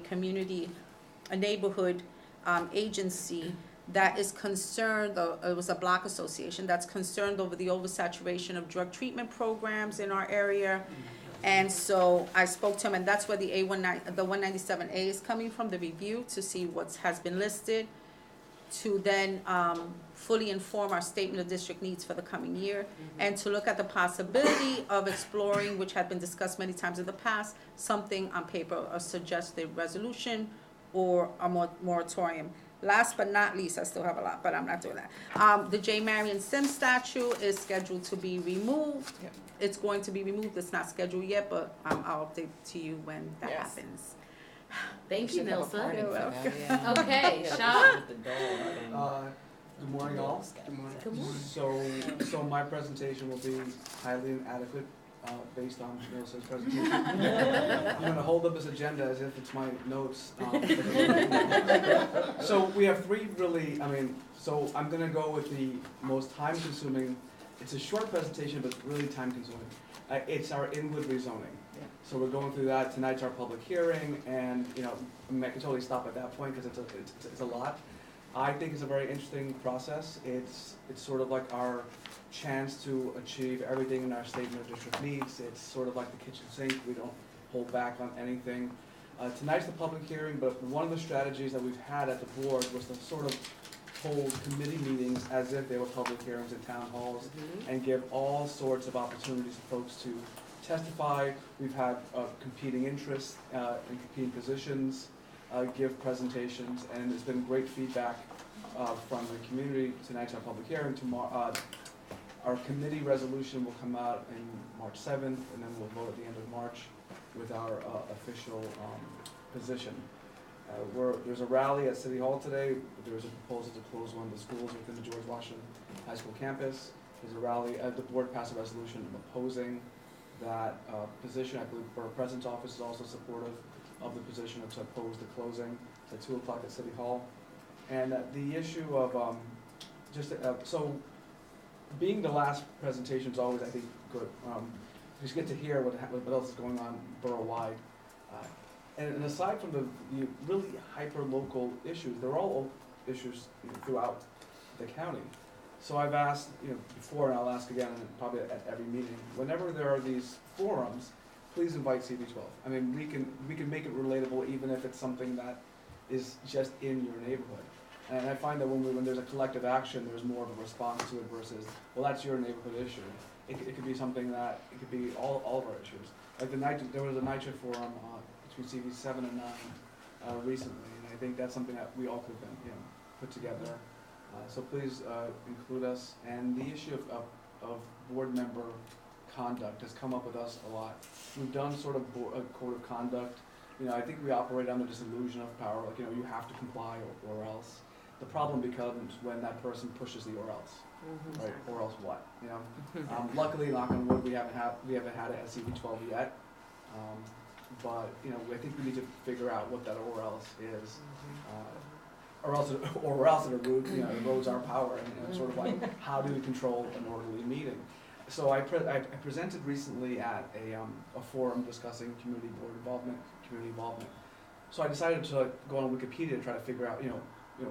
neighborhood agency that is concerned, it was a block association that's concerned over the oversaturation of drug treatment programs in our area. And so I spoke to him, and that's where the 197A is coming from, the review, to see what has been listed, to then fully inform our statement of district needs for the coming year, and to look at the possibility of exploring, which had been discussed many times in the past, something on paper, a suggested resolution or a moratorium. Last but not least, I still have a lot, but I'm not doing that. The J. Marion Sims statue is scheduled to be removed. Yep. It's going to be removed. It's not scheduled yet, but I'll update to you when that happens. Thank you, Nilsa. You're welcome. Okay, Sean. Good morning, all. Good morning. So my presentation will be highly inadequate based on Nilsa's presentation. I'm going to hold up this agenda as if it's my notes. So we have three so I'm going to go with the most time-consuming. It's a short presentation, but really time-consuming. It's our inward rezoning. So we're going through that. Tonight's our public hearing, and you know, I mean, I can totally stop at that point because it's a lot. I think it's a very interesting process. It's sort of like our chance to achieve everything in our statement of district needs. It's sort of like the kitchen sink. We don't hold back on anything. Tonight's the public hearing, but one of the strategies that we've had at the board was to sort of hold committee meetings as if they were public hearings at town halls and give all sorts of opportunities for folks to testify. We've had competing interests and competing positions give presentations, and there's been great feedback from the community. Tonight's our public hearing. Tomorrow, our committee resolution will come out in March 7th, and then we'll vote at the end of March with our official position. There's a rally at City Hall today. There's a proposal to close one of the schools within the George Washington High School campus. There's a rally, the board passed a resolution opposing that position. I believe the Borough President's office is also supportive of the position to oppose the closing. It's at 2 o'clock at City Hall. And the issue of so being the last presentation is always, I think, good. You just get to hear what else is going on borough-wide. And aside from the really hyper-local issues, they're all issues throughout the county. So I've asked before, and I'll ask again, probably at every meeting, whenever there are these forums, please invite CB12. I mean, we can make it relatable, even if it's something that is just in your neighborhood. And I find that when there's a collective action, there's more of a response to it versus, well, that's your neighborhood issue. It could be something that, it could be all of our issues. Like there was a NYCHA forum between CB 7 and 9 recently, and I think that's something that we all could have put together. So please include us. And the issue of board member conduct has come up with us a lot. We've done sort of a code of conduct. I think we operate under this illusion of power, like you have to comply or else. The problem becomes when that person pushes the or else, right? Or else what? Luckily, knock on wood, we haven't had it at CB12 yet. But I think we need to figure out what that or else is, or else it erodes our power, and sort of like how do we control an orderly meeting? So I presented recently at a forum discussing community involvement. So I decided to go on Wikipedia and try to figure out,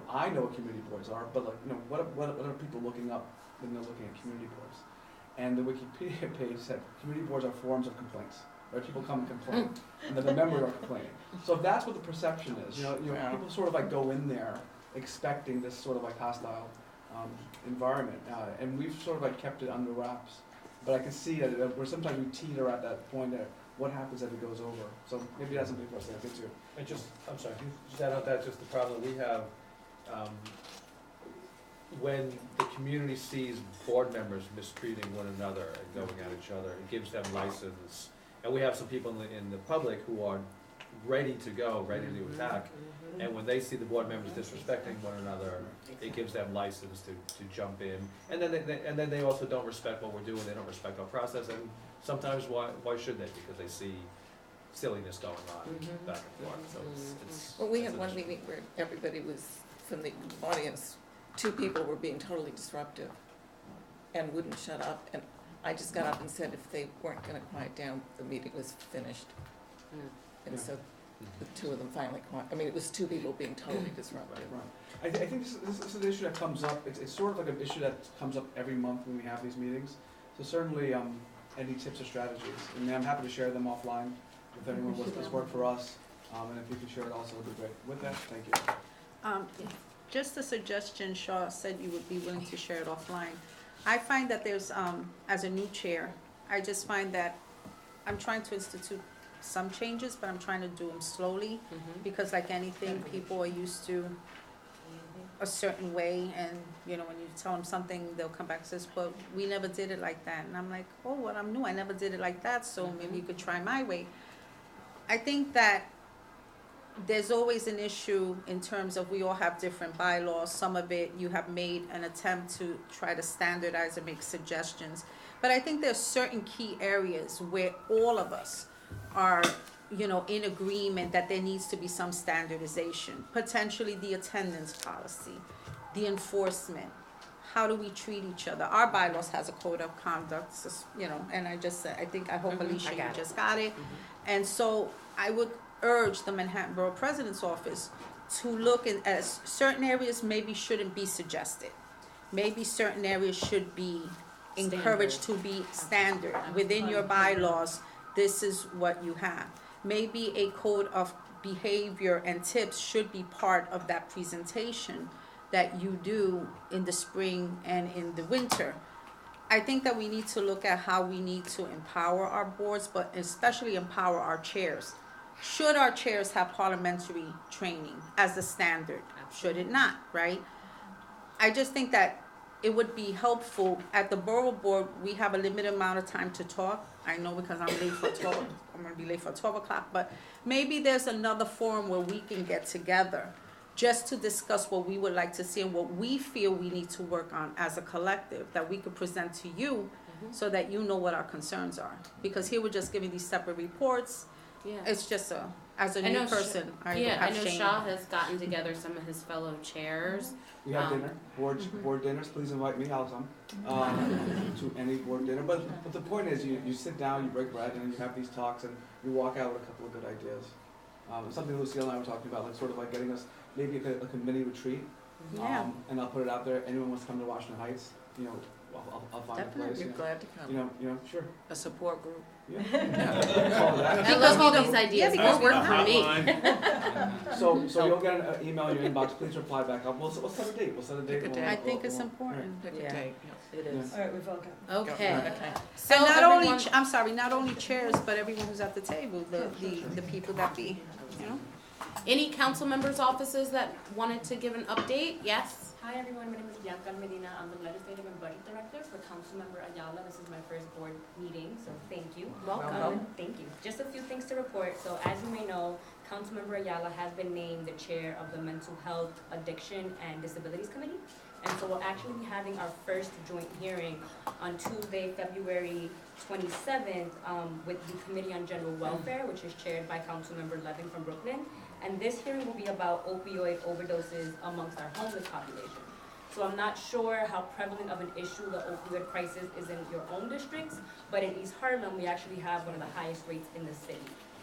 I know what community boards are, but what are people looking up when they're looking at community boards? And the Wikipedia page said community boards are forums of complaints. Right? People come and complain, and then the members are complaining. So if that's what the perception is, people sort of like go in there expecting this sort of like hostile environment, and we've sort of like kept it under wraps. But I can see that where sometimes we teeter at that point that what happens if it goes over. So maybe that's something for us to look into. And I'm sorry, can you just add on that, just the problem that we have, when the community sees board members mistreating one another and going at each other, it gives them license. And we have some people in the public who are ready to go, ready to attack. And when they see the board members disrespecting one another, it gives them license to jump in. And then they also don't respect what we're doing. They don't respect our process. And sometimes why should they? Because they see silliness going on back and forth. So it's well, we had one meeting where everybody was from the audience. 2 people were being totally disruptive and wouldn't shut up. And I just got up and said if they weren't going to quiet down, the meeting was finished. And so the 2 of them finally quiet. I mean, it was 2 people being totally disruptive. Right. I think this is an issue that comes up. It's sort of like an issue that comes up every month when we have these meetings. So certainly, any tips or strategies, and I'm happy to share them offline with anyone what's worked for us. And if you could share it also, it would be great. With that, thank you. Just a suggestion, Shaw said you would be willing to share it offline. I find that there's, as a new chair, I just find that I'm trying to institute some changes, but I'm trying to do them slowly, because like anything, people are used to a certain way, and when you tell them something, they'll come back and says, well, we never did it like that. And I'm like, oh, well, I'm new, I never did it like that, so maybe you could try my way. I think that there's always an issue in terms of we all have different bylaws. Some of it you have made an attempt to try to standardize and make suggestions. But I think there's certain key areas where all of us are, in agreement that there needs to be some standardization. Potentially the attendance policy, the enforcement, how do we treat each other? Our bylaws has a code of conduct, you know, and I hope Alicia, you just got it. And so I would urge the Manhattan Borough President's Office to look at certain areas maybe shouldn't be suggested. Maybe certain areas should be encouraged to be standard. Within your bylaws, this is what you have. Maybe a code of behavior and tips should be part of that presentation that you do in the spring and in the winter. I think that we need to look at how we need to empower our boards, but especially empower our chairs. Should our chairs have parliamentary training as a standard? Should it not, right? I just think that it would be helpful. At the borough board, we have a limited amount of time to talk. I know because I'm gonna be late for 12 o'clock, but maybe there's another forum where we can get together just to discuss what we would like to see and what we feel we need to work on as a collective, that we could present to you so that you know what our concerns are. Because here we're just giving these separate reports. Yeah. It's just as a new person, I have know shame. Shaw has gotten together some of his fellow chairs. We have dinner, board dinners, please invite me, I'll come, to any board dinner. But the point is, you sit down, you break bread, and you have these talks, and you walk out with a couple of good ideas. Something Lucille and I were talking about, like sort of like getting us maybe a committee retreat. Yeah. And I'll put it out there, anyone wants to come to Washington Heights, you know, I'll find a place. We're glad to come. You know, sure. A support group. Yeah. I love all these ideas. because These work we're for me. So you'll get an email in your inbox, please reply back up. We'll set a date, Pick a date. I think it's important. Pick a Yeah. date. It is. All right, we've all got. Okay. So So not only, everyone- I'm sorry, not only chairs, but everyone who's at the table, the people that be, you know? Any council members' offices that wanted to give an update? Yes? Hi everyone, my name is Bianca Medina. I'm the Legislative and Budget Director for Councilmember Ayala. This is my first board meeting, so thank you. Welcome. Thank you. Just a few things to report. So as you may know, Councilmember Ayala has been named the chair of the Mental Health, Addiction, and Disabilities Committee. And so we'll actually be having our first joint hearing on Tuesday, February 27th, with the Committee on General Welfare, which is chaired by Councilmember Levin from Brooklyn. And this hearing will be about opioid overdoses amongst our homeless population. So I'm not sure how prevalent of an issue the opioid crisis is in your own districts, but in East Harlem, we actually have one of the highest rates in the city.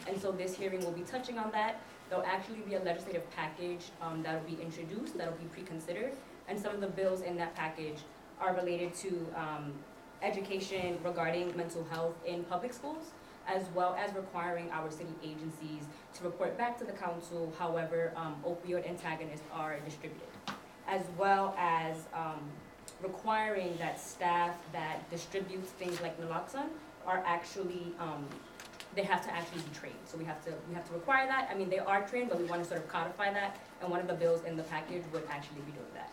And so this hearing will be touching on that. There'll actually be a legislative package that'll be introduced, that'll be pre-considered. And some of the bills in that package are related to education regarding mental health in public schools, as well as requiring our city agencies to report back to the council however opioid antagonists are distributed, as well as requiring that staff that distributes things like naloxone are actually, they have to actually be trained. So we have to require that. I mean, they are trained, but we want to sort of codify that, and one of the bills in the package would actually be doing that.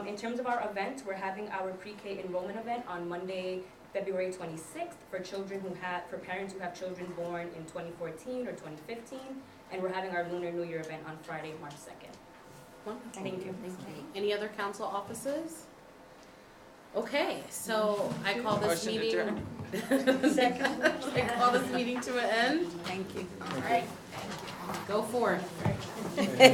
In terms of our event, we're having our pre-K enrollment event on Monday, February 26th for parents who have children born in 2014 or 2015, and we're having our Lunar New Year event on Friday, March 2nd. Wonderful. Thank you. Any other council offices? Okay, so I call this Motion meeting. Second. I call this meeting to an end. Thank you. All right. Go for it.